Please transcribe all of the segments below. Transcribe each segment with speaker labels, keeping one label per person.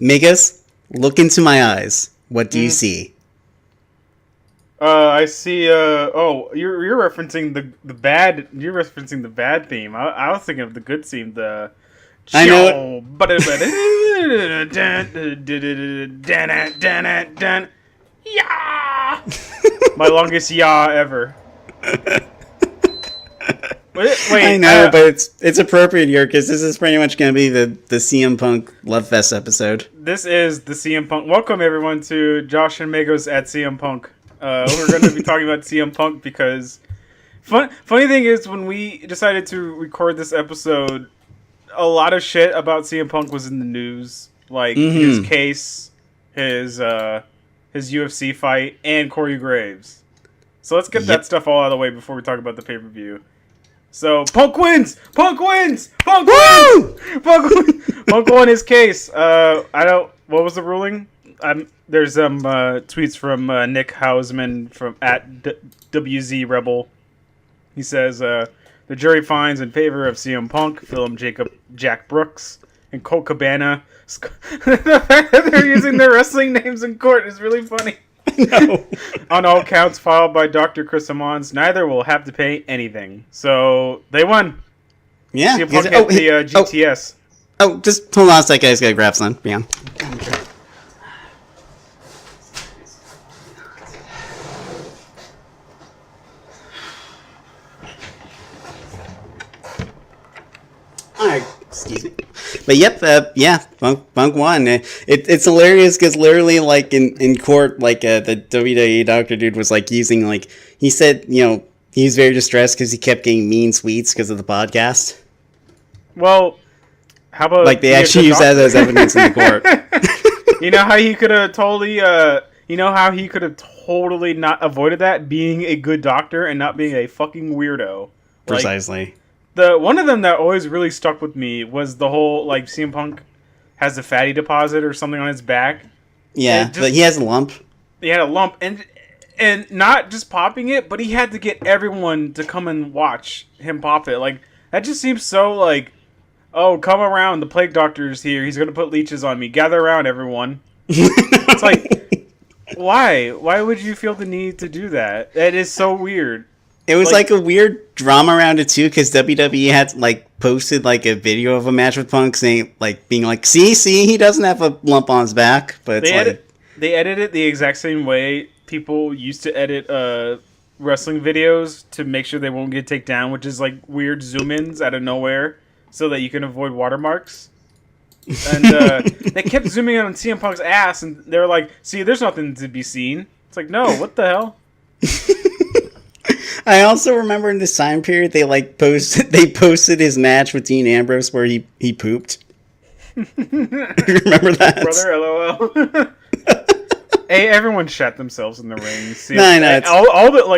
Speaker 1: Megos, look into my eyes. What do you see?
Speaker 2: I see. You're referencing the bad. You're referencing the bad theme. I was thinking of the good theme. The
Speaker 1: I know
Speaker 2: yeah. My longest yeah ever. Wait,
Speaker 1: I know, but it's appropriate here because this is pretty much going to be the CM Punk Love Fest episode.
Speaker 2: This is the CM Punk. Welcome everyone to Josh and Megos at CM Punk. We're going to be talking about CM Punk because funny thing is when we decided to record this episode, a lot of shit about CM Punk was in the news, like his case, his UFC fight, and Corey Graves. So let's get that stuff all out of the way before we talk about the pay-per-view. So Punk wins! Punk wins! Punk wins! Punk won his case. What was the ruling? There's some tweets from Nick Hausman from at WZ Rebel. He says the jury finds in favor of CM Punk, Jack Brooks, and Colt Cabana. The fact that they're using their wrestling names in court is really funny.
Speaker 1: No.
Speaker 2: On all counts filed by Dr. Chris Amons, neither will have to pay anything. So they won.
Speaker 1: Yeah.
Speaker 2: CM Punk hit the GTS.
Speaker 1: Oh, just hold on a second. I just gotta grab some. Yeah.
Speaker 2: Okay.
Speaker 1: Alright, excuse me. But yep, Punk won. It's hilarious because literally, like, in court, like, the WWE doctor dude was, like, using, like, he said, you know, he was very distressed because he kept getting mean tweets because of the podcast.
Speaker 2: Well, how about...
Speaker 1: Like, they actually use that as evidence in the court.
Speaker 2: You know how he could have totally, not avoided that? Being a good doctor and not being a fucking weirdo.
Speaker 1: Precisely.
Speaker 2: One of them that always really stuck with me was the whole, like, CM Punk has a fatty deposit or something on his back.
Speaker 1: Yeah, but he has a lump.
Speaker 2: He had a lump, and not just popping it, but he had to get everyone to come and watch him pop it. Like, that just seems so, like, oh, come around, the plague doctor's here, he's gonna put leeches on me, gather around, everyone. It's like, why? Why would you feel the need to do that? That is so weird.
Speaker 1: It was like a weird drama around it too, because WWE had like posted like a video of a match with Punk saying, like, being like, see, he doesn't have a lump on his back, but it's
Speaker 2: they edited it the exact same way people used to edit wrestling videos to make sure they won't get taken down, which is like weird zoom-ins out of nowhere so that you can avoid watermarks. And they kept zooming in on CM Punk's ass, and they were like, see, there's nothing to be seen. It's like, no, what the hell?
Speaker 1: I also remember in this time period they posted his match with Dean Ambrose where he pooped. You remember that?
Speaker 2: Brother, LOL. Hey, everyone shat themselves in the ring.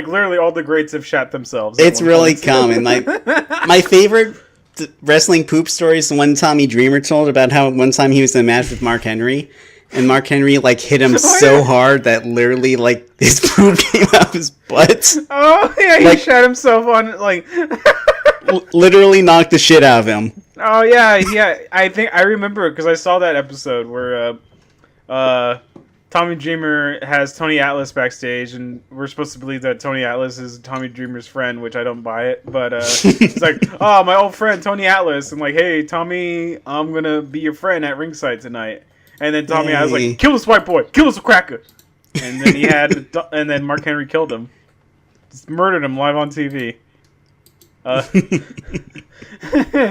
Speaker 2: Literally all the greats have shat themselves.
Speaker 1: It's really common. My favorite wrestling poop story is the one Tommy Dreamer told about how one time he was in a match with Mark Henry. And Mark Henry, like, hit him so hard that literally, like, his poop came out his butt.
Speaker 2: Oh, yeah, he shat himself on, like...
Speaker 1: literally knocked the shit out of him.
Speaker 2: Oh, yeah, I think I remember, because I saw that episode where Tommy Dreamer has Tony Atlas backstage, and we're supposed to believe that Tony Atlas is Tommy Dreamer's friend, which I don't buy it, but it's like, oh, my old friend, Tony Atlas, and like, hey, Tommy, I'm gonna be your friend at Ringside tonight. And then Tommy, I was like, kill this white boy, kill this cracker. And then and then Mark Henry killed him. Just murdered him live on TV.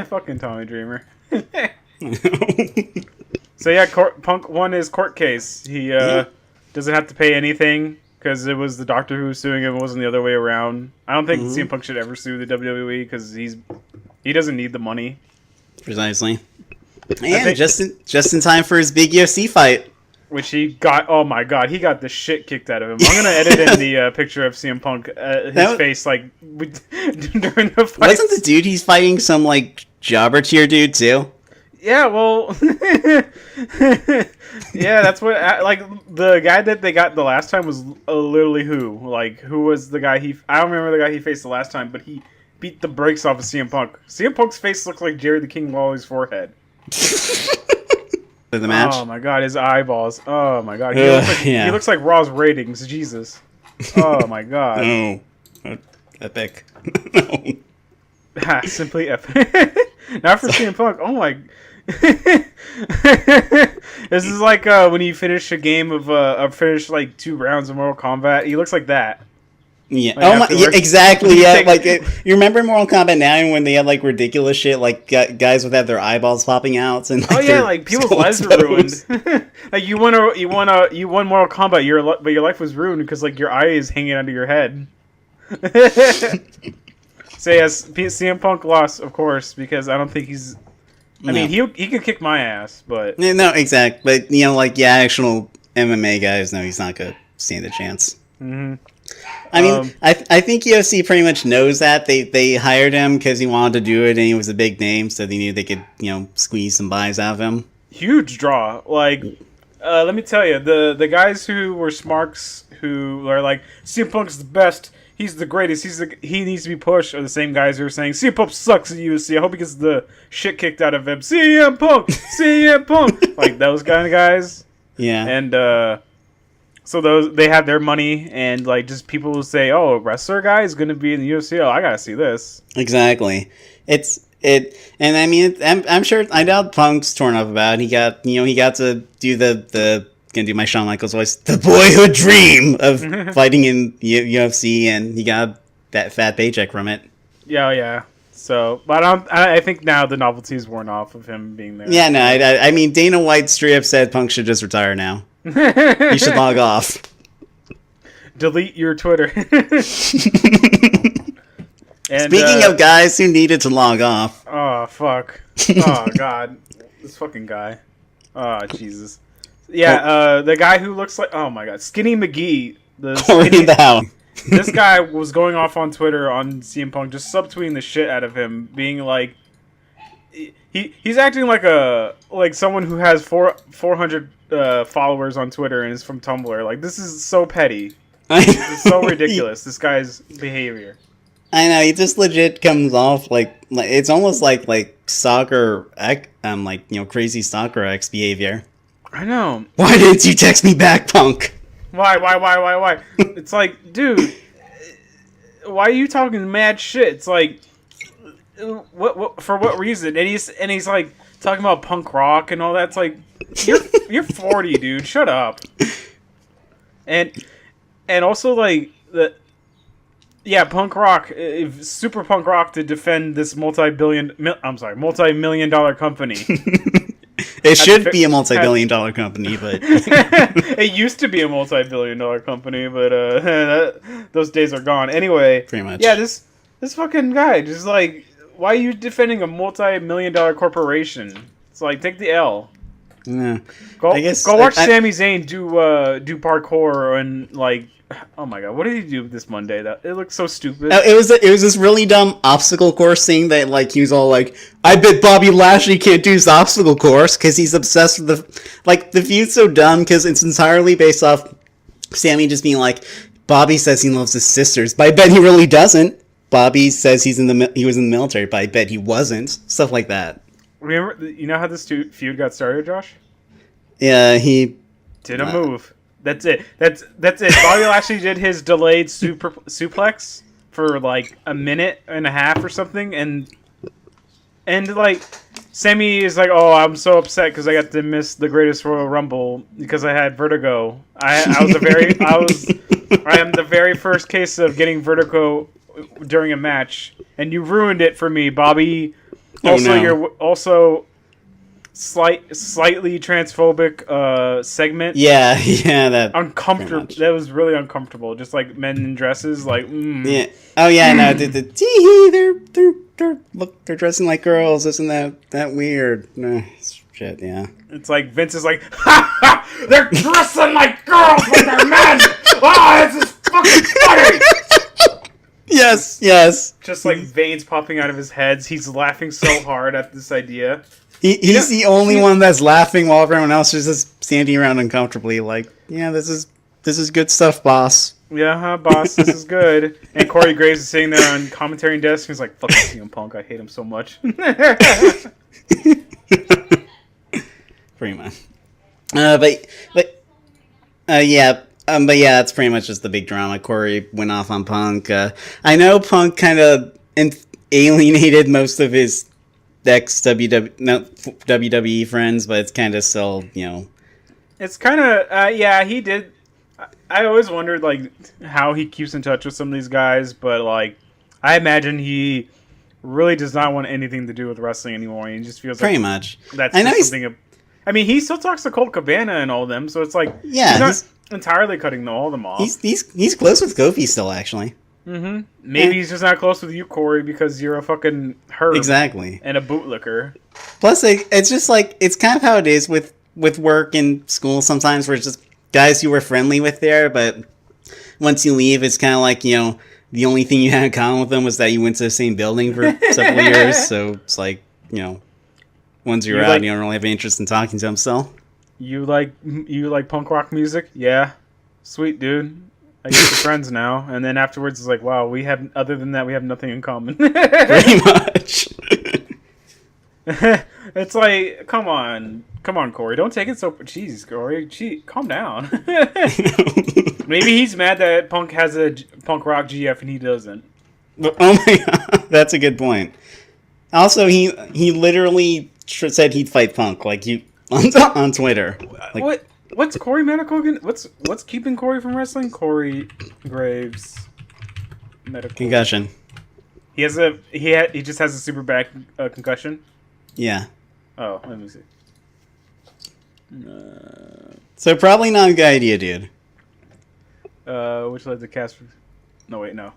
Speaker 2: Fucking Tommy Dreamer. So yeah, Punk won his court case. He doesn't have to pay anything because it was the doctor who was suing him. It wasn't the other way around. I don't think CM Punk should ever sue the WWE because he doesn't need the money.
Speaker 1: Precisely. And just in time for his big UFC fight.
Speaker 2: Which he got, oh my god, he got the shit kicked out of him. I'm going to edit in the picture of CM Punk, his face, like, during the fight.
Speaker 1: Wasn't the dude he's fighting some, like, jobber tier dude, too?
Speaker 2: Yeah, well, yeah, that's what, like, the guy that they got the last time was literally who? Like, who was the guy I don't remember the guy he faced the last time, but he beat the brakes off of CM Punk. CM Punk's face looks like Jerry the King Lawler's forehead.
Speaker 1: of the match.
Speaker 2: Oh my god, his eyeballs. Oh my god, he looks like Raw's ratings. Jesus. Oh my god.
Speaker 1: Oh, epic.
Speaker 2: Simply epic. Not for CM Punk. Oh my. This is like when you finish a game of finish like 2 rounds of Mortal Kombat. He looks like that.
Speaker 1: Yeah.
Speaker 2: Like
Speaker 1: oh my. Yeah, exactly. Yeah.
Speaker 2: Like,
Speaker 1: you remember Mortal Kombat now when they had like ridiculous shit, like guys would have their eyeballs popping out and. Like,
Speaker 2: like people's lives are ruined. Like you won Mortal Kombat, but your life was ruined because like your eye is hanging under your head. So yes, CM Punk lost, of course, because I don't think he's. I mean, he could kick my ass, but
Speaker 1: no, exact. But like actual MMA guys, no, he's not gonna stand a chance.
Speaker 2: Mm-hmm.
Speaker 1: I mean, I think UFC pretty much knows that they hired him because he wanted to do it and he was a big name, so they knew they could squeeze some buys out of him.
Speaker 2: Huge draw. Like, let me tell you, the guys who were smarks who are like CM Punk's the best. He's the greatest. He needs to be pushed. Are the same guys who are saying CM Punk sucks at UFC. I hope he gets the shit kicked out of him. CM Punk, CM Punk, like those kind of guys.
Speaker 1: Yeah.
Speaker 2: And so they have their money, and like just people who say, "Oh, a wrestler guy is going to be in the UFC. Oh, I gotta see this."
Speaker 1: Exactly. And I mean, I'm sure. I doubt Punk's torn up about it. He got to do the. Gonna do my Shawn Michaels voice. The boyhood dream of fighting in UFC, and he got that fat paycheck from it.
Speaker 2: Yeah. So, but I think now the novelty's worn off of him being there.
Speaker 1: Yeah, no, I mean Dana White straight up said Punk should just retire now. He should log off.
Speaker 2: Delete your Twitter. And,
Speaker 1: speaking of guys who needed to log off.
Speaker 2: Oh fuck. Oh god. This fucking guy. Oh Jesus. Yeah, the guy who looks like, oh my god, Skinny McGee. This guy was going off on Twitter on CM Punk, just subtweeting the shit out of him, being like, he's acting like someone who has 400 followers on Twitter and is from Tumblr. Like, this is so petty. It's so ridiculous. This guy's behavior.
Speaker 1: I know, he just legit comes off like it's almost like soccer, crazy soccer X behavior.
Speaker 2: I know.
Speaker 1: Why didn't you text me back, Punk?
Speaker 2: Why? It's like, dude, why are you talking mad shit? It's like, what for what reason? And he's like talking about punk rock and all that. It's like, you're 40, dude. Shut up. And also like punk rock, super punk rock to defend this multi-million-dollar company.
Speaker 1: It should be a multi-billion-dollar company, but
Speaker 2: it used to be a multi-billion-dollar company, but those days are gone. Anyway,
Speaker 1: pretty much.
Speaker 2: Yeah, this fucking guy just like, why are you defending a multi-million-dollar corporation? It's like, take the L.
Speaker 1: Yeah.
Speaker 2: Go watch Sami Zayn do parkour and like. Oh my god, what did he do this Monday? It looks so stupid.
Speaker 1: It was this really dumb obstacle course thing that like he was all like, I bet Bobby Lashley can't do his obstacle course because he's obsessed with the feud's so dumb because it's entirely based off Sammy just being like, Bobby says he loves his sisters, but I bet he really doesn't. Bobby says he was in the military, but I bet he wasn't. Stuff like that.
Speaker 2: Remember, you know how this feud got started, Josh?
Speaker 1: Yeah, he
Speaker 2: did a move. That's it. That's it. Bobby Lashley did his delayed suplex for like a minute and a half or something, and like Sammy is like, "Oh, I'm so upset because I got to miss the Greatest Royal Rumble because I had vertigo. I am the very first case of getting vertigo during a match, and you ruined it for me, Bobby. Also, you're also." Slightly transphobic segment.
Speaker 1: Yeah, that
Speaker 2: uncomfortable. That was really uncomfortable. Just like men in dresses, like.
Speaker 1: Yeah. Oh yeah, no. They're dressing like girls. Isn't that weird? No, shit. Yeah.
Speaker 2: It's like Vince is like, ha ha! They're dressing like girls, but they're men. Oh, this is fucking funny.
Speaker 1: Yes.
Speaker 2: Just like veins popping out of his head. He's laughing so hard at this idea.
Speaker 1: He's the only one that's laughing while everyone else is just standing around uncomfortably like, yeah, this is good stuff, boss.
Speaker 2: Yeah, boss, this is good. And Corey Graves is sitting there on commentary desk and he's like, fuck CM Punk, I hate him so much.
Speaker 1: pretty much. Yeah. But yeah, that's pretty much just the big drama. Corey went off on Punk. I know Punk kind of alienated most of his WWE friends, but it's kind of still,
Speaker 2: It's kind of yeah, he did. I always wondered like how he keeps in touch with some of these guys, but like I imagine he really does not want anything to do with wrestling anymore. He just feels
Speaker 1: pretty
Speaker 2: like
Speaker 1: much.
Speaker 2: That's just something. I mean, he still talks to Colt Cabana and all them, so it's like he's not entirely cutting all of them off.
Speaker 1: He's close with Kofi still, actually.
Speaker 2: Mm-hmm. Maybe he's just not close with you, Corey, because you're a fucking herb.
Speaker 1: Exactly.
Speaker 2: And a bootlicker.
Speaker 1: Plus, it's just like, it's kind of how it is with work and school sometimes, where it's just guys you were friendly with there, but once you leave, it's kind of like, the only thing you had in common with them was that you went to the same building for several years, so it's like, once you're out, you don't really have any interest in talking to them still. You like
Speaker 2: punk rock music? Yeah. Sweet, dude. I guess we're friends now. And then afterwards, it's like, wow, other than that, we have nothing in common.
Speaker 1: Pretty much.
Speaker 2: It's like, come on, Corey. Don't take it so... Jeez, Corey. Calm down. Maybe he's mad that Punk has a punk rock GF and he doesn't.
Speaker 1: Oh my god, that's a good point. Also, he literally said he'd fight Punk, like, on Twitter.
Speaker 2: Like, what's Corey medical again? What's keeping Corey from wrestling? Corey Graves medical
Speaker 1: concussion.
Speaker 2: He just has a super bad concussion.
Speaker 1: Yeah.
Speaker 2: Oh, let me see.
Speaker 1: So probably not a good idea, dude.
Speaker 2: Which led to cast. No wait, no.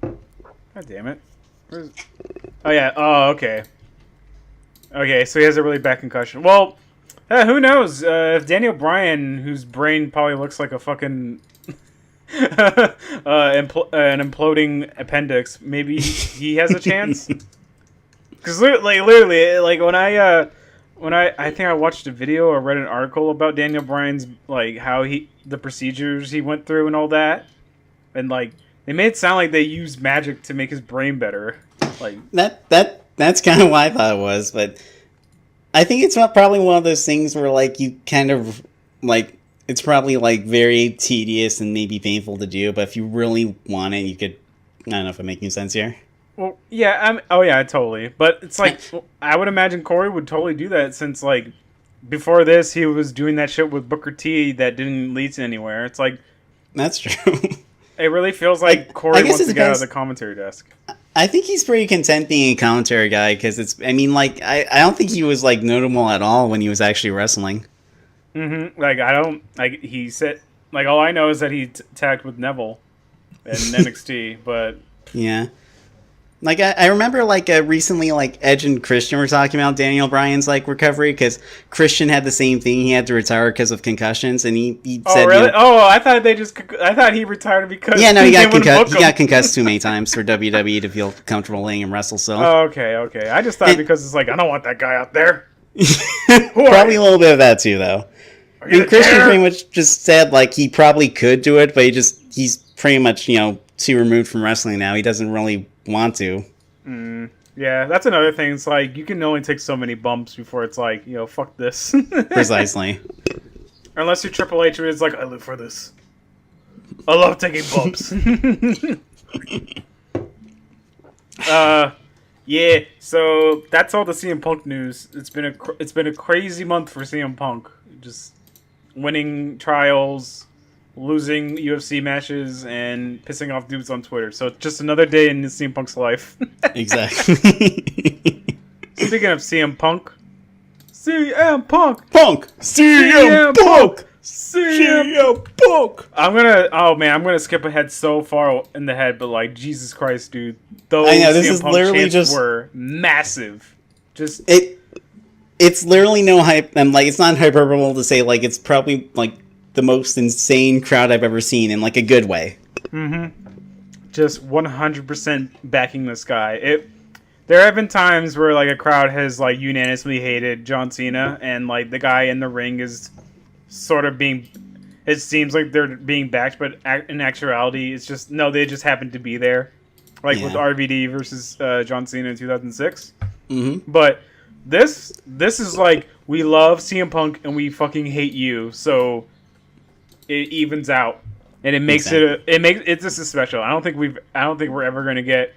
Speaker 2: God damn it. Oh yeah. Oh okay. Okay, so he has a really bad concussion. Well, who knows? If Daniel Bryan, whose brain probably looks like a fucking an imploding appendix, maybe he has a chance. Because literally, like when I think I watched a video or read an article about Daniel Bryan's like how the procedures he went through and all that, and like they made it sound like they used magic to make his brain better. Like
Speaker 1: that's kind of why I thought it was, but I think it's probably one of those things where like you kind of like it's probably like very tedious and maybe painful to do, but if you really want it, you could. I don't know if I'm making sense here.
Speaker 2: Well, yeah, oh yeah, totally. But it's like I would imagine Corey would totally do that since like before this he was doing that shit with Booker T that didn't lead to anywhere. It's like
Speaker 1: that's true.
Speaker 2: It really feels like Corey wants to get out of the commentary desk.
Speaker 1: I think he's pretty content being a commentary guy because I don't think he was like notable at all when he was actually wrestling.
Speaker 2: Mm-hmm. He said like all I know is that he tagged with Neville in NXT, but
Speaker 1: yeah. Like, I remember, like, recently, like, Edge and Christian were talking about Daniel Bryan's, like, recovery, because Christian had the same thing. He had to retire because of concussions, and he said...
Speaker 2: Oh, really? I thought he retired because...
Speaker 1: Yeah, no, he got concussed too many times for WWE to feel comfortable letting him wrestle, so...
Speaker 2: Oh, okay. I just thought because it's like, I don't want that guy out there.
Speaker 1: Probably a little bit of that, too, though. I mean, Christian pretty much just said, like, he probably could do it, but he's pretty much, too removed from wrestling now. He doesn't really... want to.
Speaker 2: Yeah, that's another thing. It's like you can only take so many bumps before it's like, fuck this.
Speaker 1: Precisely.
Speaker 2: Unless you're Triple H, it's like, I live for this. I love taking bumps. Yeah. So that's all the CM Punk news. It's been a crazy month for CM Punk. Just winning trials, losing UFC matches, and pissing off dudes on Twitter. So it's just another day in CM Punk's life.
Speaker 1: Exactly.
Speaker 2: Speaking of CM Punk. CM Punk!
Speaker 1: CM Punk!
Speaker 2: CM Punk! I'm gonna skip ahead so far in the head, but like, Jesus Christ, dude. Those CM Punk chants were massive.
Speaker 1: It's literally no hype. And like, it's not hyperbole to say like it's probably like the most insane crowd I've ever seen in like a good way.
Speaker 2: Mm-hmm. Just 100% backing this guy. There have been times where like a crowd has like unanimously hated John Cena, and like the guy in the ring is sort of being. It seems like they're being backed, but in actuality, it's just they just happen to be there, like with RVD versus John Cena in 2006.
Speaker 1: Mm-hmm.
Speaker 2: But this is like we love CM Punk and we fucking hate you, so it evens out, and it makes this is special. I don't think we're ever gonna get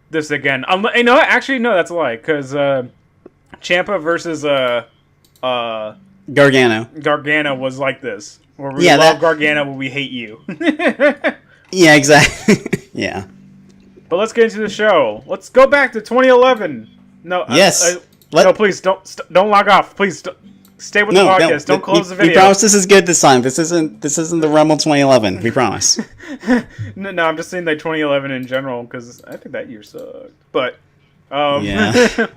Speaker 2: this again. Actually, no, that's a lie, because Ciampa versus Gargano was like this, where we love Gargano, but we hate you.
Speaker 1: Yeah, exactly. Yeah.
Speaker 2: But let's get into the show. Let's go back to 2011. No.
Speaker 1: Yes.
Speaker 2: No, please don't log off. Please stay with the podcast. Don't close the video.
Speaker 1: We promise this is good this time. This isn't the Rumble 2011. We promise.
Speaker 2: No, I'm just saying like 2011 in general, because I think that year sucked. But
Speaker 1: yeah.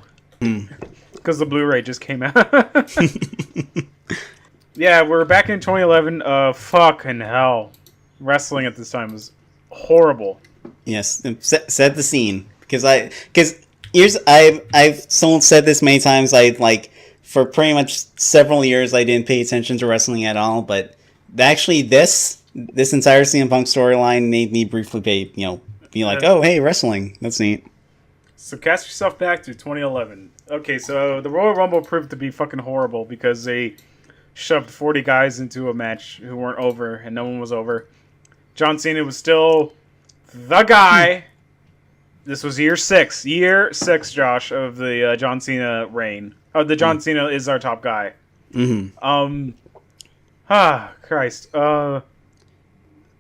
Speaker 2: Because the Blu-ray just came out. Yeah, we're back in 2011. Fucking hell. Wrestling at this time was horrible.
Speaker 1: Yes, set the scene, because I've said this many times. For pretty much several years I didn't pay attention to wrestling at all, but actually this entire CM Punk storyline made me briefly be like, oh hey, wrestling, that's neat.
Speaker 2: So cast yourself back to 2011. Okay, so the Royal Rumble proved to be fucking horrible because they shoved 40 guys into a match who weren't over, and no one was over. John Cena was still the guy. This was year six, Josh, of the John Cena reign. Oh, the John Cena is our top guy.
Speaker 1: Mm-hmm.
Speaker 2: Christ.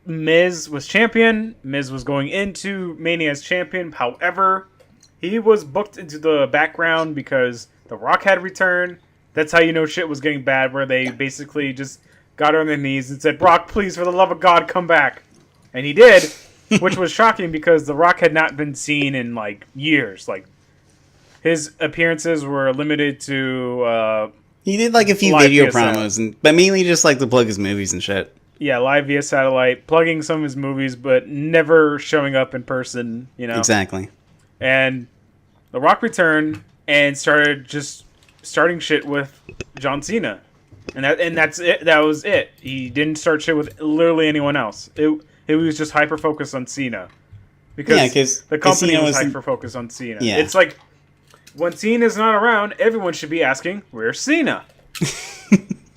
Speaker 2: Miz was champion. Miz was going into Mania as champion. However, he was booked into the background because The Rock had returned. That's how you know shit was getting bad, where they basically just got on their knees and said, Brock, please, for the love of God, come back. And he did, which was shocking because The Rock had not been seen in, years. His appearances were limited to...
Speaker 1: he did, a few video promos, but mainly just, to plug his movies and shit.
Speaker 2: Yeah, live via satellite, plugging some of his movies, but never showing up in person,
Speaker 1: Exactly.
Speaker 2: And The Rock returned and starting shit with John Cena. And that's it. That was it. He didn't start shit with literally anyone else. It was just hyper focused on Cena. Because the company was hyper focused on Cena.
Speaker 1: Yeah.
Speaker 2: It's like when Cena's not around, everyone should be asking, where's Cena?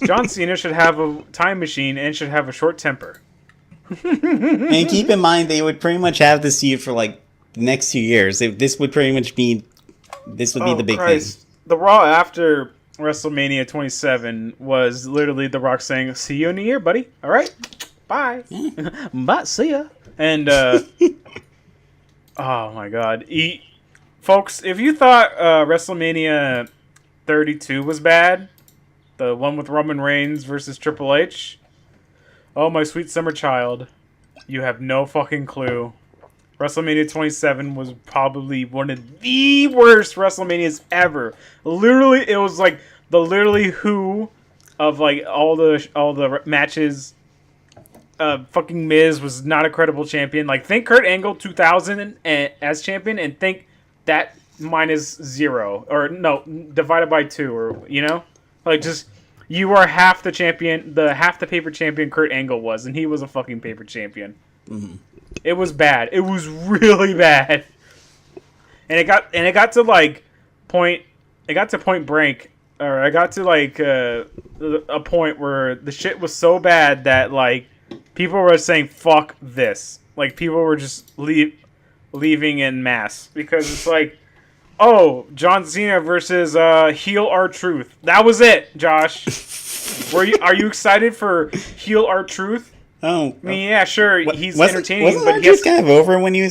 Speaker 2: John Cena should have a time machine and should have a short temper.
Speaker 1: And keep in mind, they would pretty much have this feud for the next 2 years. This would pretty much be the big thing.
Speaker 2: The Raw after WrestleMania 27 was literally The Rock saying, see you in a year, buddy. All right? Bye. Bye. See ya. And, oh my God. Folks, if you thought WrestleMania 32 was bad, the one with Roman Reigns versus Triple H, oh my sweet summer child, you have no fucking clue. WrestleMania 27 was probably one of the worst WrestleManias ever. Literally, it was the who of all the matches. Fucking Miz was not a credible champion. Think Kurt Angle 2000 as champion, and think that minus 0 or no divided by 2, or just you are half the champion, half the paper champion Kurt Angle was, and he was a fucking paper champion.
Speaker 1: Mm-hmm.
Speaker 2: It was bad. It was really bad. And it got to Point Break, or I got to a point where the shit was so bad that people were saying fuck this. People were just leaving en masse because it's oh, John Cena versus heel R-Truth. That was it, Josh. Are you excited for heel R-Truth?
Speaker 1: Oh,
Speaker 2: I mean, yeah, sure, he's entertaining, but
Speaker 1: he kind of over when he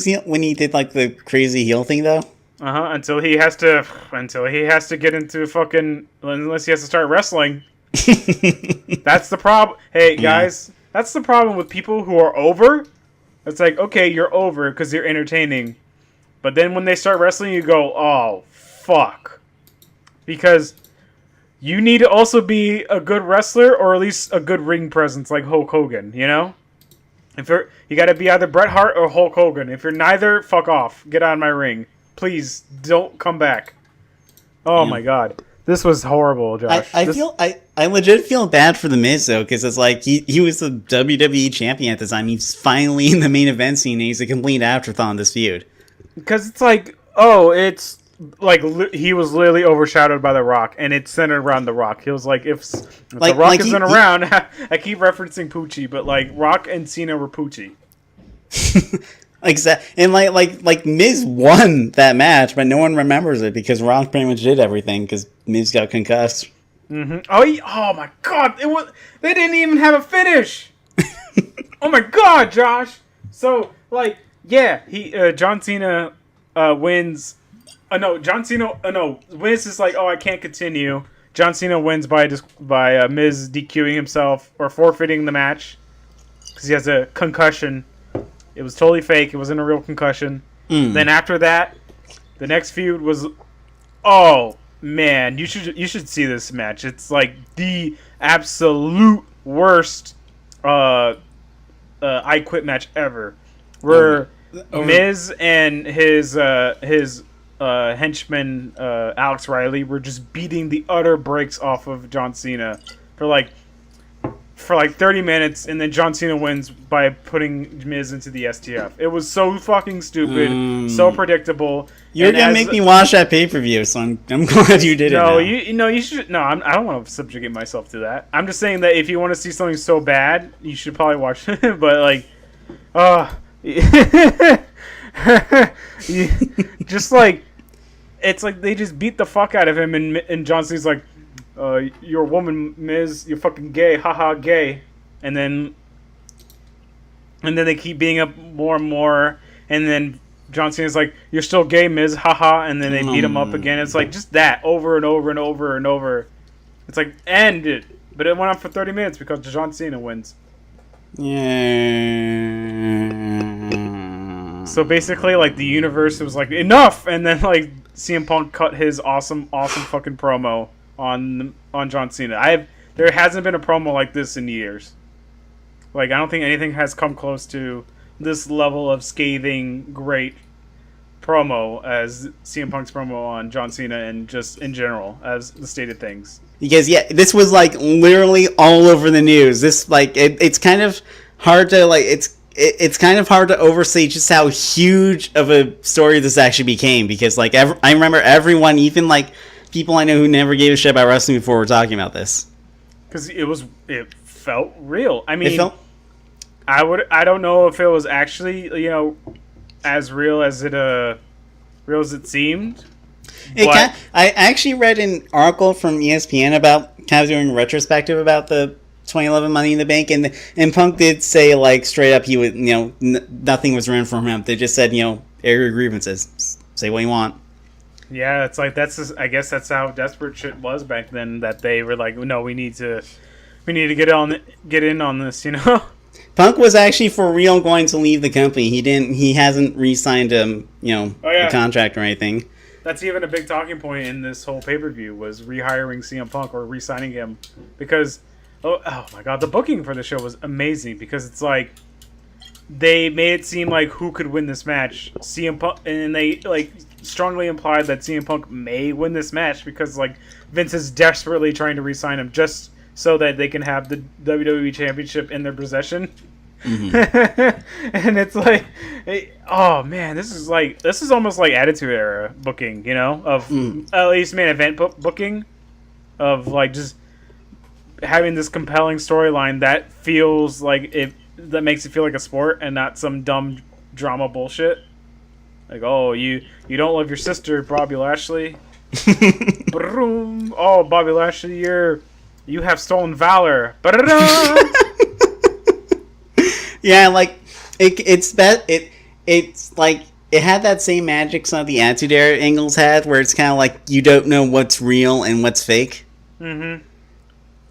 Speaker 1: did the crazy heel thing though.
Speaker 2: Until he has to get into fucking, unless he has to start wrestling. That's the problem. Hey guys, that's the problem with people who are over. It's okay, you're over because you're entertaining, but then when they start wrestling, you go, oh fuck, because you need to also be a good wrestler, or at least a good ring presence, like Hulk Hogan. If you got to be either Bret Hart or Hulk Hogan. If you're neither, fuck off. Get out of my ring, please. Don't come back. Oh my God, this was horrible, Josh.
Speaker 1: I legit feel bad for the Miz though, because it's he was the WWE champion at the time. He's finally in the main event scene, and he's a complete afterthought in this feud.
Speaker 2: Because it's oh, it's like he was literally overshadowed by The Rock, and it's centered around The Rock. He was like, if
Speaker 1: Like-
Speaker 2: The Rock
Speaker 1: like
Speaker 2: isn't around, I keep referencing Poochie, but like Rock and Cena were Poochie.
Speaker 1: Exactly, and like Miz won that match, but no one remembers it because Rock pretty much did everything because Miz got concussed.
Speaker 2: Mm-hmm. Oh my God! They didn't even have a finish. Oh my God, Josh! So like, yeah, John Cena wins. John Cena. No, Miz is like, oh, I can't continue. John Cena wins by Miz DQing himself or forfeiting the match because he has a concussion. It was totally fake. It wasn't a real concussion. Then after that, the next feud was, oh man, you should see this match. It's like the absolute worst I Quit match ever, where Miz and his henchman Alex Riley were just beating the utter brakes off of John Cena for like 30 minutes, and then John Cena wins by putting Miz into the STF. It was so fucking stupid, so predictable.
Speaker 1: You're gonna make me watch that pay-per-view, so I'm glad you did it.
Speaker 2: No,
Speaker 1: now.
Speaker 2: you should. No, I don't want to subjugate myself to that. I'm just saying that if you want to see something so bad, you should probably watch it. But like, just like, it's like they just beat the fuck out of him, and John Cena's like, you're a woman, Miz. You're fucking gay. Haha, gay. And then they keep beating up more and more. And then John Cena's like, you're still gay, Miz. Haha. And then they beat him up again. It's like just that over and over and over and over. It's like, end it. But it went on for 30 minutes because John Cena wins.
Speaker 1: Yeah.
Speaker 2: So basically, like, the universe was like, enough! And then, like, CM Punk cut his awesome fucking promo on John Cena. There hasn't been a promo like this in years. Like, I don't think anything has come close to this level of scathing, great promo as CM Punk's promo on John Cena, and just in general as the stated things.
Speaker 1: Because this was like literally all over the news. This like it's kind of hard to like it's kind of hard to overstate just how huge of a story this actually became. Because like I remember everyone, even like people I know who never gave a shit about wrestling before, were talking about this. Because
Speaker 2: it felt real. I mean, I don't know if it was actually, as real as it seemed.
Speaker 1: I actually read an article from ESPN about kind of doing a retrospective about the 2011 Money in the Bank, and Punk did say like straight up he would nothing was written from him. They just said air your grievances, say what you want.
Speaker 2: Yeah, it's like I guess that's how desperate shit was back then. That they were like, no, we need to get in on this,
Speaker 1: Punk was actually for real going to leave the company. He hasn't re-signed a contract or anything.
Speaker 2: That's even a big talking point in this whole pay-per-view, was rehiring CM Punk or re-signing him, because oh my god, the booking for the show was amazing, because it's like they made it seem like who could win this match, CM Punk, and they like strongly implied that CM Punk may win this match because like Vince is desperately trying to re-sign him just so that they can have the WWE Championship in their possession. Mm-hmm. And it's like, oh man, this is almost like Attitude Era booking, of at least main event booking, of like just having this compelling storyline that feels like that makes it feel like a sport and not some dumb drama bullshit. Like, oh, you don't love your sister, Bobby Lashley. Oh, Bobby Lashley, you have stolen valor.
Speaker 1: Yeah, like it's like it had that same magic some of the Attitude Era angles had, where it's kind of like you don't know what's real and what's fake.
Speaker 2: Mm-hmm.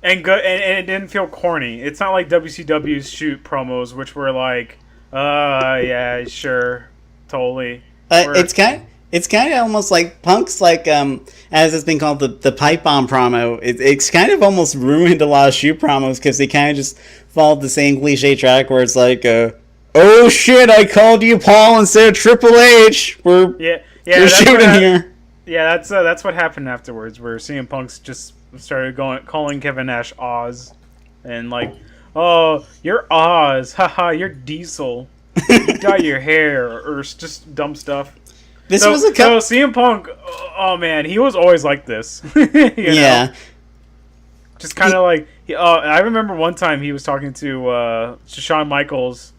Speaker 2: And good, and it didn't feel corny. It's not like WCW's shoot promos, which were like, yeah, sure, totally.
Speaker 1: It's kind of almost like Punk's like as it's been called the pipe bomb promo. It's kind of almost ruined a lot of shoot promos because they kind of just followed the same cliche track where it's like, oh shit, I called you Paul instead of Triple H. We're shooting here.
Speaker 2: Yeah, that's what happened afterwards, where CM Punk's just started calling Kevin Nash Oz, and like, oh, you're Oz, haha, you're Diesel, you dye your hair, or just dumb stuff.
Speaker 1: This was a
Speaker 2: so CM Punk. Oh man, he was always like this.
Speaker 1: Yeah.
Speaker 2: Know? Just kind of like. I remember one time he was talking to Shawn Michaels,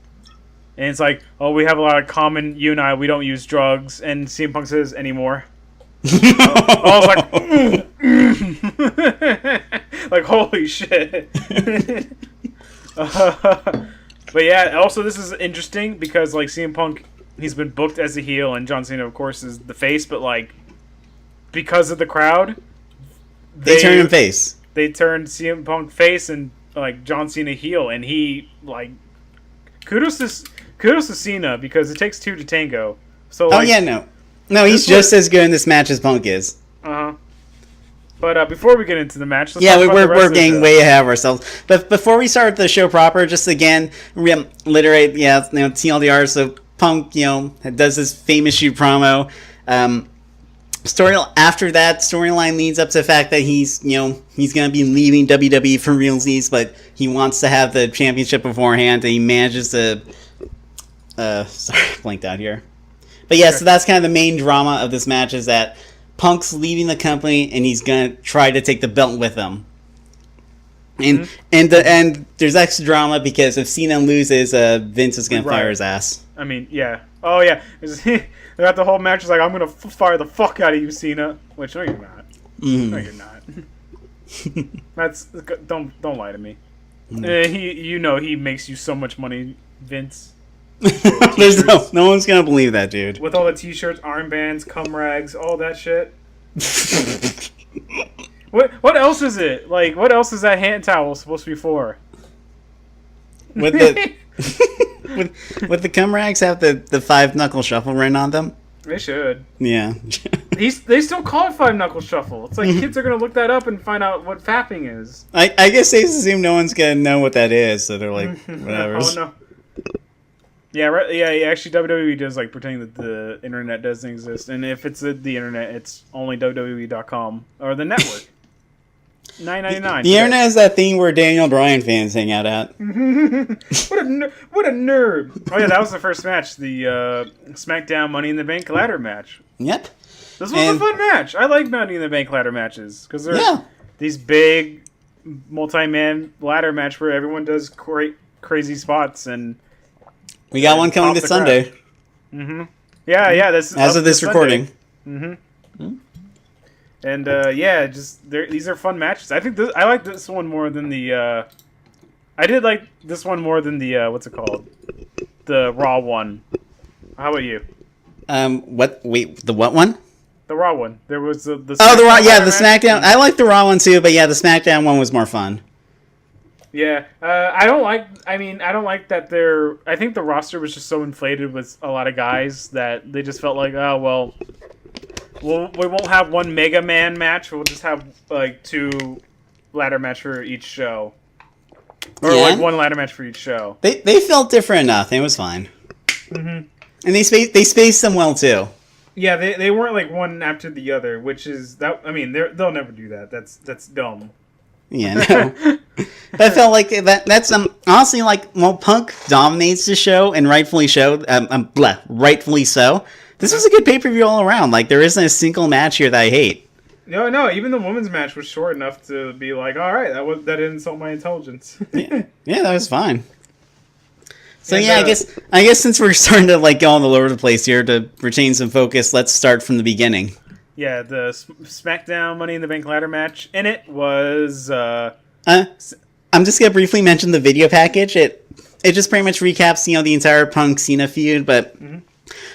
Speaker 2: and it's like, oh, we have a lot of common. You and I, we don't use drugs, and CM Punk says anymore. I was like, like holy shit. But yeah, also this is interesting because like CM Punk, he's been booked as a heel, and John Cena, of course, is the face. But like, because of the crowd,
Speaker 1: they turned him face.
Speaker 2: They turned CM Punk face and like John Cena heel, and he like kudos to Cena because it takes two to tango. So like,
Speaker 1: no, he's just as good in this match as Punk is.
Speaker 2: But before we get into the match,
Speaker 1: we're getting way ahead of ourselves. But before we start the show proper, just again reiterate, TLDR. So Punk, does his famous shoot promo. Storyline leads up to the fact that he's going to be leaving WWE for realsies, but he wants to have the championship beforehand, and he manages to. Sorry, blanked out here. But yeah, so that's kind of the main drama of this match is that Punk's leaving the company and he's gonna try to take the belt with him. And and there's extra drama because if Cena loses, Vince is gonna fire his ass. I
Speaker 2: mean, yeah. Oh yeah. Throughout the whole match, is like, I'm gonna fire the fuck out of you, Cena. Which no, you're not. No, you're not. That's don't lie to me. He makes you so much money, Vince.
Speaker 1: There's no one's gonna believe that, dude.
Speaker 2: With all the t-shirts, armbands, cum rags, all that shit. What else is it? Like, what else is that hand towel supposed to be for?
Speaker 1: With the with the cum rags have the 5 knuckle shuffle written on them?
Speaker 2: They should.
Speaker 1: Yeah.
Speaker 2: They still call it 5 knuckle shuffle. It's like kids are gonna look that up and find out what fapping is.
Speaker 1: I guess they assume no one's gonna know what that is, so they're like, whatever.
Speaker 2: Oh no. Yeah, right. Yeah. Actually, WWE does like pretending that the internet doesn't exist, and if it's the internet, it's only WWE.com or the network. $9.99.
Speaker 1: The internet is that thing where Daniel Bryan fans hang out at.
Speaker 2: What a nerd! Oh yeah, that was the first match, the SmackDown Money in the Bank ladder match.
Speaker 1: Yep.
Speaker 2: This was a fun match. I like Money in the Bank ladder matches because they're these big multi-man ladder match where everyone does crazy spots and.
Speaker 1: We got one coming this Sunday.
Speaker 2: Yeah. This
Speaker 1: as of this recording.
Speaker 2: And these are fun matches. I think I like this one more than the. I did like this one more than the what's it called, the Raw one. How about you?
Speaker 1: What? Wait, the what one?
Speaker 2: The Raw one. There was the.
Speaker 1: The Raw. Yeah, the SmackDown. I like the Raw one too, but yeah, the SmackDown one was more fun.
Speaker 2: Yeah, I don't like that they're. I think the roster was just so inflated with a lot of guys that they just felt like, oh well, we won't have one Mega Man match. We'll just have like 2 ladder match for each show, or like 1 ladder match for each show.
Speaker 1: They felt different enough. It was fine. And they spaced them well too.
Speaker 2: Yeah, they weren't like one after the other, which is that. I mean, they'll never do that. That's dumb.
Speaker 1: Yeah, no. But I felt like that's honestly like Punk dominates the show and rightfully so. Rightfully so. This was a good pay-per-view all around. Like there isn't a single match here that I hate.
Speaker 2: No. Even the women's match was short enough to be like, all right, that didn't insult my intelligence.
Speaker 1: yeah, that was fine. So I guess since we're starting to like go all over the place here to retain some focus, let's start from the beginning.
Speaker 2: Yeah, the SmackDown Money in the Bank ladder match. In it was.
Speaker 1: I'm just gonna briefly mention the video package. It just pretty much recaps the entire Punk Cena feud, but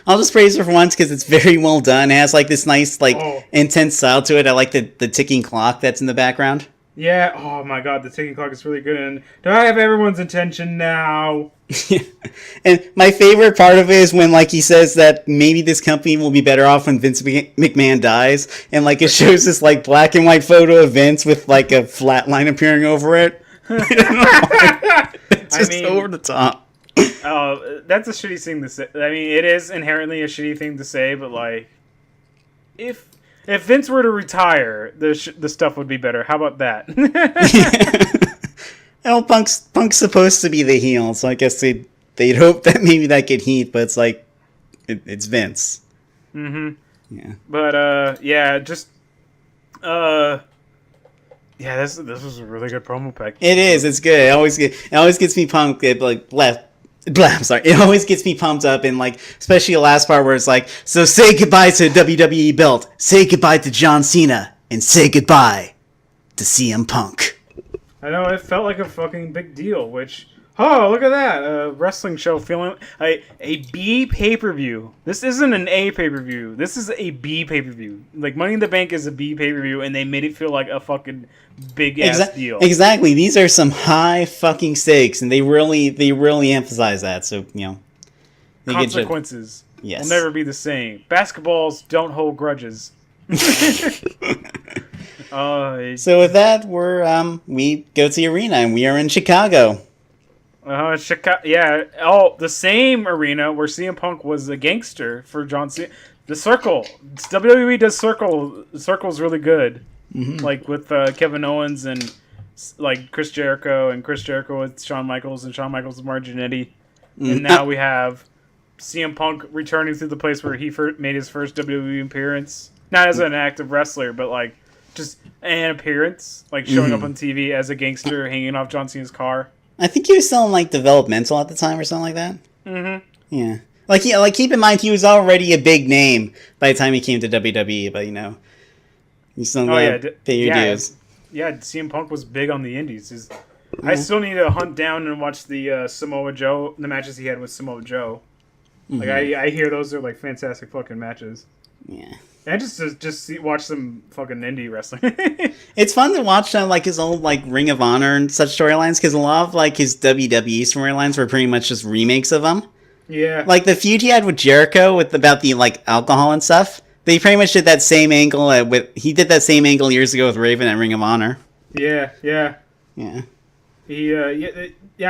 Speaker 1: I'll just praise it for once because it's very well done. It has like this nice intense style to it. I like the ticking clock that's in the background.
Speaker 2: Yeah. Oh my god, the ticking clock is really good. And do I have everyone's attention now?
Speaker 1: And my favorite part of it is when he says that maybe this company will be better off when Vince McMahon dies, and it shows this black and white photo of Vince with a flat line appearing over it. It's just over the top.
Speaker 2: Oh, that's a shitty thing to say. I mean, it is inherently a shitty thing to say, but if Vince were to retire, the stuff would be better. How about that?
Speaker 1: Well, Punk's supposed to be the heel, so I guess they'd hope that maybe that could heat, but it's it's Vince.
Speaker 2: Mm-hmm.
Speaker 1: Yeah.
Speaker 2: But this was a really good promo pack.
Speaker 1: It is. It's good. It always gets me pumped. I'm sorry. It always gets me pumped up, and like especially the last part where it's like, so say goodbye to WWE belt, say goodbye to John Cena, and say goodbye to CM Punk.
Speaker 2: I know, it felt like a fucking big deal, which, oh, look at that, a wrestling show feeling, a B pay-per-view. This isn't an A pay-per-view, this is a B pay-per-view. Like, Money in the Bank is a B pay-per-view, and they made it feel like a fucking big-ass deal.
Speaker 1: Exactly, these are some high fucking stakes, and they really emphasize that, so, you know.
Speaker 2: Consequences
Speaker 1: yes.
Speaker 2: will never be the same. Basketballs don't hold grudges.
Speaker 1: So with that, we go to the arena, and we are in Chicago.
Speaker 2: Chicago, yeah. Oh, the same arena where CM Punk was a gangster for John Cena. The Circle. WWE does Circle. Circle's really good.
Speaker 1: Mm-hmm.
Speaker 2: Like with Kevin Owens and like Chris Jericho, and Chris Jericho with Shawn Michaels, and Shawn Michaels with Mark Jannetty. And now we have CM Punk returning to the place where he made his first WWE appearance. Not as an active wrestler, but like just an appearance, like showing up on TV as a gangster, hanging off John Cena's car.
Speaker 1: I think he was still in like developmental at the time or something like that.
Speaker 2: Mm-hmm.
Speaker 1: Yeah. Like keep in mind he was already a big name by the time he came to WWE, but you know, you still pay your dues.
Speaker 2: Yeah, CM Punk was big on the indies. I still need to hunt down and watch the Samoa Joe, the matches he had with Samoa Joe. Like I hear those are like fantastic fucking matches.
Speaker 1: Yeah.
Speaker 2: And watch some fucking indie wrestling.
Speaker 1: It's fun to watch like his old like Ring of Honor and such storylines, because a lot of like his WWE storylines were pretty much just remakes of them.
Speaker 2: Yeah.
Speaker 1: Like the feud he had with Jericho about the like alcohol and stuff. They pretty much did that same angle he did that same angle years ago with Raven at Ring of Honor.
Speaker 2: Yeah.
Speaker 1: Yeah.
Speaker 2: I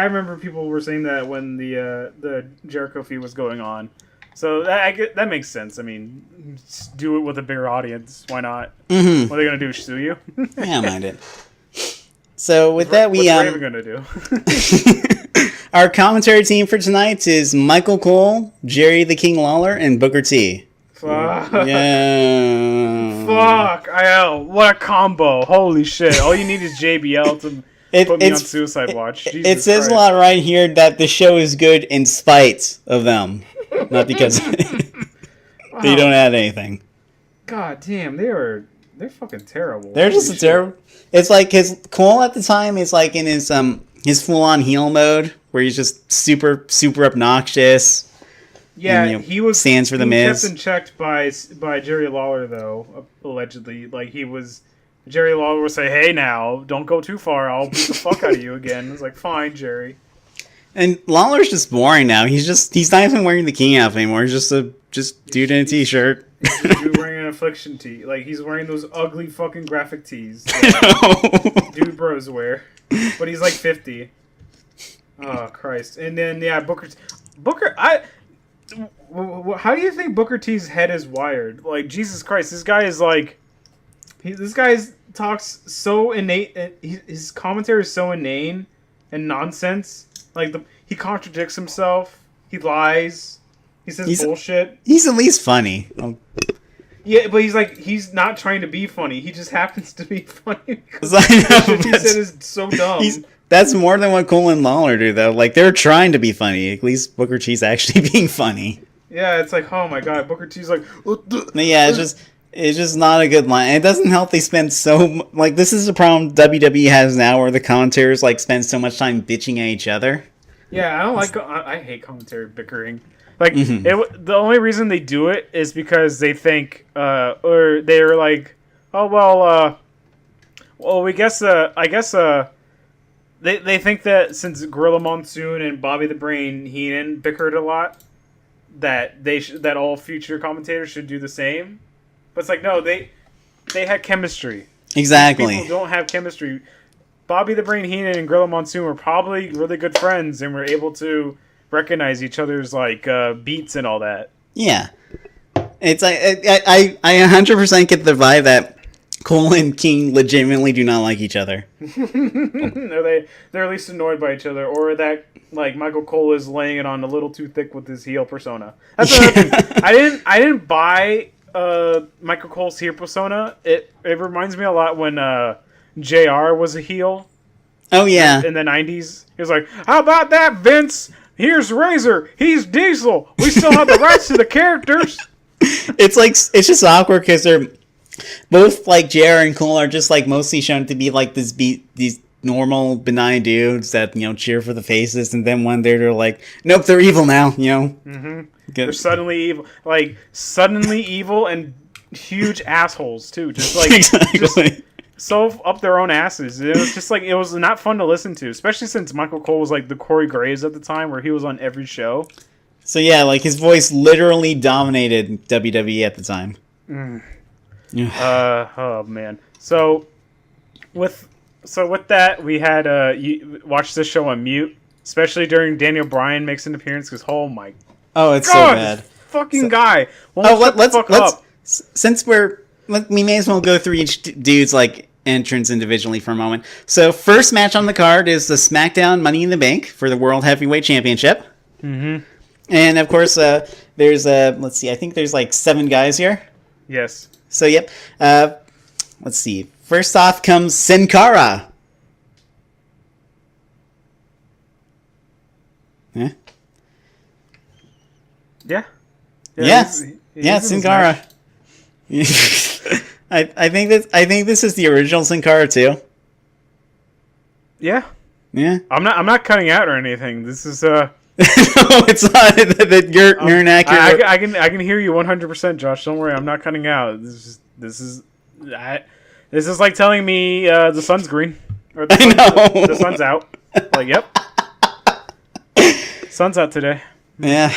Speaker 2: remember people were saying that when the Jericho feud was going on. So that makes sense. I mean, just do it with a bigger audience. Why not? Mm-hmm. What are they gonna do? Sue you?
Speaker 1: Yeah, mind it. So with that,
Speaker 2: what's Raven gonna do?
Speaker 1: Our commentary team for tonight is Michael Cole, Jerry the King Lawler, and Booker T.
Speaker 2: Fuck.
Speaker 1: Yeah.
Speaker 2: Fuck. What a combo! Holy shit! All you need is JBL to put me on suicide watch.
Speaker 1: It says Christ. A lot right here that the show is good in spite of them. Not because they don't add anything.
Speaker 2: God damn, they're fucking terrible.
Speaker 1: They're just terrible. It's like his Cole at the time is like in his full on heel mode where he's just super obnoxious.
Speaker 2: Yeah,
Speaker 1: and, you know, stands for the Miz.
Speaker 2: Kept in checked by Jerry Lawler though, allegedly. Like Jerry Lawler would say, "Hey, now don't go too far. I'll beat the fuck out of you again." It's like, "Fine, Jerry." And
Speaker 1: Lawler's just boring now. He's not even wearing the King outfit anymore. He's just dude in a t-shirt.
Speaker 2: Dude wearing an Affliction tee. Like he's wearing those ugly fucking graphic tees that dude bros wear. But he's like 50. Oh Christ. And then Booker how do you think Booker T's head is wired? Like Jesus Christ, this guy is like talks so innate. His commentary is so inane and nonsense. Like he contradicts himself. He lies. He says bullshit.
Speaker 1: He's at least funny.
Speaker 2: Yeah, but he's not trying to be funny. He just happens to be funny because
Speaker 1: I know,
Speaker 2: the shit he said is so dumb.
Speaker 1: That's more than what Cole and Lawler do, though. Like they're trying to be funny. At least Booker T's actually being funny.
Speaker 2: Yeah, it's like, oh my god, Booker T's like.
Speaker 1: Yeah, it's just not a good line. It doesn't help they spend this is the problem WWE has now where the commentators spend so much time bitching at each other.
Speaker 2: Yeah, I hate commentary bickering. Like the only reason they do it is because they think or they're like, oh well we guess I guess they think that since Gorilla Monsoon and Bobby the Brain Heenan bickered a lot that that all future commentators should do the same. But it's like, no, they had chemistry.
Speaker 1: Exactly.
Speaker 2: People don't have chemistry. Bobby the Brain Heenan and Gorilla Monsoon were probably really good friends and were able to recognize each other's beats and all that.
Speaker 1: Yeah. It's like I 100% get the vibe that Cole and King legitimately do not like each other.
Speaker 2: They're at least annoyed by each other, or that like Michael Cole is laying it on a little too thick with his heel persona. That's another thing. I didn't buy Michael Cole's heel persona. It reminds me a lot when JR was a heel.
Speaker 1: Oh yeah,
Speaker 2: in the 90s. He was like, "How about that, Vince? Here's Razor. He's Diesel. We still have the rights to the characters."
Speaker 1: It's just awkward because they're both like JR and Cole are just like mostly shown to be like these normal benign dudes that cheer for the faces, and then one day they're like, nope, they're evil now.
Speaker 2: Mm-hmm. They're suddenly evil, and huge assholes too. Just like
Speaker 1: exactly.
Speaker 2: So up their own asses. It was just like it was not fun to listen to, especially since Michael Cole was like the Corey Graves at the time, where he was on every show.
Speaker 1: So yeah, like his voice literally dominated WWE at the time.
Speaker 2: Oh man. So with that, we had you watch this show on mute, especially during Daniel Bryan makes an appearance, because
Speaker 1: it's
Speaker 2: God,
Speaker 1: so bad.
Speaker 2: This fucking guy.
Speaker 1: Let's since we may as well go through each dude's like entrance individually for a moment. So first match on the card is the SmackDown Money in the Bank for the World Heavyweight Championship.
Speaker 2: Mm-hmm.
Speaker 1: And of course, there's let's see, I think there's like 7 guys here.
Speaker 2: Yes.
Speaker 1: So yep. Let's see. First off comes Sin Cara. Huh?
Speaker 2: Yeah.
Speaker 1: Yeah, Sin Cara. I think this is the original Sin Cara too.
Speaker 2: Yeah.
Speaker 1: Yeah.
Speaker 2: I'm not cutting out or anything. This is
Speaker 1: no, it's not that you're inaccurate.
Speaker 2: I can hear you 100%, Josh. Don't worry, I'm not cutting out. This is like telling me the sun's green or the sun's out. Like, yep, sun's out today.
Speaker 1: Yeah,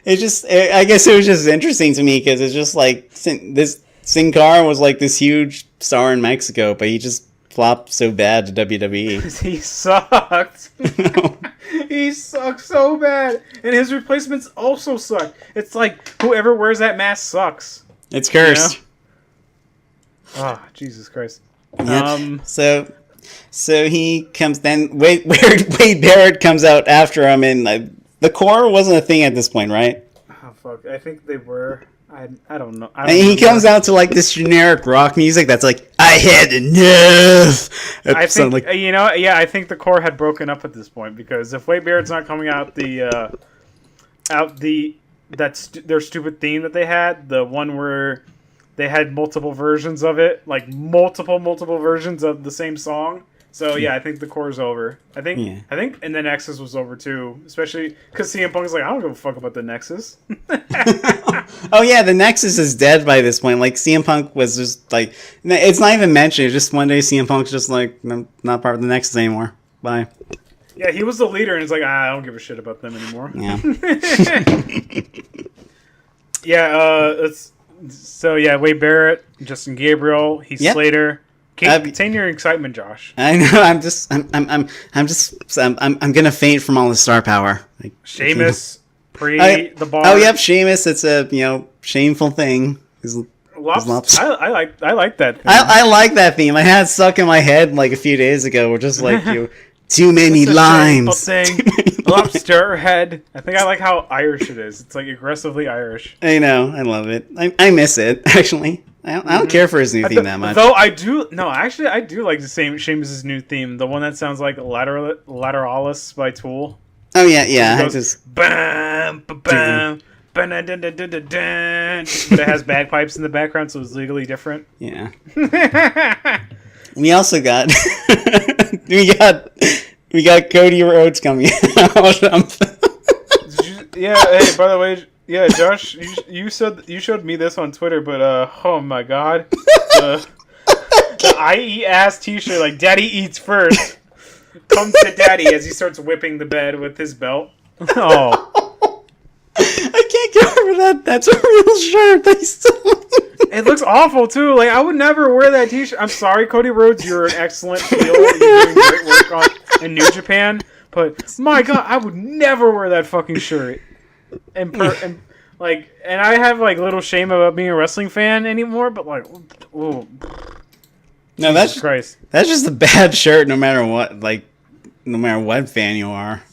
Speaker 1: I guess it was just interesting to me because it's just like Sin Cara was like this huge star in Mexico, but he just flopped so bad to WWE.
Speaker 2: He sucked. He sucked so bad, and his replacements also suck. It's like whoever wears that mask sucks.
Speaker 1: It's cursed.
Speaker 2: Oh, Jesus Christ.
Speaker 1: Yep. So he comes then. Wade Barrett comes out after him, and the core wasn't a thing at this point, right?
Speaker 2: Oh fuck! I think they were. I don't know.
Speaker 1: And he comes out to like this generic rock music that's like, I had enough.
Speaker 2: I think I think the core had broken up at this point, because if Wade Barrett's not coming out their stupid theme that they had, the one where they had multiple versions of it, like multiple versions of the same song. So yeah, I think the core's over. I think and the Nexus was over too, especially because CM Punk's like, I don't give a fuck about the Nexus.
Speaker 1: Oh yeah, the Nexus is dead by this point. Like CM Punk was just like, it's not even mentioned. It's just one day CM Punk's just like, I'm not part of the Nexus anymore. Bye.
Speaker 2: Yeah, he was the leader, and it's like, I don't give a shit about them anymore.
Speaker 1: Yeah.
Speaker 2: Yeah. Wade Barrett, Justin Gabriel, Heath Slater. Contain your excitement, Josh.
Speaker 1: I know. I'm gonna faint from all the star power. Like,
Speaker 2: Sheamus, the bar.
Speaker 1: Oh yep, Sheamus. It's a shameful thing.
Speaker 2: I like that theme.
Speaker 1: I like that theme. I had it stuck in my head like a few days ago. We're just like too many limes.
Speaker 2: Lobster head. I think I like how Irish it is. It's like aggressively Irish.
Speaker 1: I know. I love it. I miss it actually. I don't care for his new theme that much.
Speaker 2: Though I do like the same Sheamus' new theme. The one that sounds like Lateralis by Tool.
Speaker 1: Oh yeah.
Speaker 2: It goes, bam, bam, but it has bagpipes in the background, so it's legally different.
Speaker 1: Yeah. We also got we got Cody Rhodes coming out.
Speaker 2: Hey, by the way, Josh, you showed me this on Twitter, but oh my god, the I eat ass T-shirt, like Daddy eats first. Comes to Daddy as he starts whipping the bed with his belt. Oh,
Speaker 1: I can't get over that. That's a real shirt.
Speaker 2: It looks awful too. Like, I would never wear that T-shirt. I'm sorry, Cody Rhodes. You're an excellent heel. You're doing great work in New Japan. But my God, I would never wear that fucking shirt. Like, and I have like little shame about being a wrestling fan anymore, but like, oh,
Speaker 1: No,
Speaker 2: Jesus Christ.
Speaker 1: That's just a bad shirt, no matter what. Like, no matter what fan you are,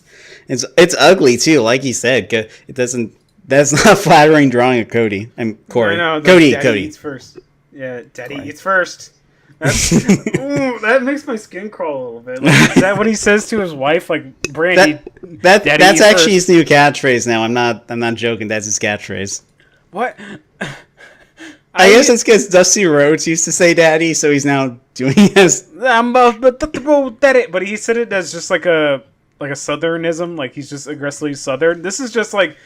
Speaker 1: it's ugly too. Like you said, it doesn't. That's not a flattering drawing of Cody. I'm Corey.
Speaker 2: I know,
Speaker 1: Cody.
Speaker 2: Daddy eats first. Yeah, Daddy eats first. That's, ooh, that makes my skin crawl a little bit. Like, is that what he says to his wife? Like, Brandy.
Speaker 1: That's actually his new catchphrase now. I'm not joking. That's his catchphrase.
Speaker 2: What?
Speaker 1: I guess it's because Dusty Rhodes used to say "Daddy," so he's now doing this.
Speaker 2: But he said it as just like a Southernism. Like he's just aggressively Southern. This is just like.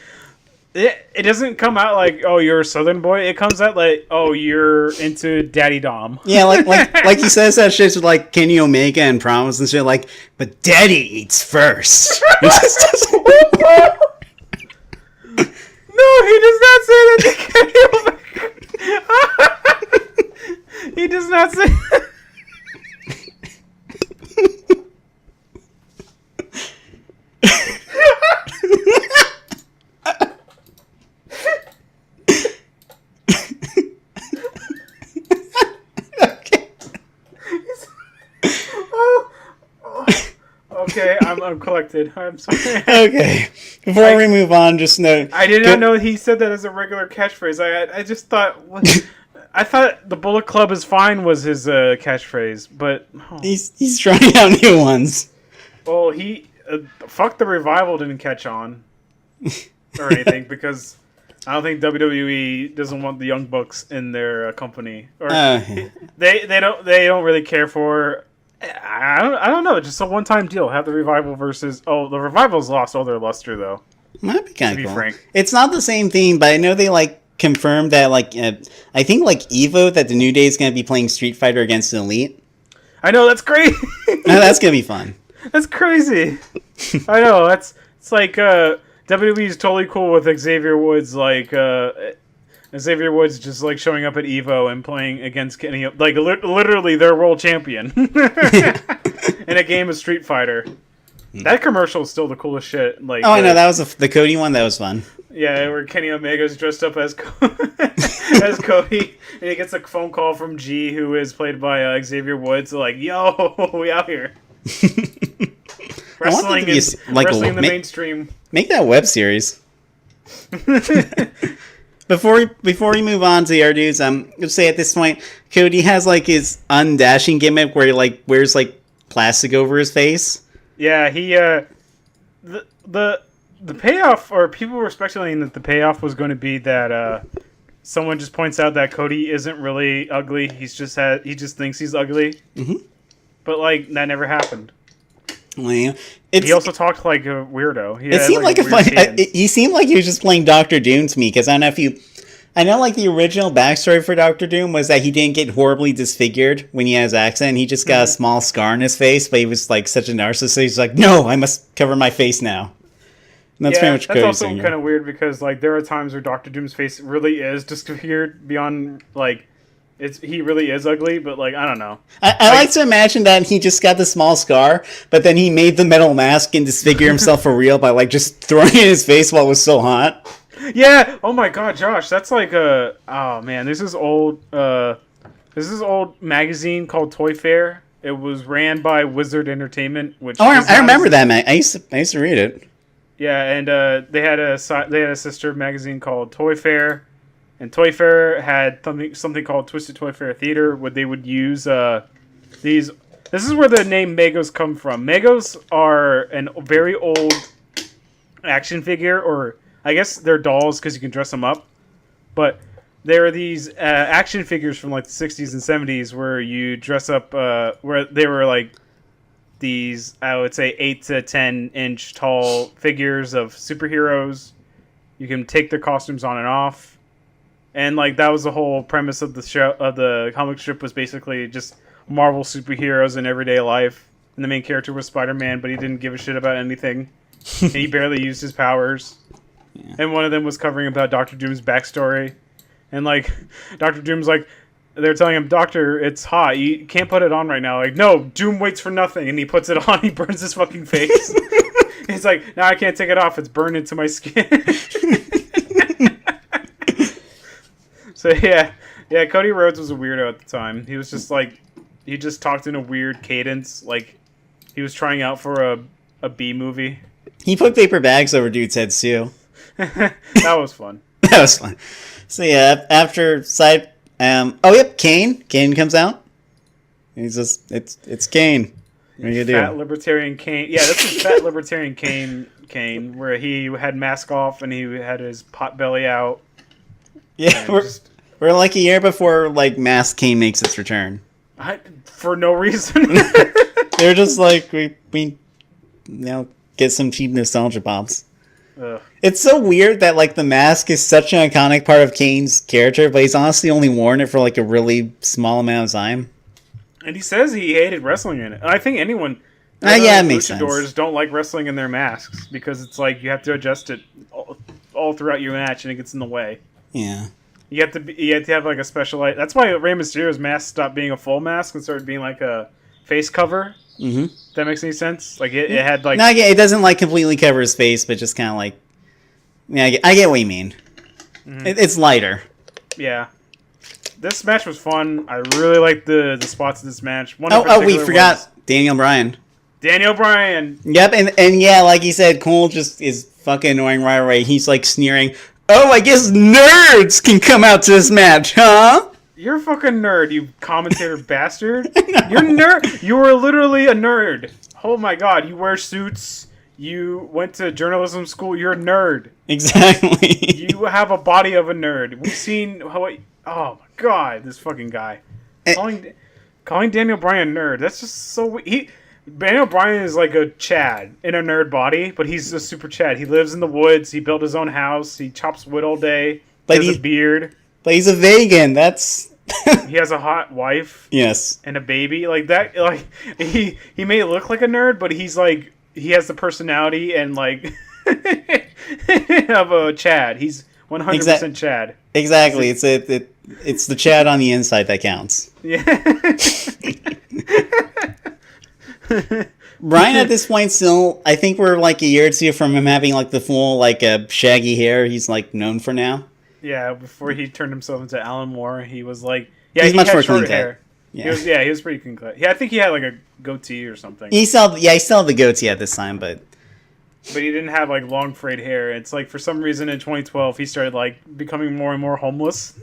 Speaker 2: It doesn't come out like, oh, you're a Southern boy. It comes out like, oh, you're into Daddy Dom.
Speaker 1: Yeah, like he says that shit with like Kenny Omega and Promise and shit. Like, but Daddy eats first.
Speaker 2: No, he does not say that to Kenny Omega. He does not say. Okay, I'm collected. I'm sorry.
Speaker 1: Okay, before we move on, just note.
Speaker 2: I did not know he said that as a regular catchphrase. I just thought. I thought the Bullet Club is fine was his catchphrase, but
Speaker 1: he's trying out new ones.
Speaker 2: Well, fuck the Revival didn't catch on or anything because I don't think WWE doesn't want the Young Bucks in their company, or they don't really care for. I don't know. Just a one-time deal. Have the Revival versus. Oh, the Revival's lost all their luster though.
Speaker 1: Might be kind of cool.
Speaker 2: Frank.
Speaker 1: It's not the same thing, but I know they like confirmed that like I think like Evo that the New Day is going to be playing Street Fighter against the Elite.
Speaker 2: I know, that's crazy.
Speaker 1: That's going to be fun.
Speaker 2: That's crazy. I know. It's like WWE is totally cool with Xavier Woods. Like Xavier Woods just like showing up at Evo and playing against Kenny, like literally their world champion in a game of Street Fighter. That commercial is still the coolest shit. Like,
Speaker 1: I know that was the Cody one. That was fun.
Speaker 2: Yeah, where Kenny Omega's dressed up as as Cody, and he gets a phone call from G, who is played by Xavier Woods. Like, yo, we out here. Wrestling is wrestling in the mainstream.
Speaker 1: Make that web series. Before we move on to our dudes, let's say at this point, Cody has like his undashing gimmick where he like wears like plastic over his face.
Speaker 2: Yeah, he the payoff, or people were speculating that the payoff was going to be that someone just points out that Cody isn't really ugly. He just thinks he's ugly. Mm-hmm. But like that never happened.
Speaker 1: Well,
Speaker 2: he also talked like a weirdo.
Speaker 1: It seemed like a funny. He seemed like he was just playing Doctor Doom to me because I don't know if you. I know like the original backstory for Doctor Doom was that he didn't get horribly disfigured when he had his accent. He just got a small scar on his face, but he was like such a narcissist. He's like, no, I must cover my face now. And that's pretty much Cody's
Speaker 2: also kind of weird because like there are times where Doctor Doom's face really is disfigured beyond like. He really is ugly, but like I don't know.
Speaker 1: I like to imagine that he just got the small scar, but then he made the metal mask and disfigure himself for real by like just throwing it in his face while it was so hot.
Speaker 2: Yeah. Oh my God, Josh, that's like a. Oh man, this is old. This is old magazine called Toy Fair. It was ran by Wizard Entertainment, which.
Speaker 1: Oh, I remember that, man. I used to read it.
Speaker 2: Yeah, and they had a sister magazine called Toy Fair. And Toy Fair had something called Twisted Toy Fair Theater, where they would use these. This is where the name Megos come from. Megos are a very old action figure, or I guess they're dolls because you can dress them up. But there are these action figures from like the 60s and 70s where you dress up, where they were like these, I would say 8 to 10 inch tall figures of superheroes. You can take their costumes on and off. And like that was the whole premise of the show, of the comic strip, was basically just Marvel superheroes in everyday life. And the main character was Spider-Man, but he didn't give a shit about anything, and he barely used his powers. Yeah. And one of them was covering about Doctor Doom's backstory, and like Doctor Doom's like, they're telling him, Doctor, it's hot, you can't put it on right now. Like, no, Doom waits for nothing, and he puts it on. He burns his fucking face. He's like, now I can't take it off. It's burned into my skin. So yeah, Cody Rhodes was a weirdo at the time. He was just like, he just talked in a weird cadence, like he was trying out for a B movie.
Speaker 1: He put paper bags over dudes' heads too.
Speaker 2: That was fun.
Speaker 1: That was fun. So yeah, after side, Kane. Kane comes out. He's just it's Kane. What are you gonna
Speaker 2: Fat libertarian Kane. Yeah, this is fat libertarian Kane, where he had mask off and he had his pot belly out.
Speaker 1: Yeah, we're like a year before like Mask Kane makes its return.
Speaker 2: For no reason.
Speaker 1: They're just like we get some cheap nostalgia pops.
Speaker 2: Ugh.
Speaker 1: It's so weird that like the mask is such an iconic part of Kane's character, but he's honestly only worn it for like a really small amount of time.
Speaker 2: And he says he hated wrestling in it. I think anyone,
Speaker 1: it makes sense.
Speaker 2: luchadors don't like wrestling in their masks because it's like you have to adjust it all throughout your match and it gets in the way.
Speaker 1: Yeah.
Speaker 2: You have to have like a special light. That's why Rey Mysterio's mask stopped being a full mask and started being like a face cover.
Speaker 1: Mm-hmm.
Speaker 2: If that makes any sense? Like it had like
Speaker 1: it doesn't like completely cover his face, but just kind of like. Yeah, I get what you mean. Mm-hmm. It's lighter.
Speaker 2: Yeah. This match was fun. I really liked the spots of this match.
Speaker 1: We forgot Daniel Bryan.
Speaker 2: Daniel Bryan.
Speaker 1: Yep, and yeah, like you said, Cole just is fucking annoying right away. He's like sneering, "Oh, I guess nerds can come out to this match, huh?"
Speaker 2: You're a fucking nerd, you commentator bastard. You're nerd. You were literally a nerd. Oh my god, you wear suits. You went to journalism school. You're a nerd.
Speaker 1: Exactly.
Speaker 2: You have a body of a nerd. We've seen how. Oh my god, this fucking guy. Calling Daniel Bryan a nerd. That's just so. Daniel Bryan is like a Chad in a nerd body, but he's a super Chad. He lives in the woods. He built his own house. He chops wood all day. He has a beard.
Speaker 1: But he's a vegan. That's.
Speaker 2: He has a hot wife.
Speaker 1: Yes.
Speaker 2: And a baby like that. Like he may look like a nerd, but he's like he has the personality and like of a Chad. He's 100% Chad.
Speaker 1: Exactly. It's the Chad on the inside that counts.
Speaker 2: Yeah.
Speaker 1: Bryan at this point still, I think we're like a year or two from him having like the full like shaggy hair he's like known for now.
Speaker 2: Yeah, before he turned himself into Alan Moore, he was like,
Speaker 1: he's much more clean
Speaker 2: hair.
Speaker 1: Yeah.
Speaker 2: He was pretty clean cut. Yeah, I think he had like a goatee or something.
Speaker 1: He still had the goatee at this time, but
Speaker 2: he didn't have like long frayed hair. It's like for some reason in 2012 he started like becoming more and more homeless.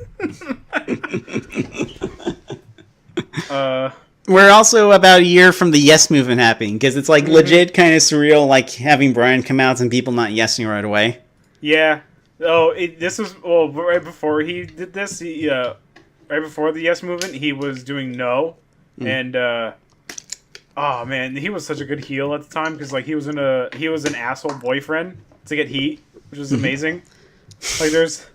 Speaker 1: We're also about a year from the Yes movement happening because it's like legit kind of surreal, like having Bryan come out and people not yesing right away.
Speaker 2: Yeah. Oh, this was right before he did this. Right before the Yes movement, he was doing No, and oh man, he was such a good heel at the time because like he was an asshole boyfriend to get heat, which was amazing. Like there's,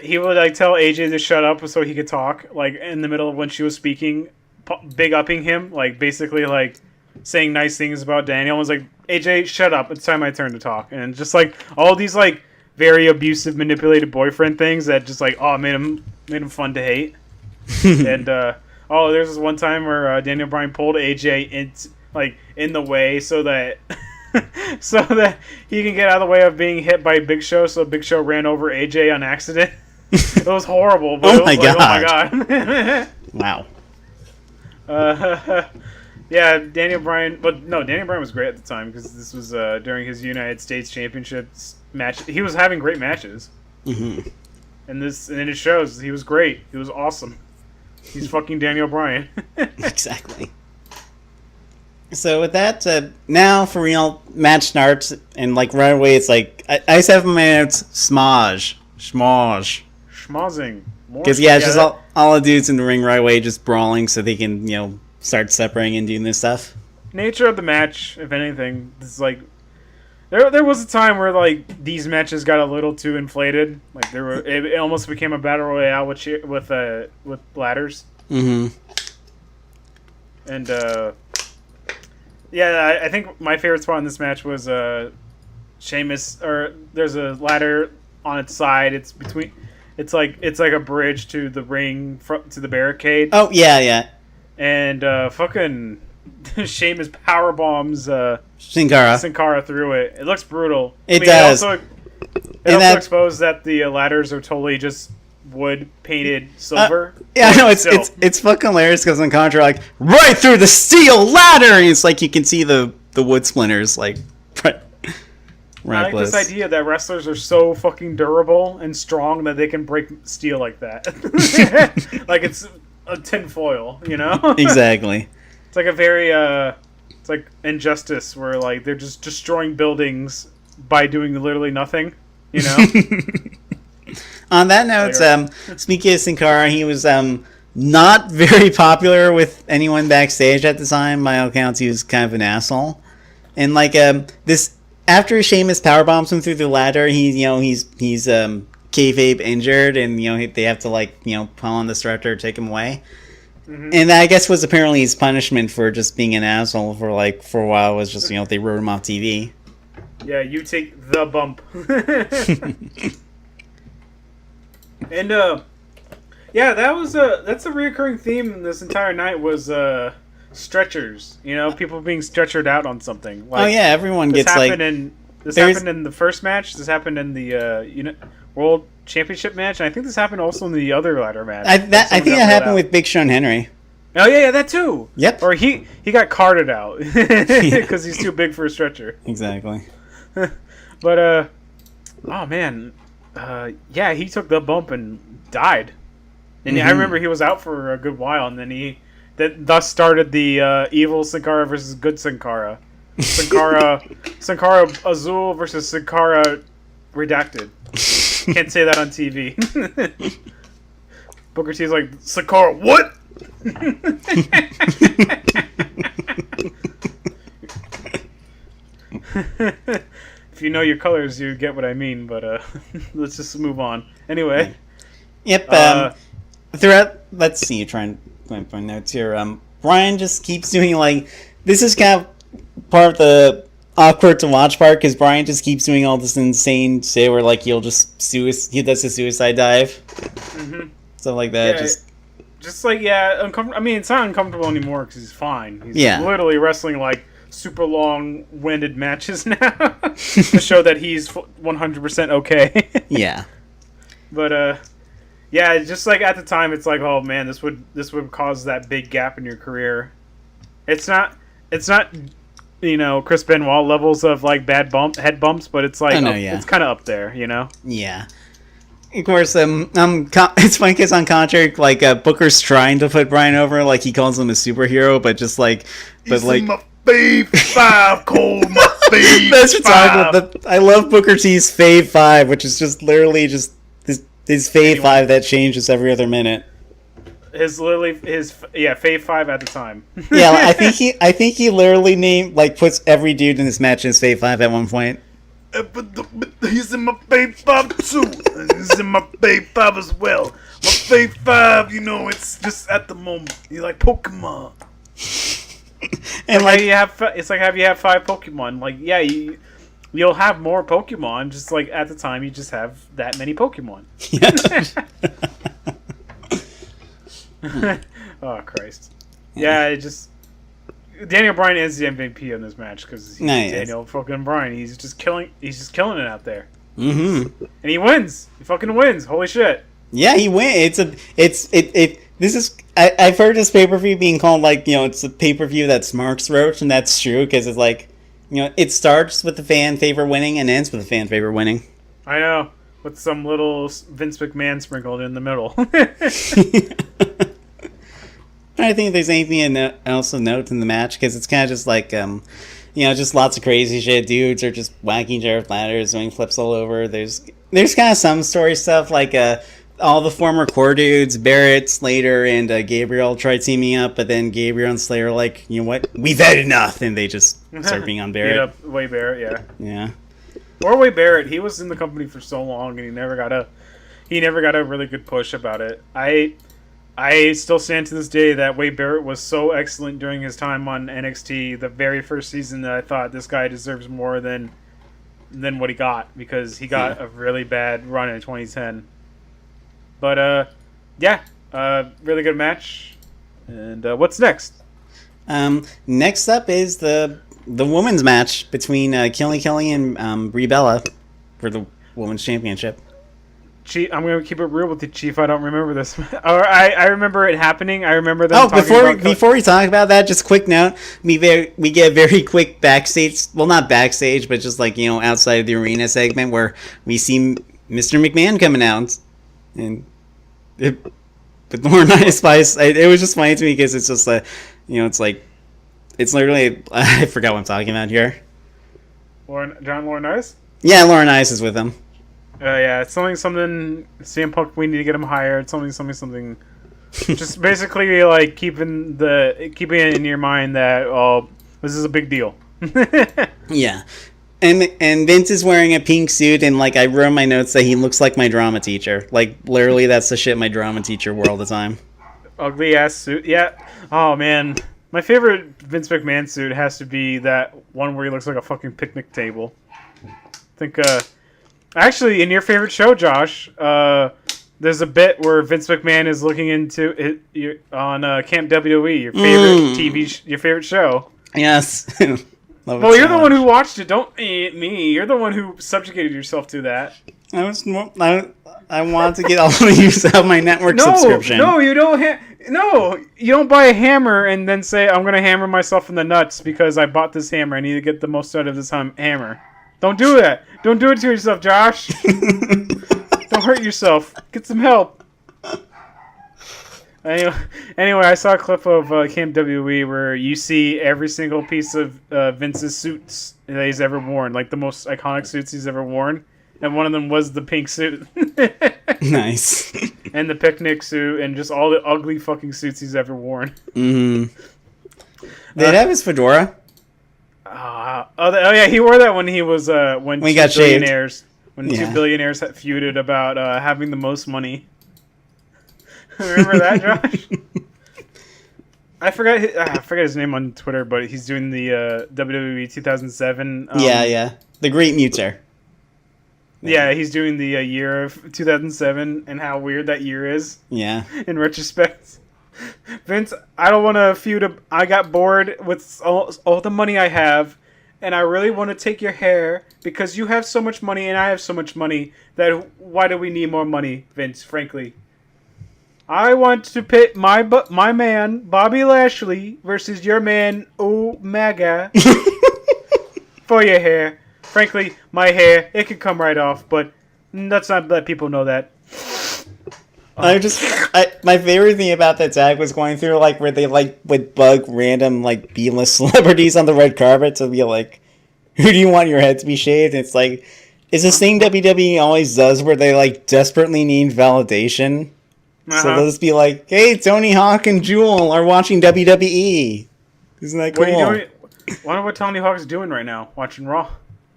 Speaker 2: he would like tell AJ to shut up so he could talk, like in the middle of when she was speaking, big upping him, like basically like saying nice things about Daniel. I was like, AJ, shut up. It's time my turn to talk. And just like all these like very abusive, manipulated boyfriend things that just like made him fun to hate. And there's this one time where Daniel Bryan pulled AJ in the way so that so that he can get out of the way of being hit by Big Show. So Big Show ran over AJ on accident. It was horrible. But
Speaker 1: oh my
Speaker 2: god!
Speaker 1: Wow.
Speaker 2: Yeah, Daniel Bryan, Daniel Bryan was great at the time because this was during his United States Championships match. He was having great matches, and it shows. He was great. He was awesome. He's fucking Daniel Bryan.
Speaker 1: Exactly. So with that, now for real, match starts, and like right away, it's like I just have my notes: schmozzing. Because it's just all the dudes in the ring right away, just brawling, so they can start separating and doing this stuff.
Speaker 2: Nature of the match, if anything, is like there was a time where like these matches got a little too inflated. Like it almost became a battle royale with ladders.
Speaker 1: Mm-hmm.
Speaker 2: And I think my favorite spot in this match was Sheamus. Or there's a ladder on its side. It's like a bridge to the ring to the barricade.
Speaker 1: Oh yeah.
Speaker 2: And fucking Sheamus power bombs Sin Cara through it. It looks brutal.
Speaker 1: It does.
Speaker 2: It also exposed that the ladders are totally just wood painted silver.
Speaker 1: Yeah, I know
Speaker 2: still.
Speaker 1: it's fucking hilarious because on Contra, like right through the steel ladder, and it's like you can see the wood splinters like right.
Speaker 2: I like this idea that wrestlers are so fucking durable and strong that they can break steel like that. Like it's a tinfoil, you know?
Speaker 1: Exactly.
Speaker 2: It's like a very, it's like Injustice, where like they're just destroying buildings by doing literally nothing, you know?
Speaker 1: On that note, speaking of Sin Cara, he was not very popular with anyone backstage at the time. By all accounts, he was kind of an asshole. And like this, after Sheamus powerbombs him through the ladder, he's kayfabe injured, and they have to pull on the stretcher, take him away. Mm-hmm. And that, I guess, was apparently his punishment for just being an asshole for a while. Was just they wrote him off TV.
Speaker 2: Yeah, you take the bump. And yeah, that's a reoccurring theme this entire night was stretchers. People being stretchered out on something.
Speaker 1: Like, oh yeah, everyone gets
Speaker 2: happened in the first match. This happened in the World Championship match, and I think this happened also in the other ladder match.
Speaker 1: I think that happened with Big Show and Henry.
Speaker 2: Oh yeah, that too.
Speaker 1: Yep.
Speaker 2: Or he got carted out because he's too big for a stretcher.
Speaker 1: Exactly.
Speaker 2: But oh man, yeah, he took the bump and died. And I remember he was out for a good while, and then thus started the evil Sin Cara versus good Sin Cara. Sin Cara Azul versus Sin Cara Redacted. Can't say that on TV. Booker T's like, Sin Cara, what? If you know your colors, you get what I mean, but let's just move on. Anyway.
Speaker 1: Yep. Throughout, let's see, trying to find notes here. Brian just keeps doing this is kind of part of the awkward to watch part, because Brian just keeps doing all this insane shit where he'll just he does a suicide dive, stuff like that.
Speaker 2: Yeah, uncomfortable. I mean, it's not uncomfortable anymore because he's fine. He's literally wrestling super long-winded matches now to show that he's 100% okay.
Speaker 1: Yeah,
Speaker 2: but yeah, just at the time, it's like, oh man, this would cause that big gap in your career. It's not Chris Benoit levels of bad head bumps, but it's it's kind of up there,
Speaker 1: Yeah. Of course, it's funny because on contrary, Booker's trying to put Brian over, he calls him a superhero, but just my
Speaker 2: Fave 5, Cole, my Fave
Speaker 1: That's what I'm talking about. I love Booker T's Fave 5, which is just literally just his Fave 5 that changes every other minute.
Speaker 2: Fave 5 at the time.
Speaker 1: Yeah, I think he literally named puts every dude in this match in his Fave 5 at one point.
Speaker 2: He's in my Fave 5 too. He's in my Fave 5 as well. My Fave 5, it's just at the moment. You like Pokemon. And have you have 5 Pokemon? You'll have more Pokemon. Just at the time, you just have that many Pokemon. Oh Christ! Yeah, Daniel Bryan is the MVP in this match because Daniel fucking Bryan. He's just killing it out there. Mm-hmm. And he wins. He fucking wins. Holy shit!
Speaker 1: Yeah, he wins. I've heard this pay-per-view being called it's a pay-per-view that's Mark's Roach, and that's true because it's it starts with the fan favorite winning and ends with the fan favorite winning.
Speaker 2: I know, with some little Vince McMahon sprinkled in the middle.
Speaker 1: I think if there's anything else to note in the match, because it's kind of just just lots of crazy shit. Dudes are just whacking Jared ladders, doing flips all over. There's kind of some story stuff all the former core dudes, Barrett, Slater, and Gabriel tried teaming up, but then Gabriel and Slater you know what? We've had enough, and they just start being on Barrett.
Speaker 2: Beat up Wade Barrett, yeah.
Speaker 1: Yeah.
Speaker 2: Or Wade Barrett, he was in the company for so long, and he never got a really good push about it. I still stand to this day that Wade Barrett was so excellent during his time on NXT, the very first season, that I thought this guy deserves more than what he got, because he got a really bad run in 2010. But really good match. And what's next?
Speaker 1: Next up is the women's match between Kelly Kelly and Brie Bella for the women's championship.
Speaker 2: Chief, I'm gonna keep it real with you, Chief. I don't remember this. Or I remember it happening. I remember them.
Speaker 1: Oh, before we talk about that, just a quick note. We get a very quick backstage. Well, not backstage, but just like outside of the arena segment where we see Mr. McMahon coming out, and with more nice spice. It was just funny to me because it's just it's like it's literally I forgot what I'm talking about here.
Speaker 2: John Laurinaitis?
Speaker 1: Yeah, Laurinaitis is with him.
Speaker 2: Yeah, it's something. CM Punk, we need to get him hired. Something. Just basically like keeping it in your mind that this is a big deal.
Speaker 1: Yeah, and Vince is wearing a pink suit, and like I wrote in my notes that he looks like my drama teacher. Like literally, that's the shit my drama teacher wore all the time.
Speaker 2: Ugly ass suit. Yeah. Oh man, my favorite Vince McMahon suit has to be that one where he looks like a fucking picnic table. I think. Actually, in your favorite show, Josh, there's a bit where Vince McMahon is looking into it on Camp WWE, your favorite your favorite show.
Speaker 1: Yes.
Speaker 2: Well, you're the one who watched it. Don't me. You're the one who subjugated yourself to that.
Speaker 1: I want to get all of you to have my network subscription.
Speaker 2: No, you don't. You don't buy a hammer and then say, "I'm gonna hammer myself in the nuts because I bought this hammer. I need to get the most out of this hammer." Don't do that. Don't do it to yourself, Josh. Don't hurt yourself. Get some help. Anyway, I saw a clip of Camp WWE where you see every single piece of Vince's suits that he's ever worn, like the most iconic suits he's ever worn, and one of them was the pink suit.
Speaker 1: Nice.
Speaker 2: And the picnic suit, and just all the ugly fucking suits he's ever worn.
Speaker 1: Mm-hmm. They'd have his fedora.
Speaker 2: Yeah, he wore that when he was when
Speaker 1: he got
Speaker 2: billionaires two billionaires had feuded about having the most money. Remember that, Josh? I forgot his name on Twitter, but he's doing the WWE 2007.
Speaker 1: Yeah, the Great Muter.
Speaker 2: Yeah, he's doing the year of 2007 and how weird that year is.
Speaker 1: Yeah.
Speaker 2: In retrospect. Vince, I don't want to feud. I got bored with all the money I have, and I really want to take your hair because you have so much money and I have so much money that why do we need more money, Vince, frankly? I want to pit my man, Bobby Lashley, versus your man, Omega, for your hair. Frankly, my hair, it could come right off, but let's not let people know that.
Speaker 1: My favorite thing about that tag was going through like where they like would bug random like B-list celebrities on the red carpet to be like, who do you want your head to be shaved? And it's like, it's this thing WWE always does where they like desperately need validation. So they'll just be like, hey, Tony Hawk and Jewel are watching WWE. Isn't that cool?
Speaker 2: What are you doing? I wonder what Tony Hawk's doing right now, watching Raw.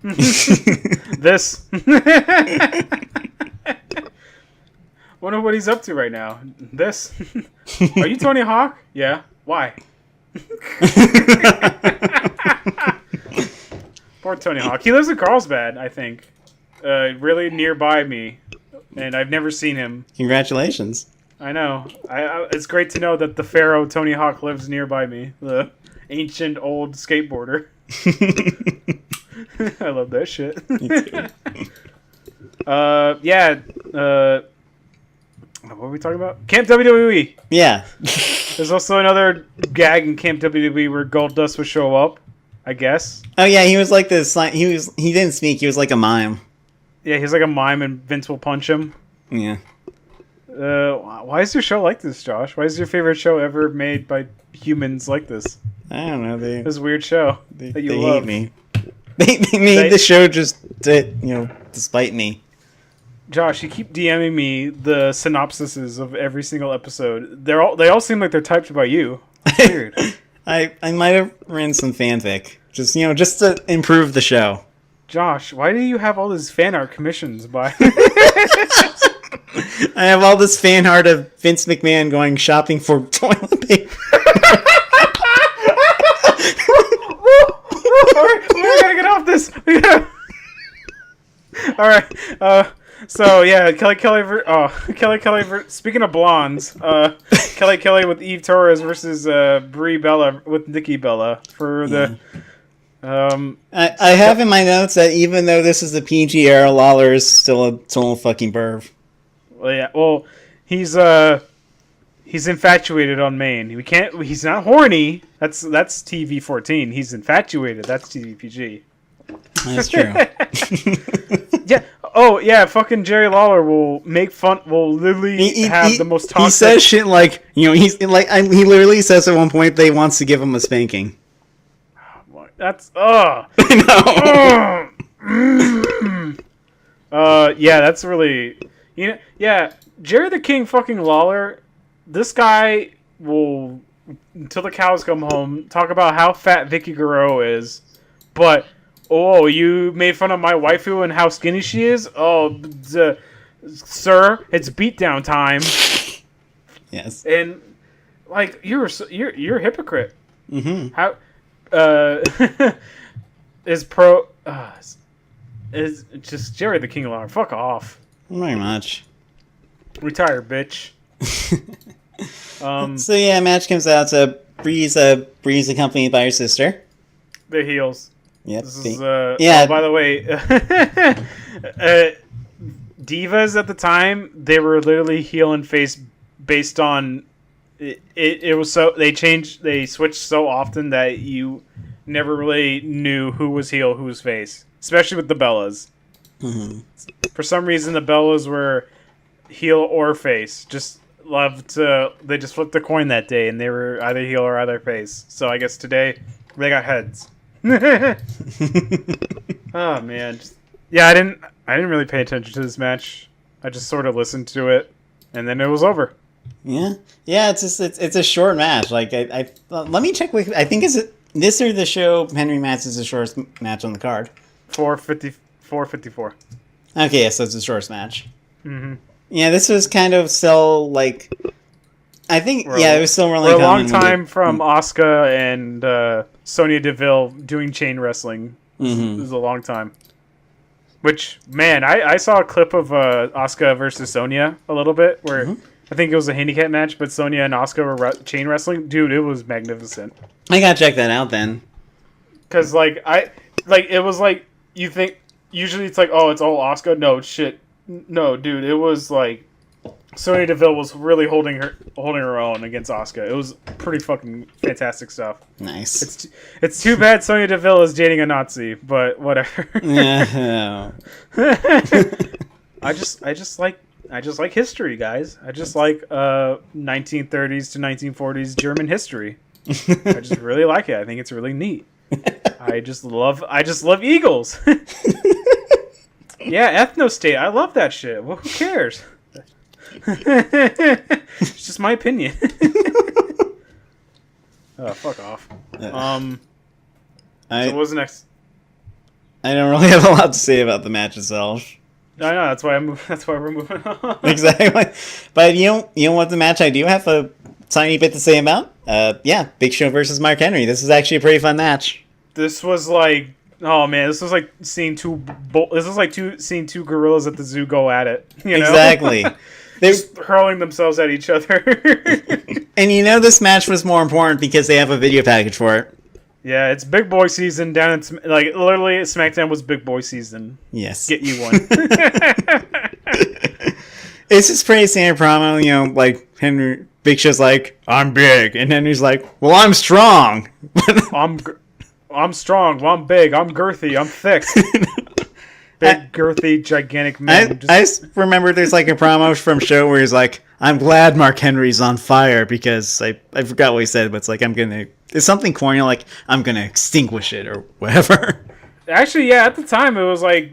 Speaker 2: This. Wonder what he's up to right now. This. Are you Tony Hawk? Yeah. Why? Poor Tony Hawk. He lives in Carlsbad, I think. Really nearby me. And I've never seen him.
Speaker 1: Congratulations.
Speaker 2: I know. It's great to know that the Pharaoh Tony Hawk lives nearby me. The ancient old skateboarder. I love that shit.
Speaker 1: Me too.
Speaker 2: What were we talking about? Camp WWE.
Speaker 1: Yeah.
Speaker 2: There's also another gag in Camp WWE where Goldust would show up, I guess.
Speaker 1: Oh yeah, he was like this. He didn't speak. He was like a mime.
Speaker 2: Yeah, he's like a mime, and Vince will punch him.
Speaker 1: Yeah.
Speaker 2: Why is your show like this, Josh? Why is your favorite show ever made by humans like this?
Speaker 1: I don't know.
Speaker 2: This weird show that you love.
Speaker 1: Hate me. They made the show just to, despite me.
Speaker 2: Josh, you keep DMing me the synopsises of every single episode. They all seem like they're typed by you. Weird.
Speaker 1: I might have written some fanfic, just to improve the show.
Speaker 2: Josh, why do you have all these fan art commissions by?
Speaker 1: I have all this fan art of Vince McMahon going shopping for toilet paper.
Speaker 2: We gotta get off this. All right. So yeah, Kelly. Speaking of blondes, Kelly with Eve Torres versus Brie Bella with Nikki Bella for the.
Speaker 1: I have in my notes that even though this is the PG era, Lawler is still a total fucking perv.
Speaker 2: Well, yeah. Well, he's infatuated on Maine. We can't. He's not horny. That's TV 14. He's infatuated. That's TV PG.
Speaker 1: That's true.
Speaker 2: Yeah. Oh yeah. Fucking Jerry Lawler will make fun. Will literally have the most toxic.
Speaker 1: He says shit like, he's like, he literally says at one point that he wants to give him a spanking.
Speaker 2: That's
Speaker 1: I
Speaker 2: know. Yeah, that's really yeah. Jerry the King fucking Lawler. This guy will, until the cows come home, talk about how fat Vicky Guerrero is, but you made fun of my waifu and how skinny she is. Sir, it's beatdown time.
Speaker 1: Yes.
Speaker 2: And like you're a hypocrite.
Speaker 1: Mm-hmm.
Speaker 2: How is just Jerry the King Lawler. Fuck off.
Speaker 1: Very much.
Speaker 2: Retire, bitch.
Speaker 1: So yeah, match comes out. So Breeze accompanied by her sister.
Speaker 2: The heels.
Speaker 1: Yep.
Speaker 2: This is
Speaker 1: yeah.
Speaker 2: Oh, by the way, divas at the time, they were literally heel and face based on it was so they switched so often that you never really knew who was heel, who was face, especially with the Bellas.
Speaker 1: Mm-hmm.
Speaker 2: For some reason, the Bellas were heel or face. They just flipped a coin that day, and they were either heel or either face. So I guess today they got heads. Oh man, yeah. I didn't really pay attention to this match. I just sort of listened to it, and then it was over.
Speaker 1: Yeah. It's a short match. Like I let me check. I think is it this or the show Henry match is the shortest match on the card.
Speaker 2: 4:54.
Speaker 1: Okay, so it's the shortest match.
Speaker 2: Mm-hmm.
Speaker 1: Yeah, this was kind of still like. I think it was still really
Speaker 2: a long time from Asuka and Sonya Deville doing chain wrestling.
Speaker 1: Mm-hmm.
Speaker 2: This was a long time. Which, man, I saw a clip of Asuka versus Sonya a little bit where I think it was a handicap match, but Sonya and Asuka were chain wrestling. Dude, it was magnificent.
Speaker 1: I gotta check that out then.
Speaker 2: Because it was like you think usually it's like, oh, it's all Asuka. No shit, no, dude, it was like. Sonya Deville was really holding her own against Asuka. It was pretty fucking fantastic stuff.
Speaker 1: Nice.
Speaker 2: It's too bad Sonya Deville is dating a Nazi, but whatever.
Speaker 1: Yeah.
Speaker 2: I just like history, guys. I just like 1930s to 1940s German history. I just really like it. I think it's really neat. I just love eagles. Yeah, ethno-state. I love that shit. Well, who cares? It's just my opinion. Oh, fuck off. So what was the next?
Speaker 1: I don't really have a lot to say about the match itself.
Speaker 2: I know, that's why we're moving on.
Speaker 1: Exactly. But you know what the match I do have a tiny bit to say about? Big Show versus Mark Henry. This is actually a pretty fun match.
Speaker 2: This was like, oh man, this was like seeing two gorillas at the zoo go at it. You know?
Speaker 1: Exactly.
Speaker 2: They're just hurling themselves at each other.
Speaker 1: And this match was more important because they have a video package for it.
Speaker 2: Yeah, it's Big Boy season down in literally SmackDown was Big Boy season.
Speaker 1: Yes.
Speaker 2: Get you one.
Speaker 3: It's just pretty standard promo, like Henry, Big Show's like, I'm big, and Henry's like, well, I'm strong.
Speaker 2: I'm strong, well, I'm big, I'm girthy, I'm thick. Big, girthy, gigantic man.
Speaker 3: I just remember there's like a promo from Show where he's like, I'm glad Mark Henry's on fire because I forgot what he said, but it's like, it's something corny like, I'm going to extinguish it or whatever.
Speaker 2: Actually, yeah, at the time it was like,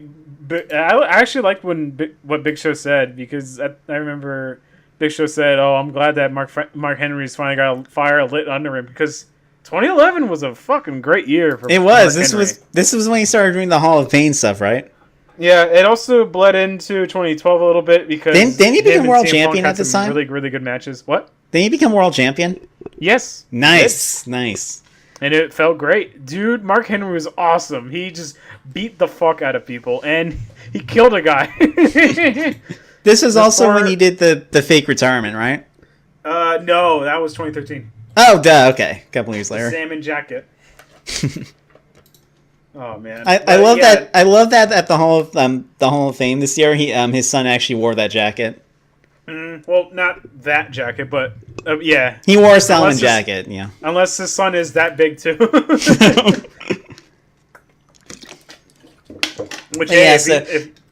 Speaker 2: I actually liked what Big Show said because I remember Big Show said, oh, I'm glad that Mark Henry's finally got a fire lit under him because 2011 was a fucking great year for
Speaker 3: It was.
Speaker 2: Mark
Speaker 3: This was when he started doing the Hall of Fame stuff, right?
Speaker 2: Yeah, it also bled into 2012 a little bit because
Speaker 3: didn't he become world champion at this time?
Speaker 2: Really, really good matches. What?
Speaker 3: Didn't he become world champion?
Speaker 2: Yes.
Speaker 3: Nice.
Speaker 2: And it felt great. Dude, Mark Henry was awesome. He just beat the fuck out of people, and he killed a guy.
Speaker 3: This is also when he did the fake retirement, right?
Speaker 2: No, that was 2013.
Speaker 3: Oh, duh, okay. A couple years later.
Speaker 2: Salmon jacket. Oh man,
Speaker 3: I love that. I love that at the Hall of Fame this year. His son actually wore that jacket.
Speaker 2: Well, not that jacket, but yeah.
Speaker 3: He wore a Salmon jacket, yeah.
Speaker 2: Unless his son is that big too. Which,
Speaker 3: Yeah,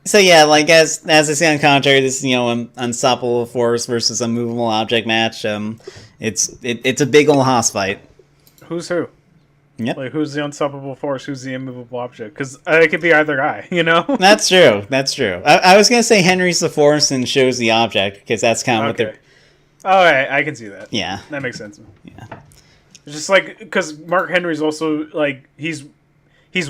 Speaker 3: so yeah, like as I say on commentary, this is, you know, an unstoppable force versus a movable object match. It's a big old hoss fight.
Speaker 2: Who's who?
Speaker 3: Yep.
Speaker 2: Like, who's the unstoppable force? Who's the immovable object? Because it could be either guy, you know?
Speaker 3: That's true. That's true. I was gonna say Henry's the force and Show's the object, because that's kind of what they're.
Speaker 2: Oh, I can see that.
Speaker 3: Yeah.
Speaker 2: That makes sense.
Speaker 3: Yeah.
Speaker 2: It's just like, because Mark Henry's also like he's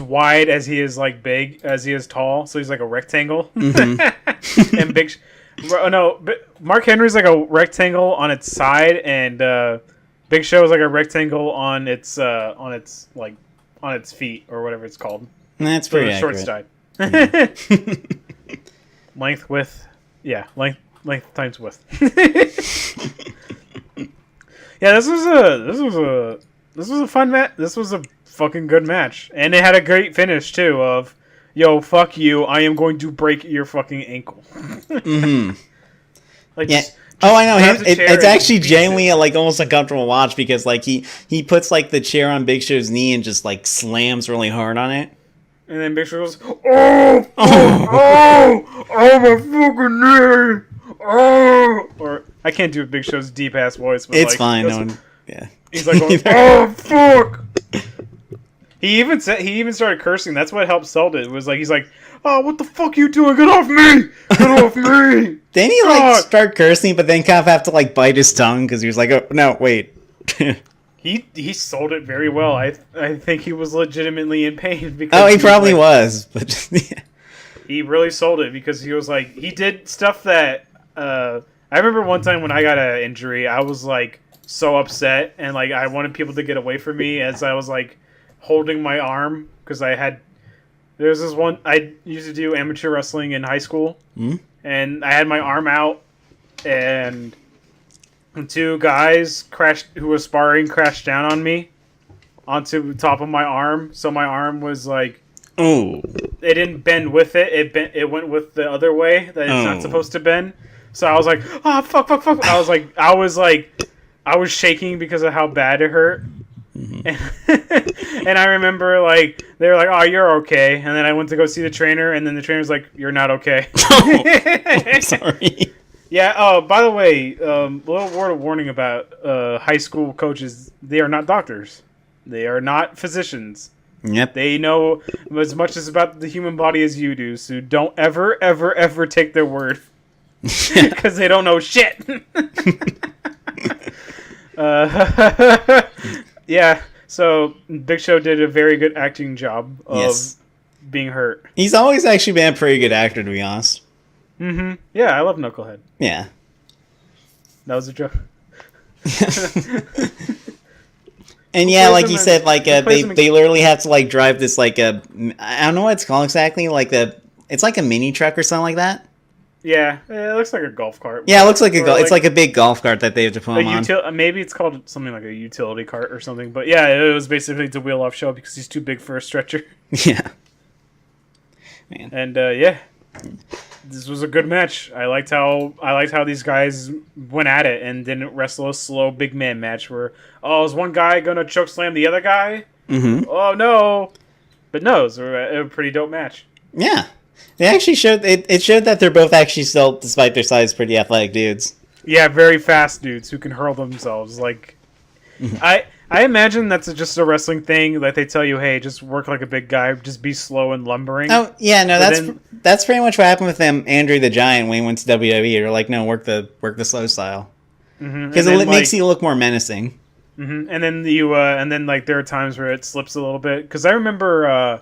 Speaker 2: wide as he is like big as he is tall, so he's like a rectangle.
Speaker 3: Mm-hmm.
Speaker 2: And Mark Henry's like a rectangle on its side, and Big Show is like a rectangle on its feet or whatever it's called.
Speaker 3: That's pretty accurate.
Speaker 2: Short side. Length, width, yeah, length times width. Yeah, this was a fun match. This was a fucking good match, and it had a great finish too. Of, yo, fuck you, I am going to break your fucking ankle.
Speaker 3: Mm-hmm.
Speaker 2: Like,
Speaker 3: yeah.
Speaker 2: just
Speaker 3: I know. It's actually
Speaker 2: beats
Speaker 3: genuinely like almost uncomfortable to watch, because like he puts like the chair on Big Show's knee and just like slams really hard on it.
Speaker 2: And then Big Show goes, oh my fucking knee, oh. Or I can't do Big Show's deep ass voice. But
Speaker 3: It's
Speaker 2: like,
Speaker 3: fine.
Speaker 2: goes,
Speaker 3: No one, yeah.
Speaker 2: He's like, going, oh fuck. He even started cursing. That's what helped sell it. It was like, he's like, oh, what the fuck you doing? Get off me! Get off me!
Speaker 3: Then he like start cursing, but then kind of have to like bite his tongue because he was like, oh no, wait.
Speaker 2: He sold it very well. I think he was legitimately in pain because
Speaker 3: Oh, he probably was, but yeah.
Speaker 2: He really sold it because he was like, he did stuff that I remember one time when I got an injury, I was like so upset, and like I wanted people to get away from me as I was like holding my arm, because there's this one, I used to do amateur wrestling in high school, and I had my arm out, and two guys who were sparring crashed down on me onto the top of my arm, so my arm was like,
Speaker 3: oh,
Speaker 2: it didn't bend with it. It went with the other way that it's not supposed to bend. So I was like, oh fuck. I was shaking because of how bad it hurt. And I remember like they were like, oh, you're okay, and then I went to go see the trainer, and then the trainer's like, you're not okay.
Speaker 3: I'm sorry.
Speaker 2: Yeah. Oh, by the way, little word of warning about high school coaches: they are not doctors. They are not physicians.
Speaker 3: Yep.
Speaker 2: They know as much as about the human body as you do, so don't ever take their word, because they don't know shit. Yeah, so Big Show did a very good acting job of being hurt.
Speaker 3: He's always actually been a pretty good actor, to be honest.
Speaker 2: Mm-hmm. Yeah, I love Knucklehead.
Speaker 3: Yeah.
Speaker 2: That was a joke.
Speaker 3: And yeah, like you said, like they literally have to like drive this like I don't know what it's called exactly, like it's like a mini truck or something like that.
Speaker 2: Yeah, it looks like a golf cart.
Speaker 3: Yeah, it looks like it's like a big golf cart that they have to put him on.
Speaker 2: Maybe it's called something like a utility cart or something. But yeah, it was basically to wheel off Show because he's too big for a stretcher.
Speaker 3: Yeah. Man.
Speaker 2: And yeah, this was a good match. I liked how these guys went at it and didn't wrestle a slow big man match where, oh, is one guy gonna choke slam the other guy?
Speaker 3: Mm-hmm.
Speaker 2: Oh no! But no, it was a pretty dope match.
Speaker 3: Yeah. They actually showed it showed that they're both actually still, despite their size, pretty athletic dudes.
Speaker 2: Yeah, very fast dudes who can hurl themselves. Like, I imagine that's just a wrestling thing that they tell you, hey, just work like a big guy, just be slow and lumbering.
Speaker 3: Oh yeah, no, that's pretty much what happened with them. Andre the Giant when he went to WWE, they're like, no, work the slow style, because it makes you look more menacing.
Speaker 2: Mm-hmm. And then like there are times where it slips a little bit, because I remember.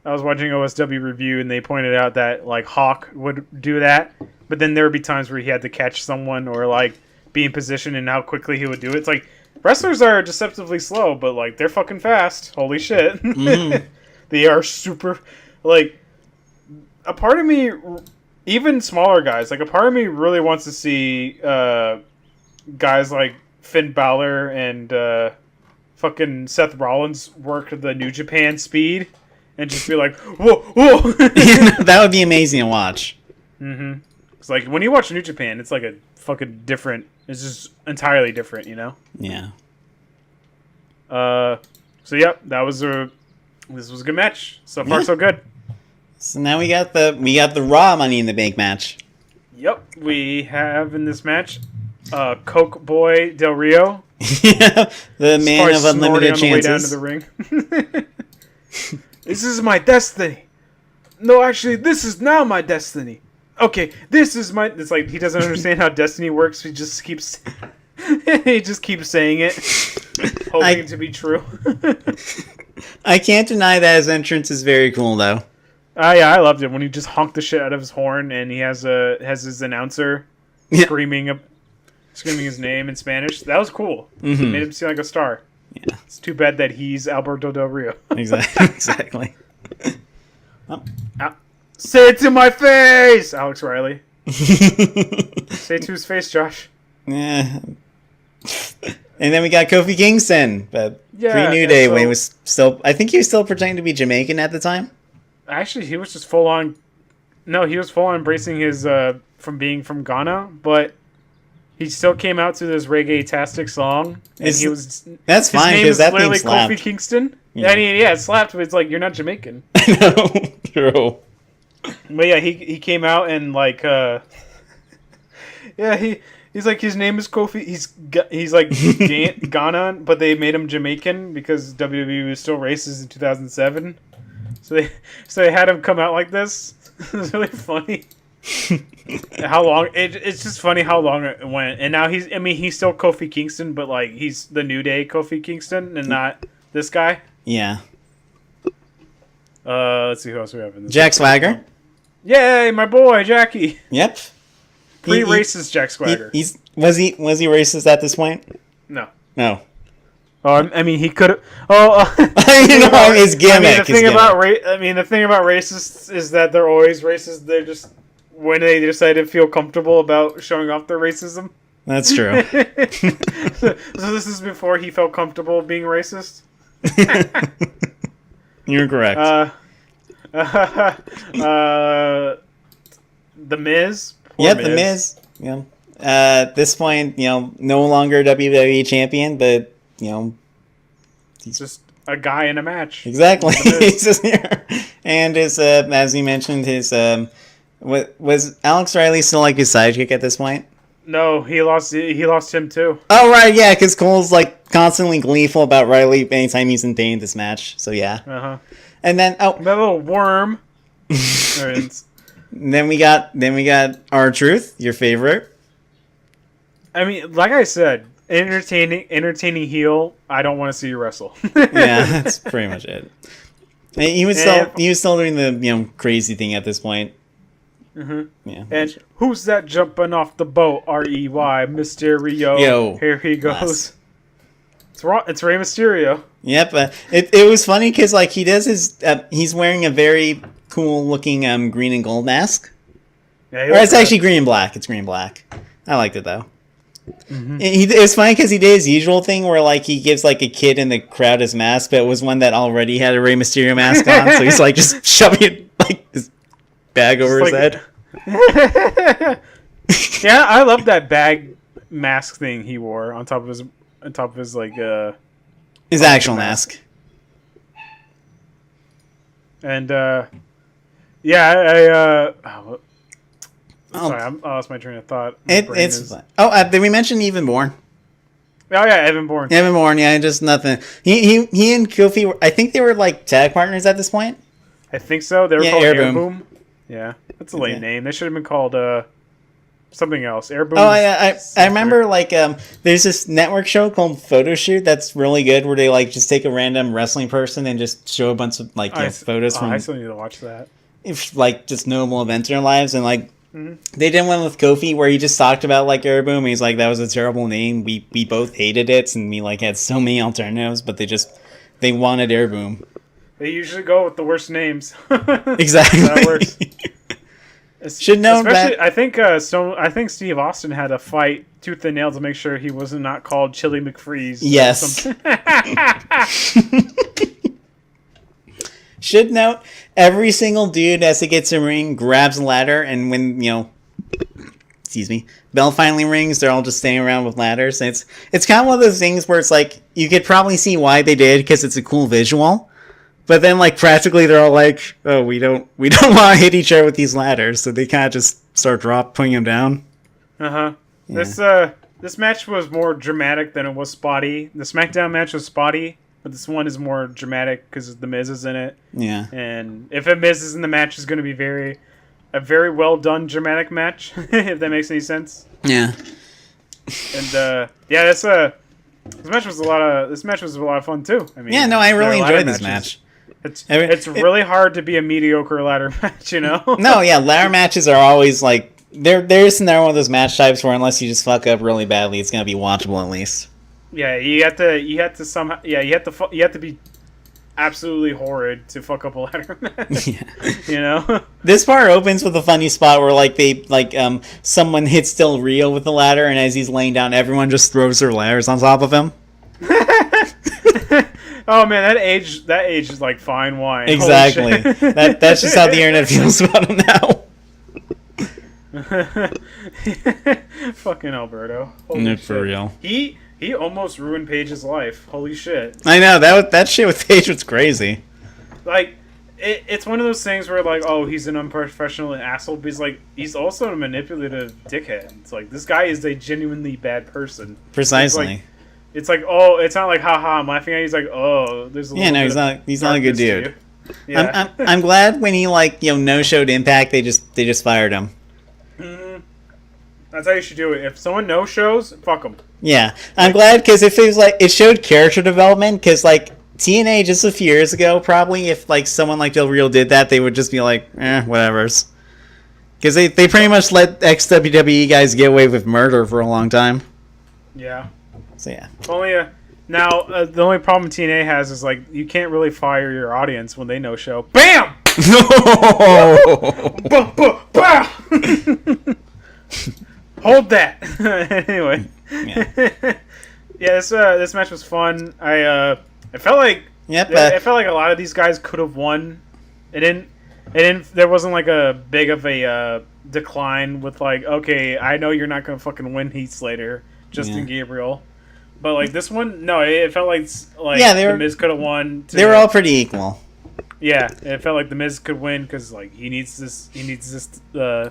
Speaker 2: I was watching OSW review, and they pointed out that like Hawk would do that, but then there would be times where he had to catch someone or like be in position, and how quickly he would do it. It's like wrestlers are deceptively slow, but like they're fucking fast. Holy shit, they are super. Like, a part of me, even smaller guys, like a part of me really wants to see guys like Finn Balor and fucking Seth Rollins work the New Japan speed. And just be like, whoa, whoa.
Speaker 3: That would be amazing to watch.
Speaker 2: Mm-hmm. It's like when you watch New Japan, it's like a fucking different. It's just entirely different, you know.
Speaker 3: Yeah.
Speaker 2: So yep, this was a good match. So far, so good.
Speaker 3: So now we got the Raw Money in the Bank match.
Speaker 2: Yep, we have in this match, Coke Boy Del Rio.
Speaker 3: Yeah, the man of unlimited
Speaker 2: snorting
Speaker 3: chances.
Speaker 2: on the way down to the ring. This is my destiny. No, actually, this is now my destiny. Okay, this is my. It's like he doesn't understand how destiny works. He just keeps saying it, hoping it to be true.
Speaker 3: I can't deny that his entrance is very cool, though.
Speaker 2: Yeah, I loved it when he just honked the shit out of his horn, and he has his announcer screaming his name in Spanish. That was cool. It made him seem like a star.
Speaker 3: Yeah,
Speaker 2: it's too bad that he's Alberto Del Rio.
Speaker 3: Exactly.
Speaker 2: Say it to my face, Alex Riley. Say it to his face, Josh.
Speaker 3: Yeah. And then we got Kofi Kingston, pre-New Day when he was still. I think he was still pretending to be Jamaican at the time.
Speaker 2: Actually, he was just full on. No, he was full on embracing his from being from Ghana, but he still came out to this reggae-tastic song. And he was.
Speaker 3: That's fine because that thing slapped.
Speaker 2: Kofi Kingston.
Speaker 3: Yeah.
Speaker 2: I mean, it slapped, but it's like you're not Jamaican.
Speaker 3: I know, true.
Speaker 2: But yeah, he came out and like, he's like his name is Kofi. He's like Ghana, but they made him Jamaican because WWE was still racist in 2007. So they had him come out like this. It's really funny. How long it's just funny how long it went, and now he's still Kofi Kingston, but like he's the New Day Kofi Kingston and not this guy.
Speaker 3: Yeah.
Speaker 2: Let's see who else we have in this.
Speaker 3: Jack Swagger.
Speaker 2: Yay, my boy Jackie.
Speaker 3: Yep.
Speaker 2: Pre-racist Jack Swagger.
Speaker 3: Was he racist at this point?
Speaker 2: No.
Speaker 3: No.
Speaker 2: Oh, I mean, he could have. Oh,
Speaker 3: his gimmick.
Speaker 2: The thing about racists is that they're always racist. They're just when they decide to feel comfortable about showing off their racism.
Speaker 3: That's true.
Speaker 2: So this is before he felt comfortable being racist.
Speaker 3: You're correct.
Speaker 2: The Miz.
Speaker 3: Yep, The Miz. Yeah. At this point, no longer WWE champion, but
Speaker 2: he's just a guy in a match.
Speaker 3: Exactly. He's just here, and as you mentioned, his was Alex Riley still like his sidekick at this point?
Speaker 2: No, he lost him too.
Speaker 3: Oh right, yeah, because Cole's like constantly gleeful about Riley anytime he's in pain this match. So yeah. And then
Speaker 2: that little worm.
Speaker 3: Then we got R-Truth, your favorite.
Speaker 2: I mean, like I said, entertaining heel. I don't want to see you wrestle.
Speaker 3: Yeah, that's pretty much it. And he was still doing the crazy thing at this point.
Speaker 2: Mm-hmm. Yeah. And who's that jumping off the boat? Rey Mysterio.
Speaker 3: Yo,
Speaker 2: here he goes. It's Rey Mysterio.
Speaker 3: Yep. It was funny because like he does his he's wearing a very cool looking green and gold mask. Yeah, or it's actually green and black. It's green and black. I liked it though. Mm-hmm. It was funny because he did his usual thing where like he gives like a kid in the crowd his mask, but it was one that already had a Rey Mysterio mask on, so he's like just shoving it like his bag over his head.
Speaker 2: Yeah, I love that bag mask thing he wore on top of his like
Speaker 3: his actual mask.
Speaker 2: And yeah, sorry, I lost my train of thought.
Speaker 3: Did we mention Evan Bourne?
Speaker 2: Oh yeah, Evan Bourne.
Speaker 3: Yeah, just nothing. He and Kofi, I think they were like tag partners at this point.
Speaker 2: I think so. They were called Air Boom. Yeah, that's a lame name. They should have been called something else. Air Boom.
Speaker 3: Oh yeah, I remember like there's this network show called Photo Shoot that's really good where they like just take a random wrestling person and just show a bunch of like photos from.
Speaker 2: I still need to watch that.
Speaker 3: If like just notable events in their lives and like. Mm-hmm. They did one with Kofi where he just talked about like Air Boom. He's like, that was a terrible name. We both hated it, and we like had so many alternatives, but they wanted Air Boom.
Speaker 2: They usually go with the worst names.
Speaker 3: Exactly.
Speaker 2: That works.
Speaker 3: Should know that.
Speaker 2: I think Steve Austin had to fight tooth and nail to make sure he was not called Chili McFreeze.
Speaker 3: Yes. Should note, every single dude as he gets in the ring grabs a ladder, and when excuse me, bell finally rings. They're all just standing around with ladders. And it's kind of one of those things where it's like you could probably see why they did because it's a cool visual, but then like practically they're all like, oh, we don't want to hit each other with these ladders, so they kind of just start putting them down.
Speaker 2: Yeah. This match was more dramatic than it was spotty. The SmackDown match was spotty, but this one is more dramatic because the Miz is in it. Yeah. And if a Miz is in the match, it's going to be a very well done dramatic match, if that makes any sense.
Speaker 3: Yeah.
Speaker 2: And this match was a lot of fun too. I mean,
Speaker 3: I really enjoyed this match.
Speaker 2: It's really hard to be a mediocre ladder match, you know.
Speaker 3: No, yeah, ladder matches are always like there's one of those match types where unless you just fuck up really badly, it's gonna be watchable at least.
Speaker 2: Yeah, you have to be absolutely horrid to fuck up a ladder match. Yeah. You know?
Speaker 3: This part opens with a funny spot where someone hits Del Rio with the ladder, and as he's laying down, everyone just throws their ladders on top of him.
Speaker 2: Oh man, that age is like fine wine.
Speaker 3: Exactly. That's just how the internet feels about him now.
Speaker 2: Fucking Alberto. Holy shit.
Speaker 3: For real.
Speaker 2: He almost ruined Paige's life. Holy shit.
Speaker 3: I know, that shit with Paige was crazy.
Speaker 2: Like, it's one of those things where like, oh, he's an unprofessional asshole, but he's also a manipulative dickhead. It's like, this guy is a genuinely bad person.
Speaker 3: Precisely.
Speaker 2: It's like oh, it's not like haha, I'm laughing at you. He's like, oh, there's a little
Speaker 3: he's not a good dude.
Speaker 2: Yeah.
Speaker 3: I'm glad when he no-showed Impact, they just fired him.
Speaker 2: Mm-hmm. That's how you should do it. If someone no-shows, fuck them.
Speaker 3: Yeah, I'm glad because if it was it showed character development. Because TNA just a few years ago, probably if someone like Del Rio did that, they would just be like, whatever's. Because they pretty much let ex-WWE guys get away with murder for a long time.
Speaker 2: Yeah.
Speaker 3: So yeah.
Speaker 2: Now the only problem TNA has is you can't really fire your audience when they no-show. Bam! Hold that. Anyway. Yeah. This match was fun. I felt like I felt like a lot of these guys could have won. There wasn't a big of a decline with okay, I know you're not gonna fucking win Heath Slater, Justin Gabriel. But this one, no, it felt like the Miz could have won.
Speaker 3: They were all pretty equal.
Speaker 2: Yeah, it felt like the Miz could win because he needs this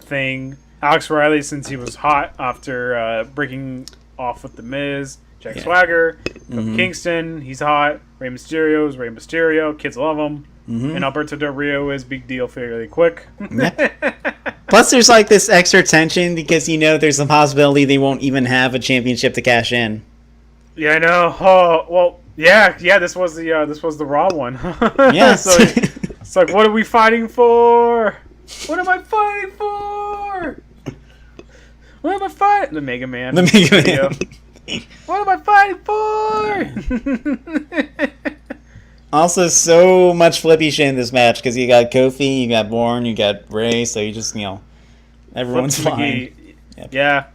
Speaker 2: thing. Alex Riley, since he was hot after breaking off with the Miz. Jack Swagger, Kingston, he's hot. Rey Mysterio is Rey Mysterio. Kids love him. Mm-hmm. And Alberto Del Rio is big deal fairly quick.
Speaker 3: Plus, there's this extra tension because there's a possibility they won't even have a championship to cash in.
Speaker 2: Yeah, I know. Oh, well, yeah. This was the Raw one.
Speaker 3: Yeah.
Speaker 2: So it's what are we fighting for? What am I fighting for? What am I fighting? The Mega Man.
Speaker 3: The Mega Man.
Speaker 2: What am I fighting for?
Speaker 3: Also, so much flippy shit in this match because you got Kofi, you got Bourne, you got Ray, so you just everyone's fine.
Speaker 2: Yep. Yeah.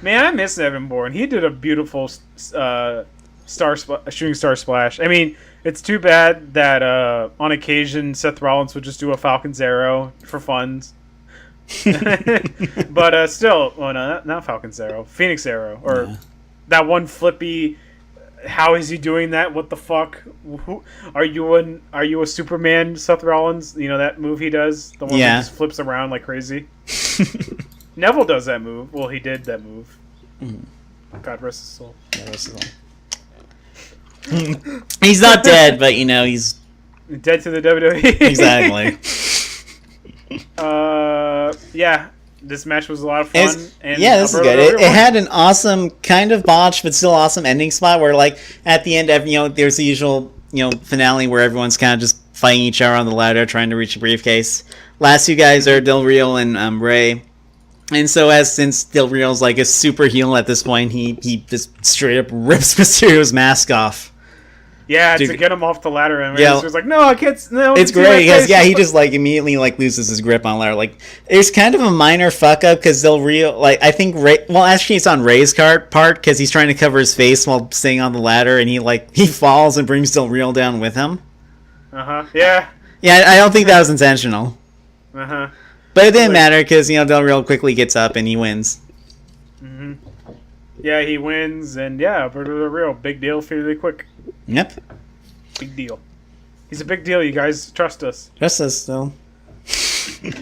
Speaker 2: Man, I miss Evan Bourne. He did a beautiful shooting star splash. I mean, it's too bad that on occasion Seth Rollins would just do a Falcon's Arrow for funds. But still, well, no, not Falcon's Arrow, Phoenix Arrow, or that one flippy. How is he doing that? What the fuck? Are you a Superman, Seth Rollins? That move he does, the one that just flips around like crazy. Neville does that move. Well, he did that move. God rest his soul.
Speaker 3: God rest his soul. He's not dead, but he's
Speaker 2: dead to the WWE.
Speaker 3: Exactly.
Speaker 2: Yeah. This match was a lot of fun.
Speaker 3: This is good. It had an awesome, kind of botched, but still awesome ending spot where, at the end, there's the usual, finale where everyone's kind of just fighting each other on the ladder, trying to reach a briefcase. Last two guys are Del Rio and Ray. And so, since Del Rio's a super heel at this point, he just straight up rips Mysterio's mask off.
Speaker 2: Yeah, to get him off the ladder, and he was like, "No, I can't." No,
Speaker 3: it's great because he just immediately loses his grip on the ladder. There's kind of a minor fuck up because Del Rio, I think Ray. Well, actually, it's on Ray's part because he's trying to cover his face while staying on the ladder, and he falls and brings Del Rio down with him.
Speaker 2: Yeah.
Speaker 3: Yeah, I don't think that was intentional. But it didn't matter because Del Rio quickly gets up and he wins.
Speaker 2: Yeah, he wins, and yeah, but a real big deal, fairly quick.
Speaker 3: Yep.
Speaker 2: Big deal. He's a big deal. You guys trust us.
Speaker 3: Trust us, though.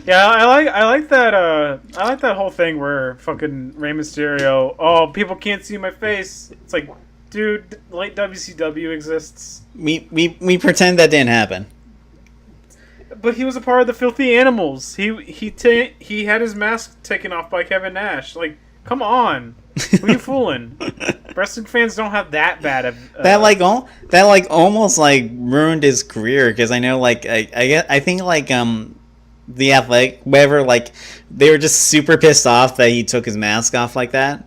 Speaker 2: Yeah, I like that. I like that whole thing where fucking Rey Mysterio. Oh, people can't see my face. It's like, dude, late WCW exists.
Speaker 3: We pretend that didn't happen.
Speaker 2: But he was a part of the Filthy Animals. He had his mask taken off by Kevin Nash. Like, come on, who are you fooling? Wrestling fans don't have that bad of
Speaker 3: that almost like ruined his career, because I know I think the Athletic, whatever, like they were just super pissed off that he took his mask off like that,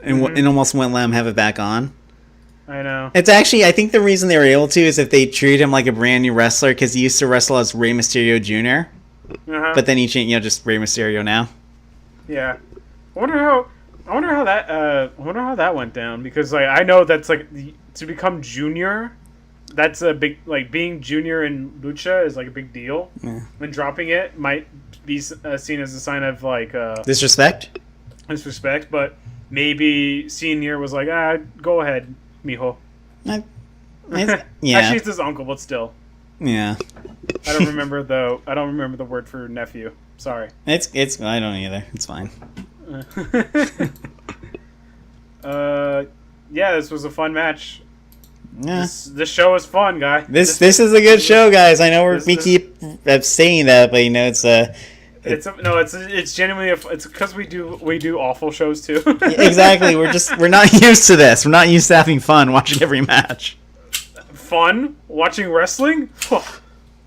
Speaker 3: and and almost wouldn't let him have it back on.
Speaker 2: I know.
Speaker 3: It's actually, I think the reason they were able to is if they treat him like a brand new wrestler, because he used to wrestle as Rey Mysterio Jr. But then he changed, just Rey Mysterio now.
Speaker 2: Yeah, I wonder how that went down, because I know that's to become junior, that's a big, being junior in lucha is a big deal.
Speaker 3: Yeah.
Speaker 2: And dropping it might be seen as a sign of
Speaker 3: disrespect.
Speaker 2: But maybe senior was go ahead, mijo.
Speaker 3: Yeah.
Speaker 2: Actually, it's his uncle, but still.
Speaker 3: Yeah.
Speaker 2: I don't remember the word for nephew. Sorry.
Speaker 3: It's I don't either. It's fine.
Speaker 2: Yeah, this was a fun match.
Speaker 3: Yeah.
Speaker 2: This show is fun, guy.
Speaker 3: This is a good show, guys. I know we keep saying that, but
Speaker 2: it's genuinely it's because we do awful shows too.
Speaker 3: Exactly. We're not used to this. We're not used to having fun watching every match.
Speaker 2: Fun watching wrestling?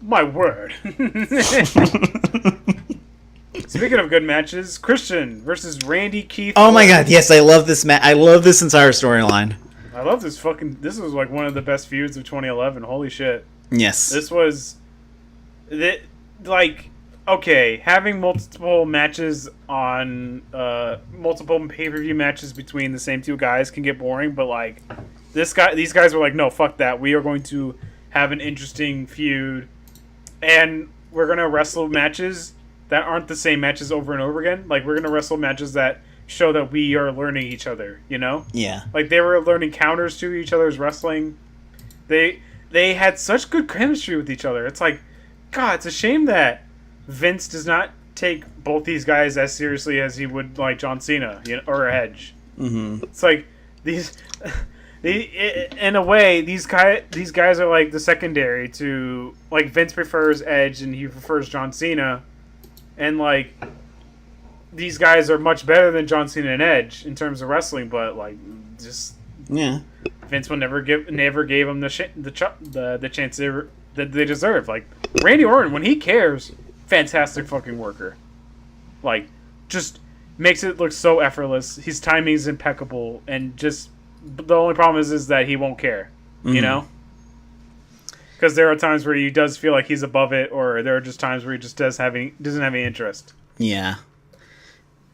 Speaker 2: My word. Speaking of good matches, Christian versus Randy Keith.
Speaker 3: Oh my god, yes, I love this match. I love this entire storyline.
Speaker 2: I love this this was one of the best feuds of 2011. Holy shit.
Speaker 3: Yes.
Speaker 2: This was okay, having multiple matches on multiple pay-per-view matches between the same two guys can get boring, but these guys were no, fuck that. We are going to have an interesting feud, and we're going to wrestle matches that aren't the same matches over and over again. We're going to wrestle matches that show that we are learning each other, you know?
Speaker 3: Yeah.
Speaker 2: They were learning counters to each other's wrestling. They had such good chemistry with each other. It's God, it's a shame that Vince does not take both these guys as seriously as he would John Cena, or Edge.
Speaker 3: Mm-hmm.
Speaker 2: It's in a way, these guys are the secondary to Vince prefers Edge and he prefers John Cena, and these guys are much better than John Cena and Edge in terms of wrestling, but Vince will never gave them the chance that they deserve. Randy Orton, when he cares, fantastic fucking worker. Just makes it look so effortless. His timing is impeccable, and just the only problem is that he won't care, you know? Because there are times where he does feel like he's above it, or there are just times where he just doesn't have any interest.
Speaker 3: Yeah.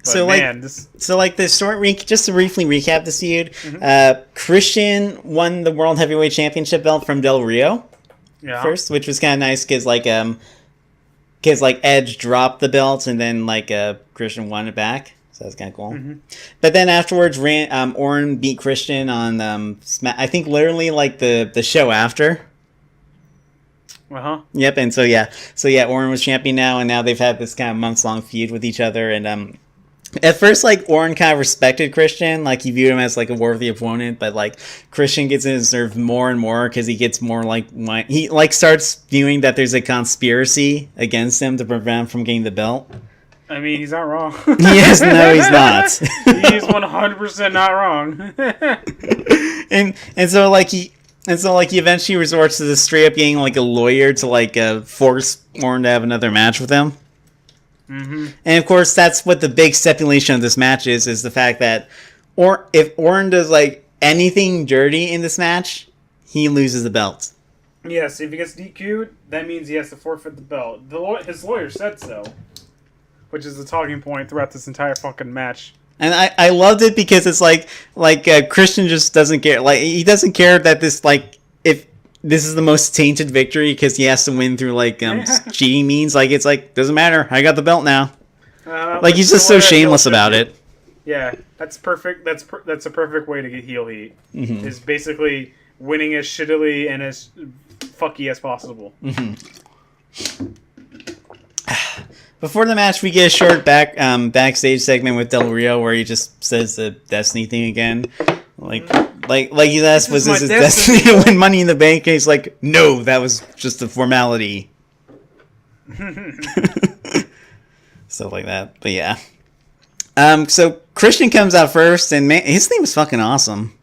Speaker 2: But
Speaker 3: the short just to briefly recap this feud,
Speaker 2: Mm-hmm.
Speaker 3: Christian won the World Heavyweight Championship belt from Del Rio first, which was kind of nice because Edge dropped the belt and then Christian won it back. So that's kind of cool. Mm-hmm. But then afterwards, Orton beat Christian on I think literally the show after. Yep, and so Orton was champion now, and now they've had this kind of months-long feud with each other, and at first, Orton kind of respected Christian, he viewed him as a worthy opponent, but Christian gets in his nerve more and more because he gets more he starts viewing that there's a conspiracy against him to prevent him from getting the belt.
Speaker 2: I mean, he's not wrong.
Speaker 3: Yes, no, he's not.
Speaker 2: He's 100% not wrong.
Speaker 3: And so he eventually resorts to this straight up getting a lawyer to force Orton to have another match with him.
Speaker 2: Mm-hmm.
Speaker 3: And of course, that's what the big stipulation of this match is the fact that if Orton does anything dirty in this match, he loses the belt.
Speaker 2: Yes, if he gets DQ'd, that means he has to forfeit the belt. His lawyer said so, which is the talking point throughout this entire fucking match.
Speaker 3: And I loved it because it's Christian just doesn't care. He doesn't care that this if this is the most tainted victory because he has to win through cheating means. Doesn't matter. I got the belt now. He's just so shameless about it.
Speaker 2: Yeah, that's perfect. That's a perfect way to get heel heat.
Speaker 3: Mm-hmm.
Speaker 2: Is basically winning as shittily and as fucky as possible.
Speaker 3: Mm-hmm. Before the match, we get a short backstage segment with Del Rio where he just says the Destiny thing again. Like he's asked, was this his destiny to win Money in the Bank? And he's like, no, that was just a formality. Stuff like that. But yeah. So Christian comes out first, and man, his theme was fucking awesome.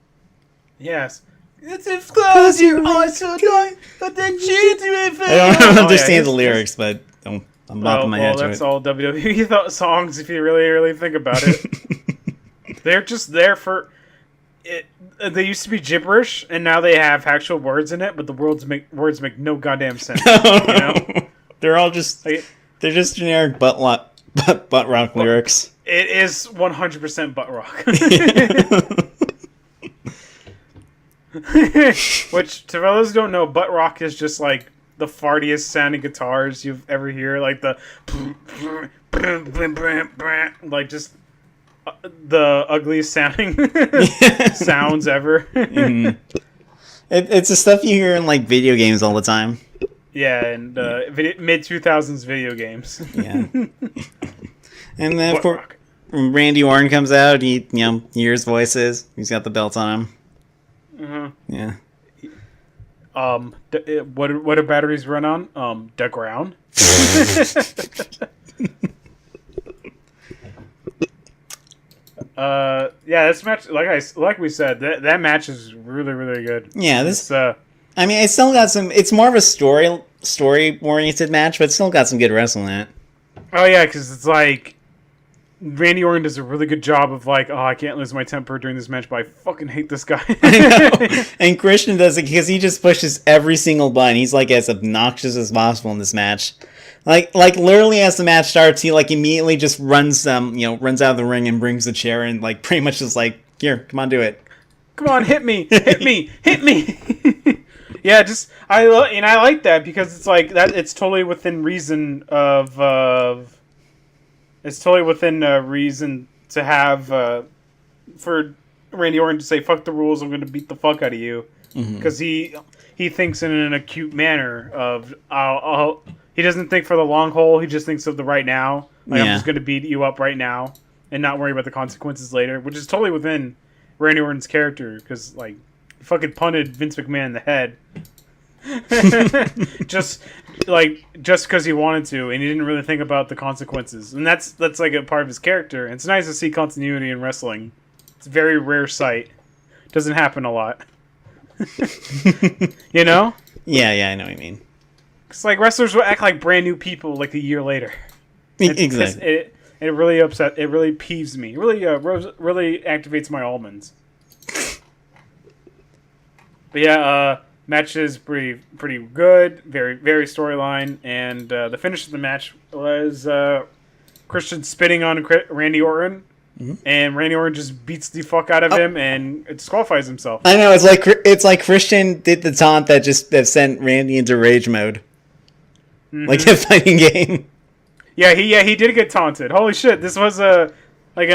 Speaker 2: Yes. It's if close your eyes so dark, but then you do it.
Speaker 3: I don't understand the lyrics, but I'm bopping my head to it.
Speaker 2: That's all WWE songs if you really, really think about it. They're just there for it. They used to be gibberish, and now they have actual words in it, but the words make no goddamn sense. You know?
Speaker 3: They're all just they're just generic butt rock lyrics.
Speaker 2: It is 100% butt rock. Which, to those who don't know, butt rock is just like the fartiest sounding guitars you've ever hear, like the like just the ugliest sounding sounds ever.
Speaker 3: Mm-hmm. It's the stuff you hear in like video games all the time.
Speaker 2: Yeah, and mid 2000s video games.
Speaker 3: Yeah. And then, of course, when Randy Orton comes out, he hears voices. He's got the belt on him. Yeah.
Speaker 2: What do batteries run on? The ground. Yeah, this match, like we said, that match is really, really good.
Speaker 3: Yeah, I mean, it's still got some. It's more of a story oriented match, but it's still got some good wrestling in it.
Speaker 2: Oh yeah, because it's like Randy Orton does a really good job of like, I can't lose my temper during this match, but I fucking hate this guy.
Speaker 3: I know. And Christian does it because he just pushes every single button. He's like as obnoxious as possible in this match. Like literally as the match starts, he like immediately just runs out of the ring and brings the chair and like pretty much just like, here, come on, do it.
Speaker 2: Come on, hit me, hit me, hit me. Yeah, I like that because it's like that. It's totally within reason of. It's totally within reason to have for Randy Orton to say "fuck the rules." I'm going to beat the fuck out of you because he thinks in an acute manner of he doesn't think for the long haul. He just thinks of the right now. Like I'm just going to beat you up right now and not worry about the consequences later, which is totally within Randy Orton's character because like. Fucking punted Vince McMahon in the head, just because he wanted to, and he didn't really think about the consequences, and that's like a part of his character. And it's nice to see continuity in wrestling. It's a very rare sight. Doesn't happen a lot. You know?
Speaker 3: Yeah, I know what you mean.
Speaker 2: It's like wrestlers will act like brand new people like a year later.
Speaker 3: Exactly.
Speaker 2: It really upset. It really peeves me. It really activates my almonds. But yeah, match is pretty good, very very storyline, and the finish of the match was Christian spitting on Randy Orton, and Randy Orton just beats the fuck out of him and disqualifies himself.
Speaker 3: I know it's like Christian did the taunt that sent Randy into rage mode, like a fighting game.
Speaker 2: Yeah, he did get taunted. Holy shit! This was like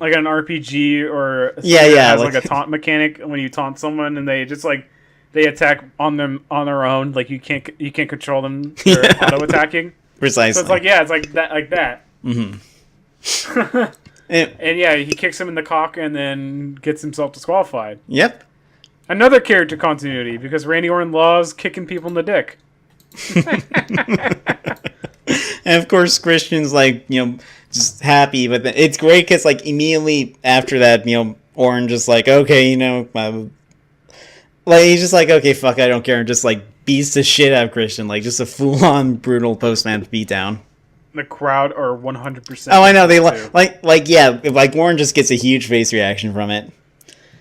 Speaker 2: an RPG or has like a taunt mechanic when you taunt someone and they just like they attack on their own, like you can't control them. They're auto attacking.
Speaker 3: Precisely.
Speaker 2: So it's like that.
Speaker 3: Mm-hmm.
Speaker 2: And yeah, he kicks him in the cock and then gets himself disqualified.
Speaker 3: Yep.
Speaker 2: Another character continuity because Randy Orton loves kicking people in the dick.
Speaker 3: And of course, Christian's like, just happy, but it's great because like immediately after that, Orton just like, okay, like he's just like, okay, fuck, I don't care, and just like beats the shit out of Christian, like just a full-on brutal post-match beatdown.
Speaker 2: The crowd are 100%.
Speaker 3: Oh, I know they like Orton just gets a huge face reaction from it,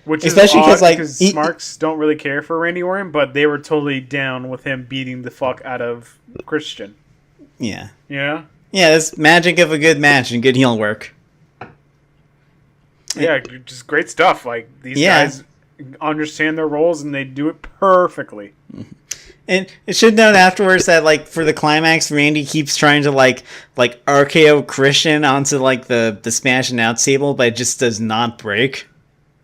Speaker 2: which
Speaker 3: especially
Speaker 2: because
Speaker 3: Smarks
Speaker 2: don't really care for Randy Orton, but they were totally down with him beating the fuck out of Christian.
Speaker 3: Yeah.
Speaker 2: Yeah.
Speaker 3: Yeah, that's magic of a good match and good heel work.
Speaker 2: Yeah, just great stuff. Like these guys understand their roles and they do it perfectly.
Speaker 3: And it should note afterwards that, like, for the climax, Randy keeps trying to, like RKO Christian onto, like, the smash and out table, but it just does not break.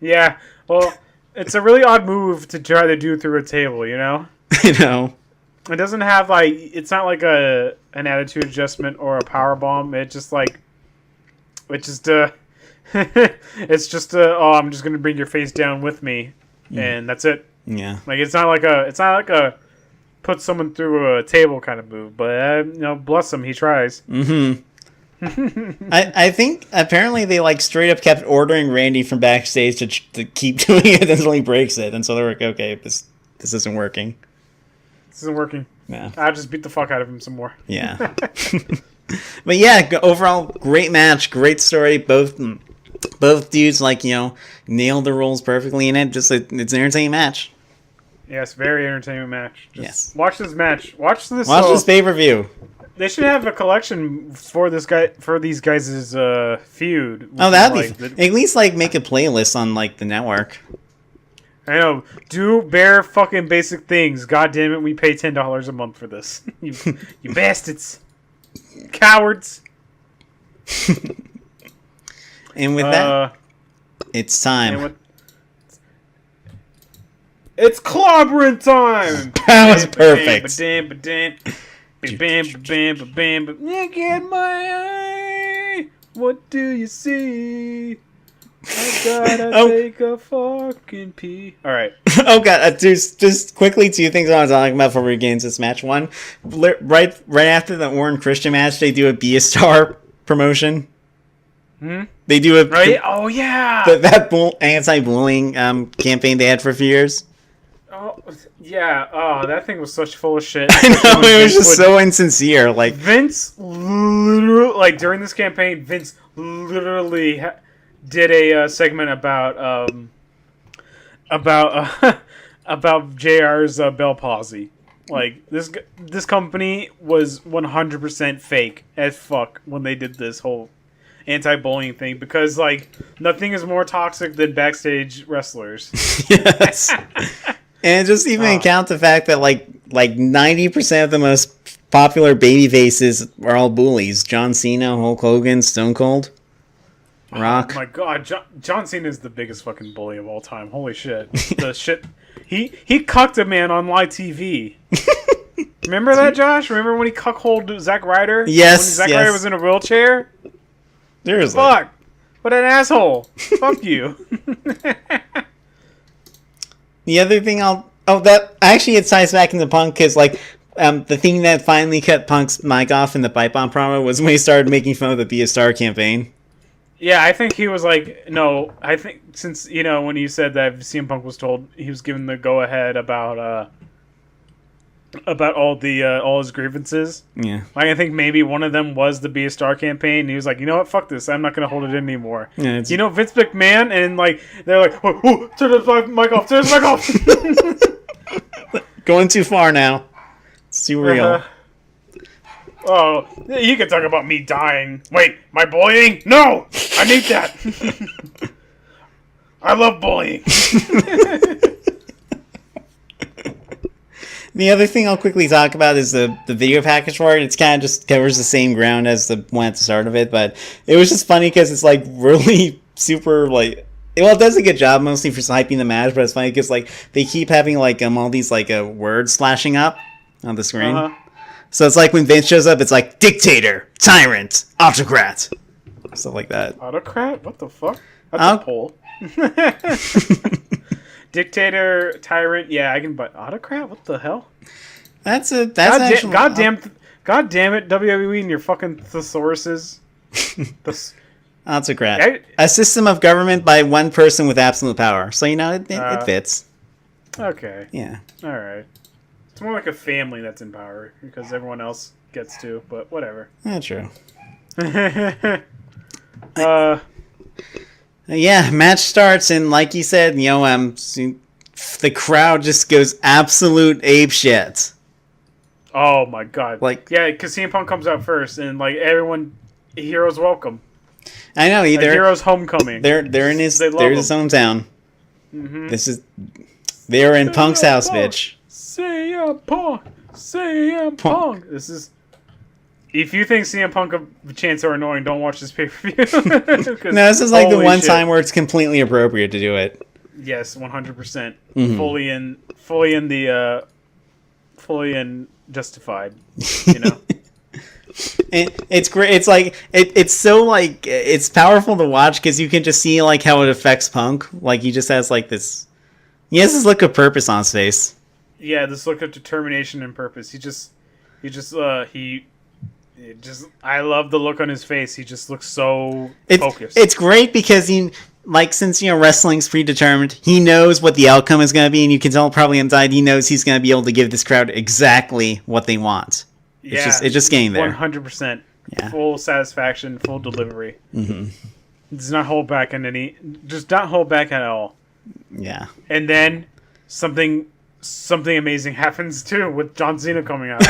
Speaker 2: Yeah, well, it's a really odd move to try to do through a table, you know?
Speaker 3: You know?
Speaker 2: It doesn't have, like, it's not like an attitude adjustment or a power bomb. It's just, like, it's just, oh, I'm just going to bring your face down with me, and that's it.
Speaker 3: Yeah.
Speaker 2: Like, it's not like a put someone through a table kind of move, but, you know, bless him, he tries.
Speaker 3: Mm-hmm. I think apparently they, like, straight up kept ordering Randy from backstage to keep doing it until he breaks it, and so they're like, okay, this isn't working.
Speaker 2: This isn't working.
Speaker 3: Yeah.
Speaker 2: I'll just beat the fuck out of him some more.
Speaker 3: Yeah. But yeah, overall, great match, great story. Both dudes, like, you know, nailed the roles perfectly in it. Just it's an entertaining match.
Speaker 2: Yes, very entertaining match.
Speaker 3: Yes.
Speaker 2: Watch this match. Watch this
Speaker 3: pay-per-view.
Speaker 2: They should have a collection for these guys' feud.
Speaker 3: Oh, that'd be at least, like, make a playlist on, like, the network.
Speaker 2: I know. Do bare fucking basic things. God damn it, we pay $10 a month for this. you bastards. Cowards.
Speaker 3: And with that, it's time.
Speaker 2: It's clobbering time!
Speaker 3: That was perfect.
Speaker 2: Look at my eye. What do you see? I gotta take a fucking pee. Alright.
Speaker 3: Oh god, just quickly 2 things I want to talk about before we get into this match. One, right after the Warren Christian match, they do a Be a Star promotion. They do a...
Speaker 2: Right? Oh, yeah!
Speaker 3: That anti-bullying campaign they had for a few years.
Speaker 2: Oh, yeah. Oh, that thing was such full of shit.
Speaker 3: I know, it was just so insincere. Like,
Speaker 2: Vince literally... Like, during this campaign, Vince literally... did a segment about JR's Bell palsy. Like, this company was 100% fake as fuck when they did this whole anti-bullying thing, because, like, nothing is more toxic than backstage wrestlers.
Speaker 3: Yes. And just even count the fact that like 90% of the most popular baby faces are all bullies. John Cena, Hulk Hogan, Stone Cold, Rock.
Speaker 2: Oh my god, John Cena is the biggest fucking bully of all time. Holy shit. The shit he cucked a man on live TV. Remember that, Josh? Remember when he cuckolded Zack Ryder?
Speaker 3: Yes.
Speaker 2: When Zack Ryder was in a wheelchair?
Speaker 3: Seriously.
Speaker 2: Fuck. What an asshole. Fuck you.
Speaker 3: The other thing that actually it ties back into Punk, because like the thing that finally cut Punk's mic off in the pipe bomb promo was when he started making fun of the Be a Star campaign.
Speaker 2: Yeah, I think he was like, no, I think since, you know, when he said that CM Punk was told, he was given the go ahead about all his grievances.
Speaker 3: Yeah.
Speaker 2: Like, I think maybe one of them was the Be a Star campaign, and he was like, you know what, fuck this, I'm not gonna hold it in anymore.
Speaker 3: Yeah,
Speaker 2: you know, Vince McMahon, and like they're like, oh, turn this mic off, turn this mic off.
Speaker 3: Going too far now. It's too real.
Speaker 2: Oh, you can talk about me dying. Wait, my bullying? No, I need that. I love bullying.
Speaker 3: The other thing I'll quickly talk about is the video package for it. It's kind of just covers the same ground as the one at the start of it, but it was just funny because it's like really super like. Well, it does a good job mostly for hyping the match, but it's funny because like they keep having like all these like words flashing up on the screen.
Speaker 2: Uh-huh.
Speaker 3: So it's like when Vince shows up, it's like dictator, tyrant, autocrat, stuff like that.
Speaker 2: Autocrat? What the fuck? That's a poll. Dictator, tyrant, yeah, I can. But autocrat? What the hell?
Speaker 3: That's God
Speaker 2: damn it, WWE and your fucking thesauruses.
Speaker 3: Autocrat. A system of government by one person with absolute power. So, you know, it fits.
Speaker 2: Okay.
Speaker 3: Yeah.
Speaker 2: All right. It's more like a family that's in power because everyone else gets to, but whatever.
Speaker 3: That's true.
Speaker 2: Yeah,
Speaker 3: match starts, and like you said, you know, the crowd just goes absolute apeshit.
Speaker 2: Oh my god!
Speaker 3: Like,
Speaker 2: yeah, because CM Punk comes out first, and like everyone, heroes welcome.
Speaker 3: I know, either
Speaker 2: heroes homecoming.
Speaker 3: They're in his hometown.
Speaker 2: Mm-hmm.
Speaker 3: They're in Punk's house, bitch.
Speaker 2: CM Punk. CM Punk. This is. If you think CM Punk and Chance are annoying, don't watch this pay-per-view.
Speaker 3: No, this is like the one time where it's completely appropriate to do it.
Speaker 2: Yes, 100%. Fully in justified. You know.
Speaker 3: It's great. It's like it's so like it's powerful to watch because you can just see like how it affects Punk. Like he just has like this. He has this look of purpose on his face.
Speaker 2: Yeah, this look of determination and purpose. I love the look on his face. He just looks so focused.
Speaker 3: It's great because since wrestling's predetermined, he knows what the outcome is going to be, and you can tell probably inside he knows he's going to be able to give this crowd exactly what they want. It's just getting there.
Speaker 2: 100%.
Speaker 3: Yeah.
Speaker 2: Full satisfaction, full delivery.
Speaker 3: Mm-hmm.
Speaker 2: Does not hold back just not hold back at all.
Speaker 3: Yeah.
Speaker 2: And then something amazing happens too with John Cena coming out.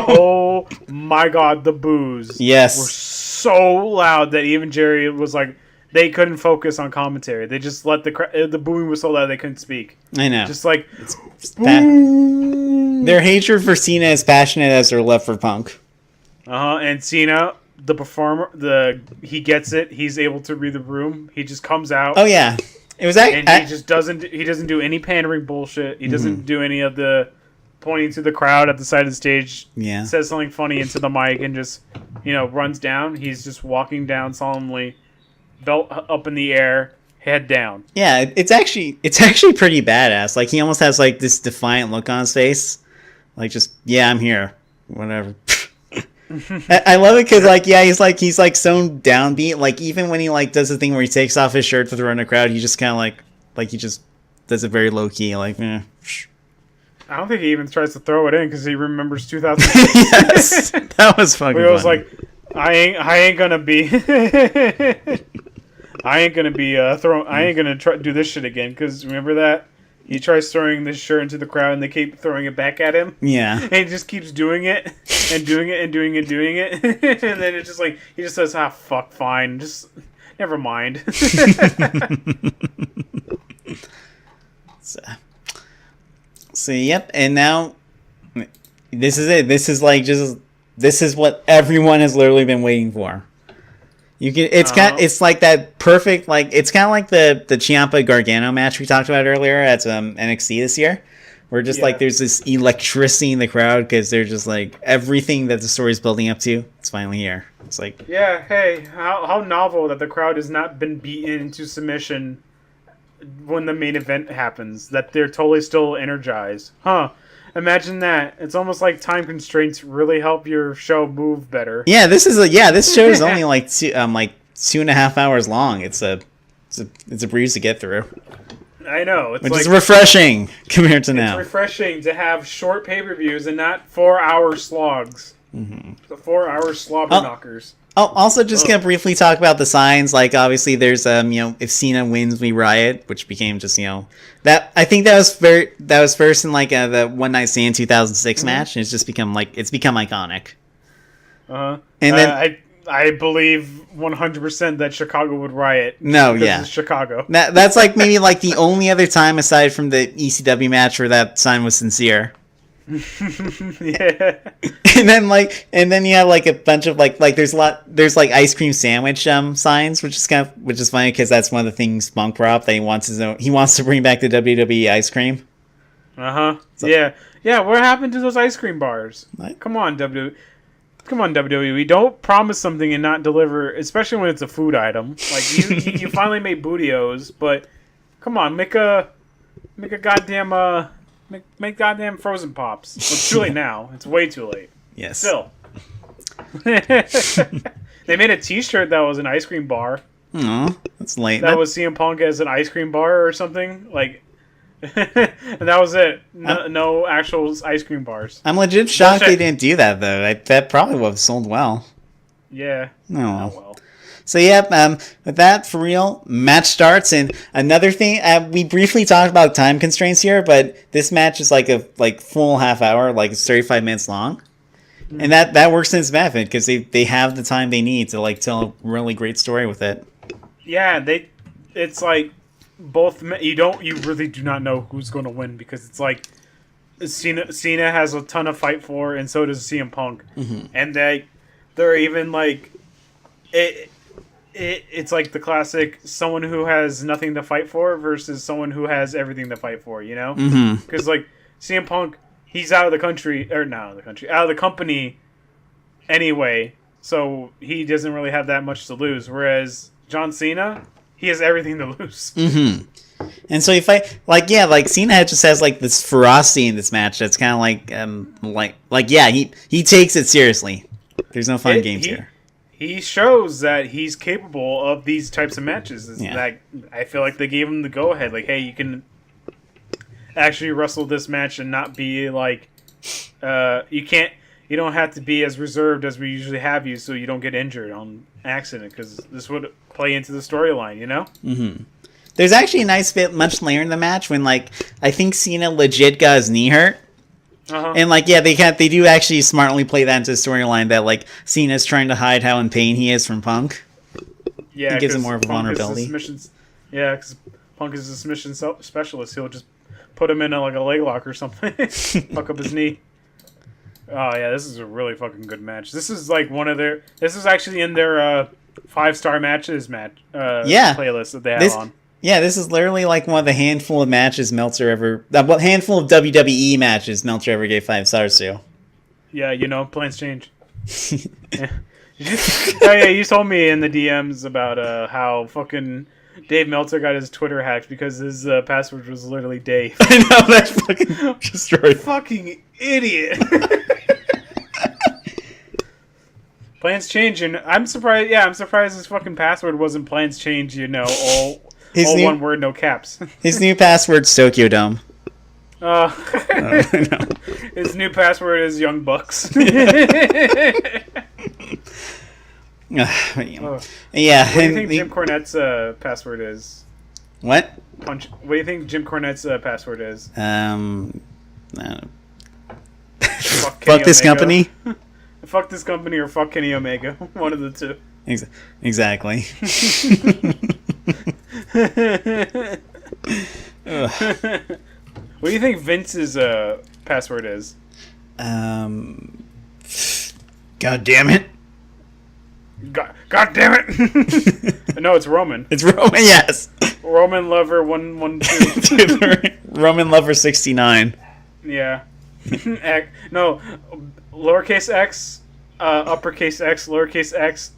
Speaker 2: Oh my God, the boos were so loud that even Jerry was like, they couldn't focus on commentary. They just let the booing was so loud they couldn't speak.
Speaker 3: I know.
Speaker 2: Just like
Speaker 3: their hatred for Cena is passionate as their love for Punk.
Speaker 2: And Cena, the performer, he gets it. He's able to read the room. He just comes out.
Speaker 3: Oh yeah. It was
Speaker 2: and he just doesn't do any pandering bullshit. He doesn't do any of the pointing to the crowd at the side of the stage.
Speaker 3: Yeah.
Speaker 2: Says something funny into the mic and just runs down. He's just walking down solemnly, belt up in the air, head down.
Speaker 3: Yeah, it's actually pretty badass. Like he almost has like this defiant look on his face, like just I'm here, whatever. I love it because he's so downbeat. Like even when he does the thing where he takes off his shirt to throw in the crowd, he just kind of like he just does it very low key. Like, eh.
Speaker 2: I don't think he even tries to throw it in because he remembers 2000.
Speaker 3: Yes, that was fucking.
Speaker 2: He was like, I ain't gonna be. I ain't gonna try to do this shit again because remember that. He tries throwing this shirt into the crowd, and they keep throwing it back at him.
Speaker 3: Yeah.
Speaker 2: And he just keeps doing it, and doing it, and doing it, and doing it. And then it's just like, he just says, fuck, fine. Just, never mind.
Speaker 3: So, yep. And now, this is it. This is what everyone has literally been waiting for. It's like that perfect, it's kind of like the Ciampa Gargano match we talked about earlier at NXT this year, where just there's this electricity in the crowd because they're just like everything that the story's building up to, it's finally here. It's like,
Speaker 2: hey, how novel that the crowd has not been beaten into submission when the main event happens, that they're totally still energized, huh? Imagine that. It's almost like time constraints really help your show move better.
Speaker 3: Yeah, this show is only 2.5 hours long. It's a breeze to get through.
Speaker 2: I know.
Speaker 3: Which is refreshing compared to now.
Speaker 2: It's refreshing to have short pay-per-views and not 4-hour slogs. Mm-hmm. The 4-hour slobber knockers.
Speaker 3: I'll also just gonna briefly talk about the signs. Like obviously, there's if Cena wins, we riot, which became just that I think that was first in the One Night Stand 2006 match, and it's just become iconic.
Speaker 2: And then I believe 100% that Chicago would riot.
Speaker 3: No, yeah,
Speaker 2: it's Chicago.
Speaker 3: That's maybe the only other time aside from the ECW match where that sign was sincere.
Speaker 2: Yeah.
Speaker 3: And then you have a bunch of there's ice cream sandwich signs, which is funny because that's one of the things Punk brought up that he wants to bring back the WWE ice cream.
Speaker 2: So, yeah. What happened to those ice cream bars? Come on, WWE. Don't promise something and not deliver, especially when it's a food item. You finally made Bootios, but come on, make a goddamn Make goddamn Frozen Pops. Well, it's too late now. It's way too late.
Speaker 3: Yes.
Speaker 2: Still. They made a t-shirt that was an ice cream bar.
Speaker 3: Oh, that's late.
Speaker 2: That was CM Punk as an ice cream bar or something. And that was it. No actual ice cream bars.
Speaker 3: I'm legit shocked they didn't do that, though. That probably would have sold well.
Speaker 2: Yeah.
Speaker 3: Oh, well. So, with that, for real, match starts, and another thing, we briefly talked about time constraints here, but this match is a full half hour, it's 35 minutes long, and that works in its benefit, because they have the time they need to, tell a really great story with it.
Speaker 2: Yeah, it's both, you really do not know who's going to win, because it's Cena has a ton of fight for, and so does CM Punk,
Speaker 3: Mm-hmm.
Speaker 2: and they're even like it's like the classic someone who has nothing to fight for versus someone who has everything to fight for. You know,
Speaker 3: Mm-hmm.
Speaker 2: because like CM Punk, he's out of the country or not out of the country, out of the company anyway, so he doesn't really have that much to lose. Whereas John Cena, he has everything to lose.
Speaker 3: Mm-hmm. And so if Cena just has like this ferocity in this match that's kind of he takes it seriously. There's no fun games here.
Speaker 2: He shows that he's capable of these types of matches.
Speaker 3: Yeah.
Speaker 2: That I feel like they gave him the go ahead. Like, hey, you can actually wrestle this match and not be like you don't have to be as reserved as we usually have you, so you don't get injured on accident, because this would play into the storyline, you know?
Speaker 3: Mm-hmm. There's actually a nice bit much later in the match when I think Cena legit got his knee hurt.
Speaker 2: Uh-huh.
Speaker 3: And they do actually smartly play that into the storyline that Cena's trying to hide how in pain he is from Punk.
Speaker 2: Yeah,
Speaker 3: it gives him more of a
Speaker 2: Punk
Speaker 3: vulnerability.
Speaker 2: Yeah, because Punk is a submission specialist. He'll just put him in a leg lock or something, fuck up his knee. Oh yeah, this is a really fucking good match. This is This is actually in their 5-star matches playlist that they have on.
Speaker 3: Yeah, this is literally one of the handful of matches Meltzer ever... handful of WWE matches Meltzer ever gave 5 stars to.
Speaker 2: Yeah, plans change. Yeah. You told me in the DMs about how fucking Dave Meltzer got his Twitter hacked because his password was literally Dave.
Speaker 3: I know, that's fucking destroyed.
Speaker 2: Fucking idiot. Plans change, and I'm surprised. Yeah, I'm surprised his fucking password wasn't plans change. All one word, no caps.
Speaker 3: His new password's Tokyo Dome.
Speaker 2: No. His new password is Young Bucks.
Speaker 3: Yeah.
Speaker 2: What do you think Jim Cornette's password is?
Speaker 3: What?
Speaker 2: What do you think Jim Cornette's password is?
Speaker 3: Fuck this company.
Speaker 2: Fuck this company or fuck Kenny Omega. One of the two.
Speaker 3: Exactly.
Speaker 2: What do you think Vince's password is?
Speaker 3: God damn it.
Speaker 2: God damn it! No, it's Roman.
Speaker 3: It's Roman, yes.
Speaker 2: Roman Lover 112.
Speaker 3: Roman Lover 69.
Speaker 2: Yeah. No, lowercase x, uppercase x, lowercase x.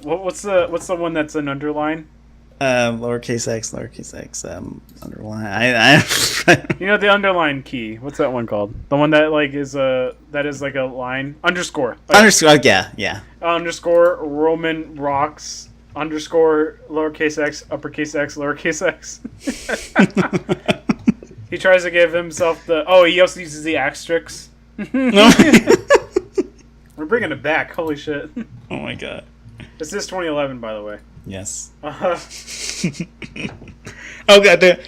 Speaker 2: What's the one that's an underline?
Speaker 3: Lowercase x, underline. I
Speaker 2: the underline key. What's that one called? The one that is a line underscore.
Speaker 3: Underscore. Yeah.
Speaker 2: Underscore Roman rocks underscore lowercase x, uppercase x, lowercase x. He tries to give himself the. Oh, he also uses the asterisk.
Speaker 3: No.
Speaker 2: We're bringing it back. Holy shit.
Speaker 3: Oh my god.
Speaker 2: This is 2011, by the way.
Speaker 3: Yes.
Speaker 2: Uh-huh.
Speaker 3: Oh god.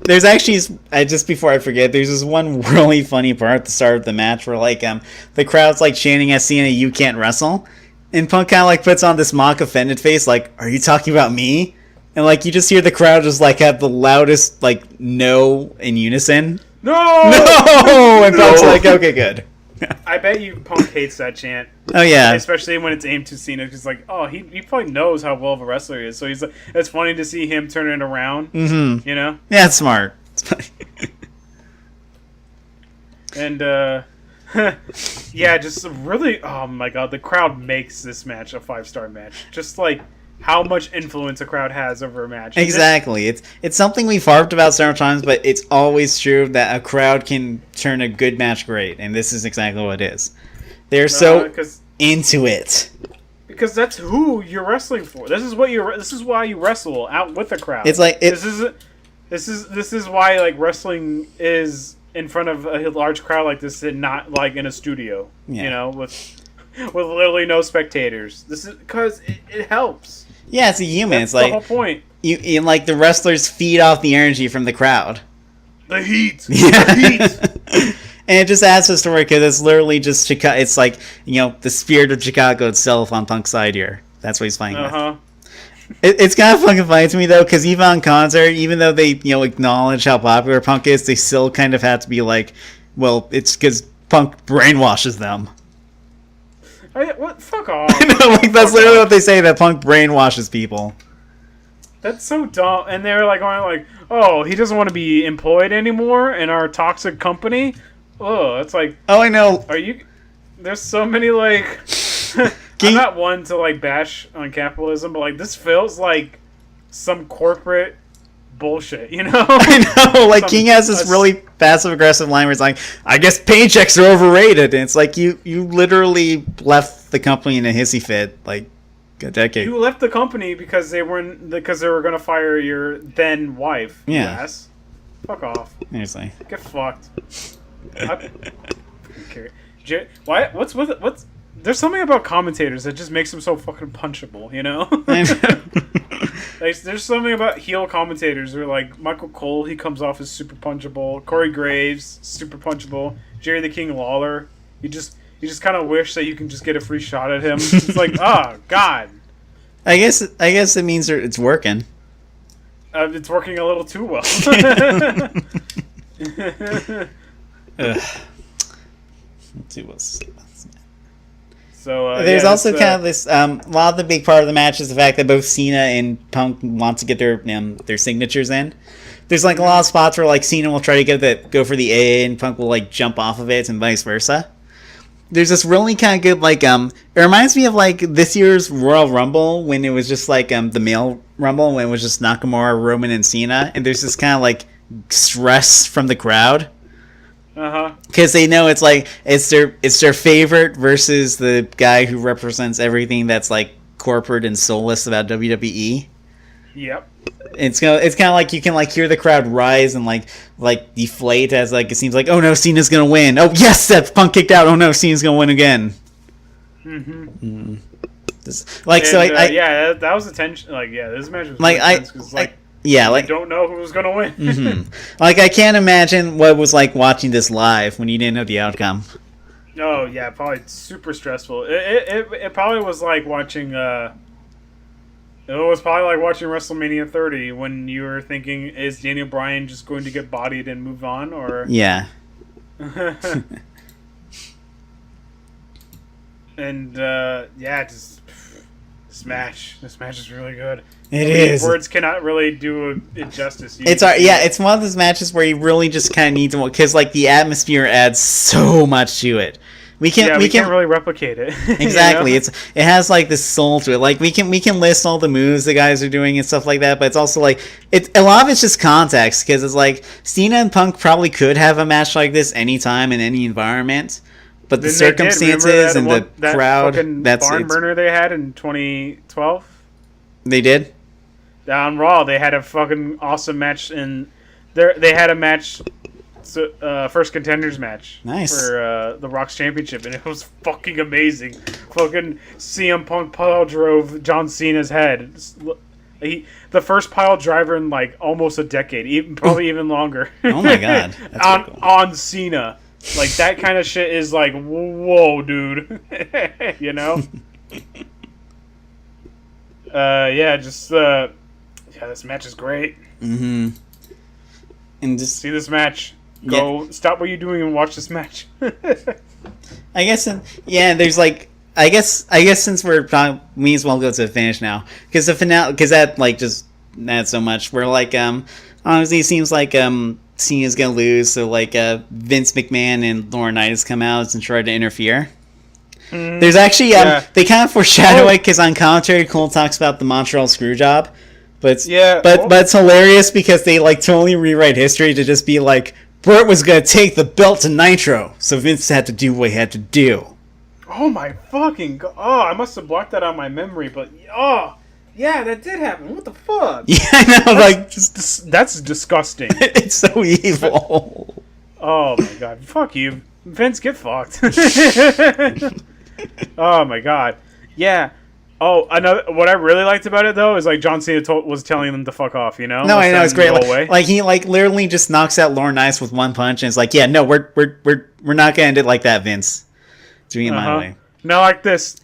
Speaker 3: There's actually just before I forget, there's this one really funny part at the start of the match where the crowd's chanting at Cena, "You can't wrestle," and Punk kind of puts on this mock offended face, "Are you talking about me?" And you just hear the crowd just have the loudest no in unison.
Speaker 2: No!
Speaker 3: And Punk's okay, good.
Speaker 2: I bet you Punk hates that chant.
Speaker 3: Oh yeah,
Speaker 2: especially when it's aimed to Cena, because he probably knows how well of a wrestler he is. So he's it's funny to see him turn it around.
Speaker 3: Mm-hmm.
Speaker 2: Yeah,
Speaker 3: it's smart.
Speaker 2: And yeah, just really. Oh my god, the crowd makes this match a 5-star match. Just how much influence a crowd has over a match.
Speaker 3: Exactly. It's something we've harped about several times, but it's always true that a crowd can turn a good match great, and this is exactly what it is. They're so into it.
Speaker 2: Because that's who you're wrestling for. This is why you wrestle out with a crowd.
Speaker 3: It's
Speaker 2: this is why wrestling is in front of a large crowd like this and not in a studio.
Speaker 3: Yeah.
Speaker 2: With literally no spectators. This is because it helps.
Speaker 3: Yeah, it's a human.
Speaker 2: That's the whole point.
Speaker 3: You the wrestlers feed off the energy from the crowd.
Speaker 2: The heat.
Speaker 3: Yeah.
Speaker 2: The heat.
Speaker 3: And it just adds to the story because it's literally just Chicago. It's the spirit of Chicago itself on Punk's side here. That's what he's fighting with. It's kind of fucking funny to me though, because even on concert, even though they acknowledge how popular Punk is, they still kind of have to be like, well, it's because Punk brainwashes them.
Speaker 2: What? Fuck off.
Speaker 3: That's literally what they say, that Punk brainwashes people.
Speaker 2: That's so dumb. And they're like going like, oh, he doesn't want to be employed anymore in our toxic company. Oh, it's like,
Speaker 3: oh, I know.
Speaker 2: Are you? There's so many like. I'm not one to like bash on capitalism, but like this feels like some corporate bullshit, you know?
Speaker 3: I know. Like King has this really passive aggressive line where it's like, I guess paychecks are overrated, and it's like you literally left the company in a hissy fit like a decade.
Speaker 2: You left the company because they were going to fire your then wife.
Speaker 3: Yeah.
Speaker 2: Yes. Fuck off.
Speaker 3: Seriously.
Speaker 2: Get fucked. Why? What's with it? What's there's something about commentators that just makes them so fucking punchable, you know? Like, there's something about heel commentators where, like, Michael Cole, he comes off as super punchable. Corey Graves, super punchable. Jerry the King Lawler, you just kind of wish that you can just get a free shot at him. It's like, oh god.
Speaker 3: I guess it means it's working.
Speaker 2: It's working a little too well.
Speaker 3: Let's see what's.
Speaker 2: So
Speaker 3: there's also kind of this. A lot of the big part of the match is the fact that both Cena and Punk want to get their signatures in. There's like a lot of spots where like Cena will try to go for the AA and Punk will like jump off of it and vice versa. There's this really kind of good like it reminds me of like this year's Royal Rumble when it was just like the male Rumble when it was just Nakamura, Roman, and Cena, and there's this kind of like stress from the crowd. Because they know it's like it's their favorite versus the guy who represents everything that's like corporate and soulless about WWE.
Speaker 2: Yep.
Speaker 3: It's kind of like you can like hear the crowd rise and like deflate as like it seems like, oh no, Cena's gonna win. Oh yes, that Punk kicked out. Oh no, Cena's gonna win again.
Speaker 2: That was the tension. Like this match was
Speaker 3: like
Speaker 2: intense, you don't know who was gonna win.
Speaker 3: Like I can't imagine what it was like watching this live when you didn't know the outcome.
Speaker 2: Oh yeah, probably super stressful. It probably was like watching. It was probably like watching WrestleMania 30 when you were thinking, is Daniel Bryan just going to get bodied and move on, or
Speaker 3: yeah.
Speaker 2: And just this match is really good.
Speaker 3: It is.
Speaker 2: Words cannot really do it justice.
Speaker 3: It's one of those matches where you really just kind of need to, because like the atmosphere adds so much to it. We can't
Speaker 2: really replicate it.
Speaker 3: Exactly.
Speaker 2: You know?
Speaker 3: It has like this soul to it. Like we can list all the moves the guys are doing and stuff like that, but it's also like a lot of it's just context, because it's like Cena and Punk probably could have a match like this anytime in any environment, but the circumstances and the crowd, that's
Speaker 2: barn burner they had in 2012.
Speaker 3: They did.
Speaker 2: On Raw, they had a fucking awesome match, and they had a match. First contenders match for the Rock's championship, and it was fucking amazing. Fucking CM Punk pile drove John Cena's head. The first pile driver in like almost a decade, probably even longer.
Speaker 3: Oh my god!
Speaker 2: on Cena, like that kind of shit is like, whoa, dude. You know? This match is great.
Speaker 3: Mm-hmm. And just
Speaker 2: see this match. Stop what you're doing and watch this match.
Speaker 3: I guess, there's like, I guess since we're talking, we as well go to the finish now, because the finale, because that like just adds so much. We're like, honestly, it seems like Cena's gonna lose, so like Vince McMahon and Laurinaitis Knight come out and try to interfere. There's actually they kind of foreshadow it, because on commentary Cole talks about the Montreal Screwjob, but it's hilarious because they like totally rewrite history to just be like, Burt was going to take the belt to Nitro, so Vince had to do what he had to do.
Speaker 2: Oh my fucking god. Oh, I must have blocked that on my memory, but yeah, that did happen. What the fuck?
Speaker 3: Yeah, I know,
Speaker 2: that's disgusting.
Speaker 3: It's so evil.
Speaker 2: Oh my god. Fuck you. Vince, get fucked. Oh my god. Yeah. Oh, what I really liked about it though is like John Cena was telling them to fuck off, you know?
Speaker 3: No, I know, it's great. Like he like literally just knocks out Laurinaitis with one punch, and it's like, yeah, no, we're not gonna end it like that, Vince. Doing it my way.
Speaker 2: No, like this.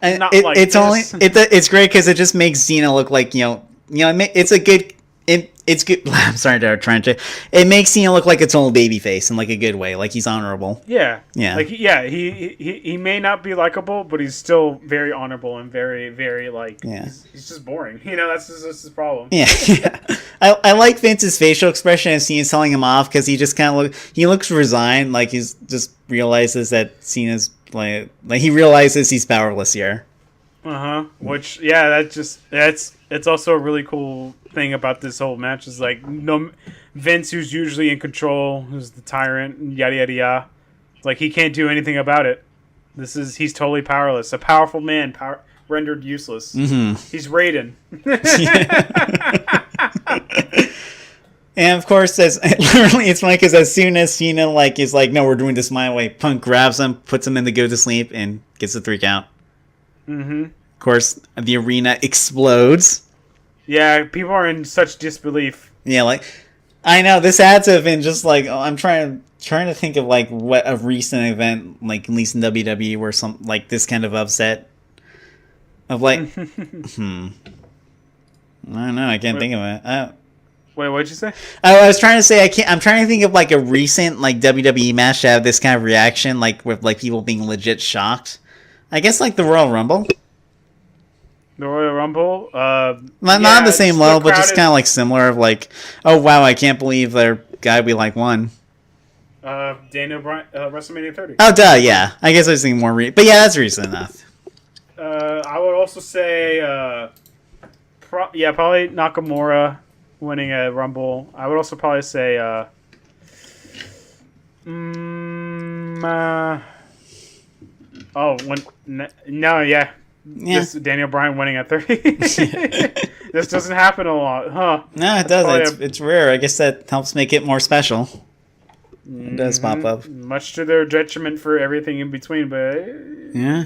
Speaker 3: And
Speaker 2: not like
Speaker 3: it's
Speaker 2: this.
Speaker 3: it's great because it just makes Cena look like it's a good. It's good. I'm sorry to try to. It makes Cena look like a total baby face in like a good way, like he's honorable.
Speaker 2: Yeah,
Speaker 3: Yeah.
Speaker 2: Like he may not be likable, but he's still very honorable and very very like.
Speaker 3: Yeah.
Speaker 2: He's just boring. That's just his problem.
Speaker 3: Yeah, yeah. I like Vince's facial expression as Cena's telling him off because he just kind of looks resigned, like he's just realizes that Cena's like he realizes he's powerless here.
Speaker 2: Which it's also a really cool thing about this whole match is like no Vince, who's usually in control, who's the tyrant, and yada yada yada. Like he can't do anything about it. He's totally powerless. A powerful man, rendered useless.
Speaker 3: Mm-hmm.
Speaker 2: He's Raiden.
Speaker 3: And of course, literally, it's funny because as soon as Cena is like, no, we're doing this my way, Punk grabs him, puts him in the go to sleep, and gets the 3 count.
Speaker 2: Mm-hmm.
Speaker 3: Of course, the arena explodes.
Speaker 2: Yeah, people are in such disbelief.
Speaker 3: Yeah, like I know this had to have been just like I'm trying to think of like what a recent event like at least in WWE where some like this kind of upset of like I don't know, I can't think of it.
Speaker 2: Wait, what'd you say?
Speaker 3: I was trying to say I'm trying to think of like a recent like WWE match to have this kind of reaction, like with like people being legit shocked. I guess like the Royal Rumble.
Speaker 2: The Royal Rumble?
Speaker 3: Not on the same level, but just kind of like similar of like, oh wow, I can't believe their guy we like won.
Speaker 2: Daniel Bryan, WrestleMania 30.
Speaker 3: Oh duh, yeah. I guess I was thinking more but yeah, that's recent enough.
Speaker 2: I would also say probably Nakamura winning a Rumble. I would also probably say this Daniel Bryan winning at 30. This doesn't happen a lot, huh?
Speaker 3: No, it does. It's rare. I guess that helps make it more special. It does pop up.
Speaker 2: Much to their detriment for everything in between, but
Speaker 3: yeah.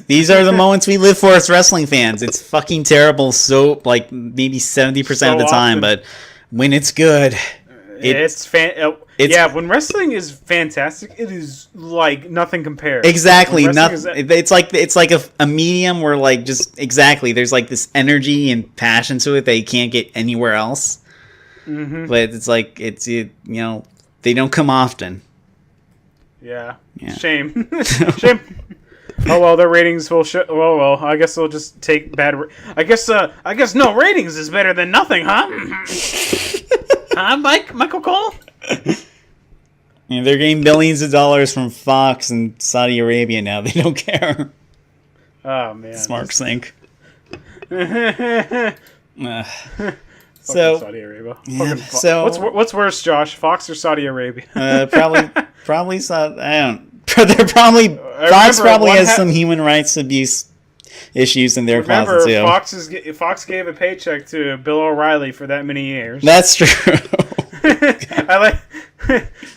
Speaker 3: These are the moments we live for as wrestling fans. It's fucking terrible, so like maybe 70% of the time, but when it's good, when wrestling is fantastic, it is like nothing compares. Exactly, nothing. It's like a medium where like just exactly there's like this energy and passion to it that you can't get anywhere else.
Speaker 2: Mm-hmm.
Speaker 3: But it's like they don't come often.
Speaker 2: Yeah. Shame. Shame. Oh well, their ratings will show. Well, I guess they'll just take bad. I guess no ratings is better than nothing, huh? Huh, Michael Cole?
Speaker 3: Yeah, they're getting billions of dollars from Fox and Saudi Arabia now. They don't care.
Speaker 2: Oh man,
Speaker 3: smart sink.
Speaker 2: So Saudi Arabia.
Speaker 3: Yeah,
Speaker 2: what's worse, Josh? Fox or Saudi Arabia?
Speaker 3: Probably Saudi. I don't. They're probably Fox probably has some human rights abuse issues in their closet too.
Speaker 2: Fox gave a paycheck to Bill O'Reilly for that many years.
Speaker 3: That's true.
Speaker 2: I like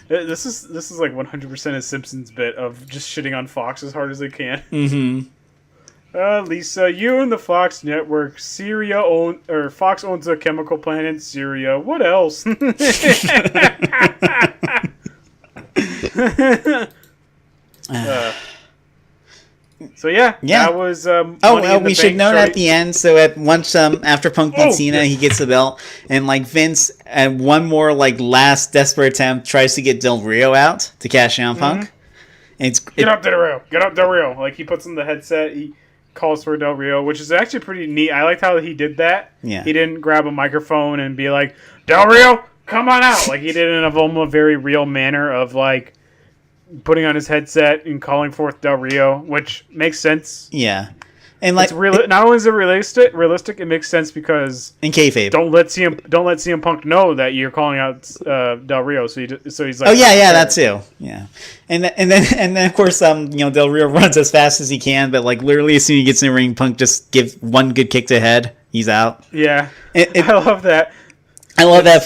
Speaker 2: this is like 100% a Simpsons bit of just shitting on Fox as hard as they can.
Speaker 3: Mm-hmm.
Speaker 2: Lisa, you and the Fox network. Fox owns a chemical plant in Syria. What else? So that was.
Speaker 3: We should note at the end. So at once after Punk beats Cena, he gets the belt, and like Vince, at one more like last desperate attempt, tries to get Del Rio out to cash in on Punk. And
Speaker 2: get up Del Rio. Like he puts on the headset, he calls for Del Rio, which is actually pretty neat. I liked how he did that.
Speaker 3: Yeah,
Speaker 2: he didn't grab a microphone and be like, Del Rio, come on out. Like he did it in a very real manner of like putting on his headset and calling forth Del Rio, which makes sense.
Speaker 3: Yeah, and like
Speaker 2: it's not only is it realistic, it makes sense because
Speaker 3: in kayfabe,
Speaker 2: don't let CM Punk know that you're calling out Del Rio. So he's like,
Speaker 3: oh yeah, that too. Yeah, and then of course Del Rio runs as fast as he can, but like literally as soon as he gets in the ring, Punk just gives one good kick to the head, he's out.
Speaker 2: Yeah, I love that.
Speaker 3: I love that.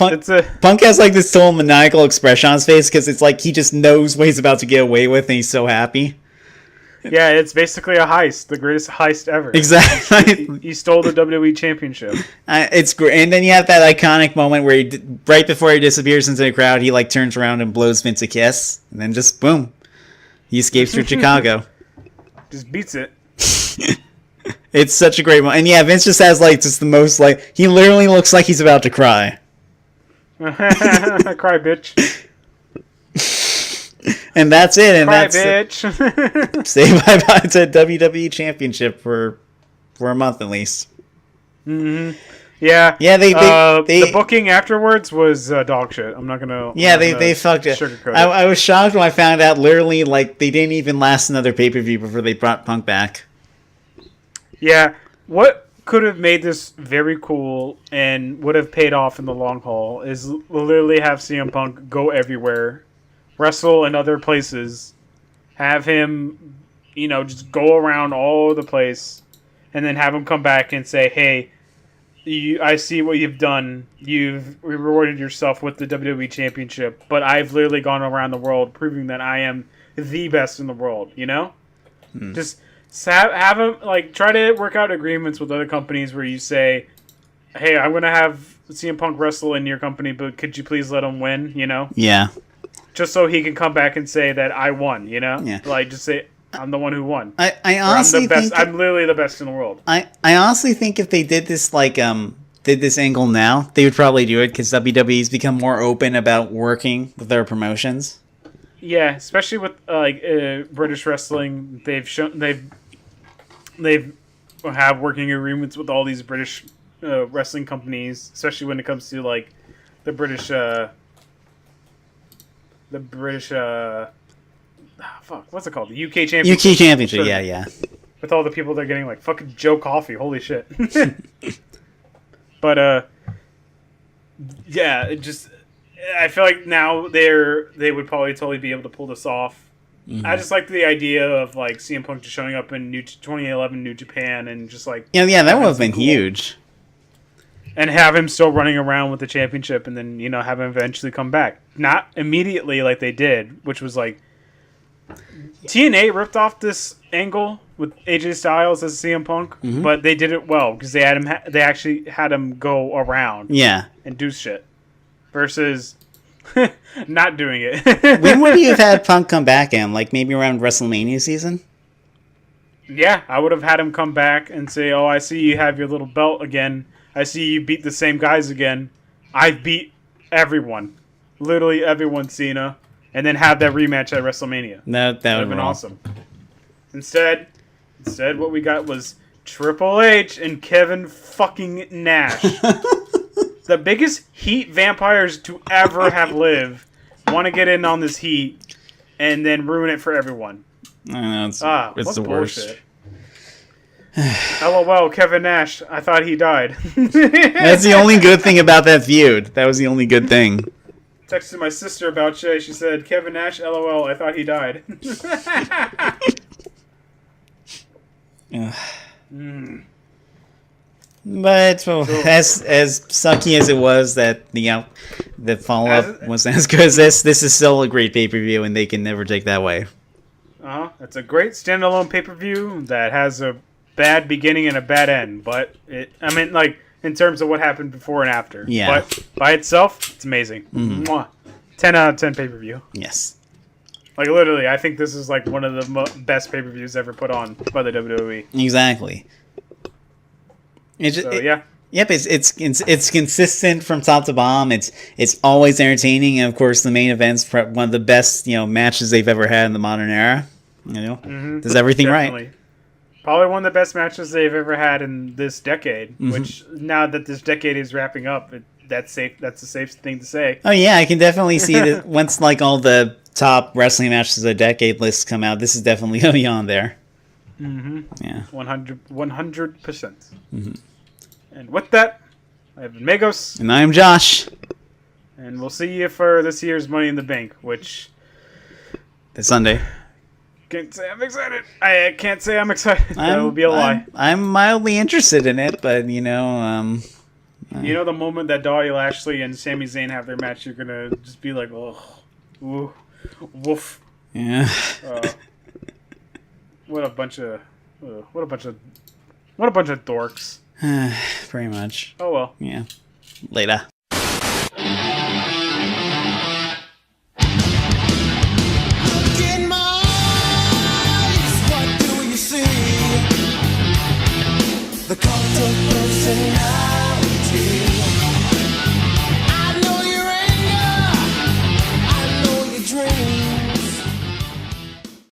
Speaker 3: Punk has like this total maniacal expression on his face because it's like he just knows what he's about to get away with, and he's so happy.
Speaker 2: Yeah, it's basically a heist, the greatest heist ever.
Speaker 3: Exactly.
Speaker 2: He stole the WWE Championship.
Speaker 3: It's great, and then you have that iconic moment where right before he disappears into the crowd, he like turns around and blows Vince a kiss, and then just boom, he escapes through Chicago.
Speaker 2: Just beats it.
Speaker 3: It's such a great moment. And yeah, Vince just has like just the most like he literally looks like he's about to cry.
Speaker 2: Cry, bitch.
Speaker 3: And that's it. And
Speaker 2: Cry,
Speaker 3: that's
Speaker 2: bitch.
Speaker 3: say bye bye to WWE Championship for a month at least.
Speaker 2: Mm-hmm. Yeah.
Speaker 3: Yeah, they
Speaker 2: the booking afterwards was dog shit. I'm not gonna.
Speaker 3: Yeah, they fucked it. I was shocked when I found out. Literally, like they didn't even last another pay-per-view before they brought Punk back.
Speaker 2: Yeah, what could have made this very cool and would have paid off in the long haul is literally have CM Punk go everywhere, wrestle in other places, have him, just go around all the place, and then have him come back and say, "Hey, I see what you've done. You've rewarded yourself with the WWE Championship, but I've literally gone around the world proving that I am the best in the world." Just have him try to work out agreements with other companies where you say, "Hey, I'm gonna have CM Punk wrestle in your company, but could you please let him win?"
Speaker 3: Yeah.
Speaker 2: Just so he can come back and say that I won.
Speaker 3: Yeah.
Speaker 2: Just say I'm the one who won.
Speaker 3: I honestly
Speaker 2: I'm the best. I'm literally the best in the world.
Speaker 3: I honestly think if they did this did this angle now, they would probably do it because WWE's become more open about working with their promotions.
Speaker 2: Yeah, especially with British wrestling, they've have working agreements with all these British wrestling companies, especially when it comes to the British what's it called? The UK Championship.
Speaker 3: UK Championship, yeah.
Speaker 2: With all the people they're getting, fucking Joe Coffey, holy shit. But yeah, I feel like now they would probably totally be able to pull this off. Mm-hmm. I just like the idea of CM Punk just showing up in 2011 New Japan and just
Speaker 3: yeah, that would have been huge.
Speaker 2: And have him still running around with the championship, and then have him eventually come back, not immediately like they did, which was TNA ripped off this angle with AJ Styles as CM Punk, mm-hmm. but they did it well because they had him. They actually had him go around, and do shit, versus not doing it.
Speaker 3: When would you have had Punk come back in? Maybe around WrestleMania season?
Speaker 2: Yeah, I would have had him come back and say, "Oh, I see you have your little belt again. I see you beat the same guys again. I beat everyone, literally everyone, Cena." And then have that rematch at WrestleMania. That would have been awesome. Instead, what we got was Triple H and Kevin fucking Nash. The biggest heat vampires to ever have lived want to get in on this heat and then ruin it for everyone.
Speaker 3: I know, it's the
Speaker 2: bullshit. Worst. LOL, Kevin Nash. I thought he died.
Speaker 3: That's the only good thing about that feud. That was the only good thing.
Speaker 2: Texted my sister about Shay. She said, "Kevin Nash, LOL, I thought he died."
Speaker 3: But as sucky as it was that the follow up wasn't as good as this is still a great pay per view, and they can never take that away.
Speaker 2: It's a great standalone pay per view that has a bad beginning and a bad end, but in terms of what happened before and after.
Speaker 3: Yeah.
Speaker 2: But by itself, it's amazing.
Speaker 3: Mm-hmm.
Speaker 2: 10 out of 10 pay-per-view.
Speaker 3: Yes.
Speaker 2: Literally, I think this is one of the best pay-per-views ever put on by the WWE.
Speaker 3: Exactly.
Speaker 2: Yeah.
Speaker 3: Yep, it's consistent from top to bottom. It's always entertaining, and of course the main event's one of the best matches they've ever had in the modern era.
Speaker 2: Mm-hmm.
Speaker 3: Does everything
Speaker 2: Definitely.
Speaker 3: Right.
Speaker 2: Probably one of the best matches they've ever had in this decade. Mm-hmm. Which now that this decade is wrapping up, that's safe. That's a safe thing to say.
Speaker 3: Oh yeah, I can definitely see that once all the top wrestling matches of the decade lists come out, this is definitely going to be on there.
Speaker 2: Mm-hmm.
Speaker 3: Yeah,
Speaker 2: 100%.
Speaker 3: Mm-hmm.
Speaker 2: And with that, I have been Megos,
Speaker 3: and I'm Josh,
Speaker 2: and we'll see you for this year's Money in the Bank, which
Speaker 3: this Sunday.
Speaker 2: Can't say I'm excited. I can't say I'm excited. That would be a lie.
Speaker 3: I'm mildly interested in it, but
Speaker 2: the moment that Dottie Lashley and Sami Zayn have their match, you're gonna just be like, oh, ooh, woof.
Speaker 3: Yeah.
Speaker 2: What a bunch of dorks.
Speaker 3: Pretty much.
Speaker 2: Oh well.
Speaker 3: Yeah. Later.
Speaker 4: Look in my eyes, what do you see? The cult of personality.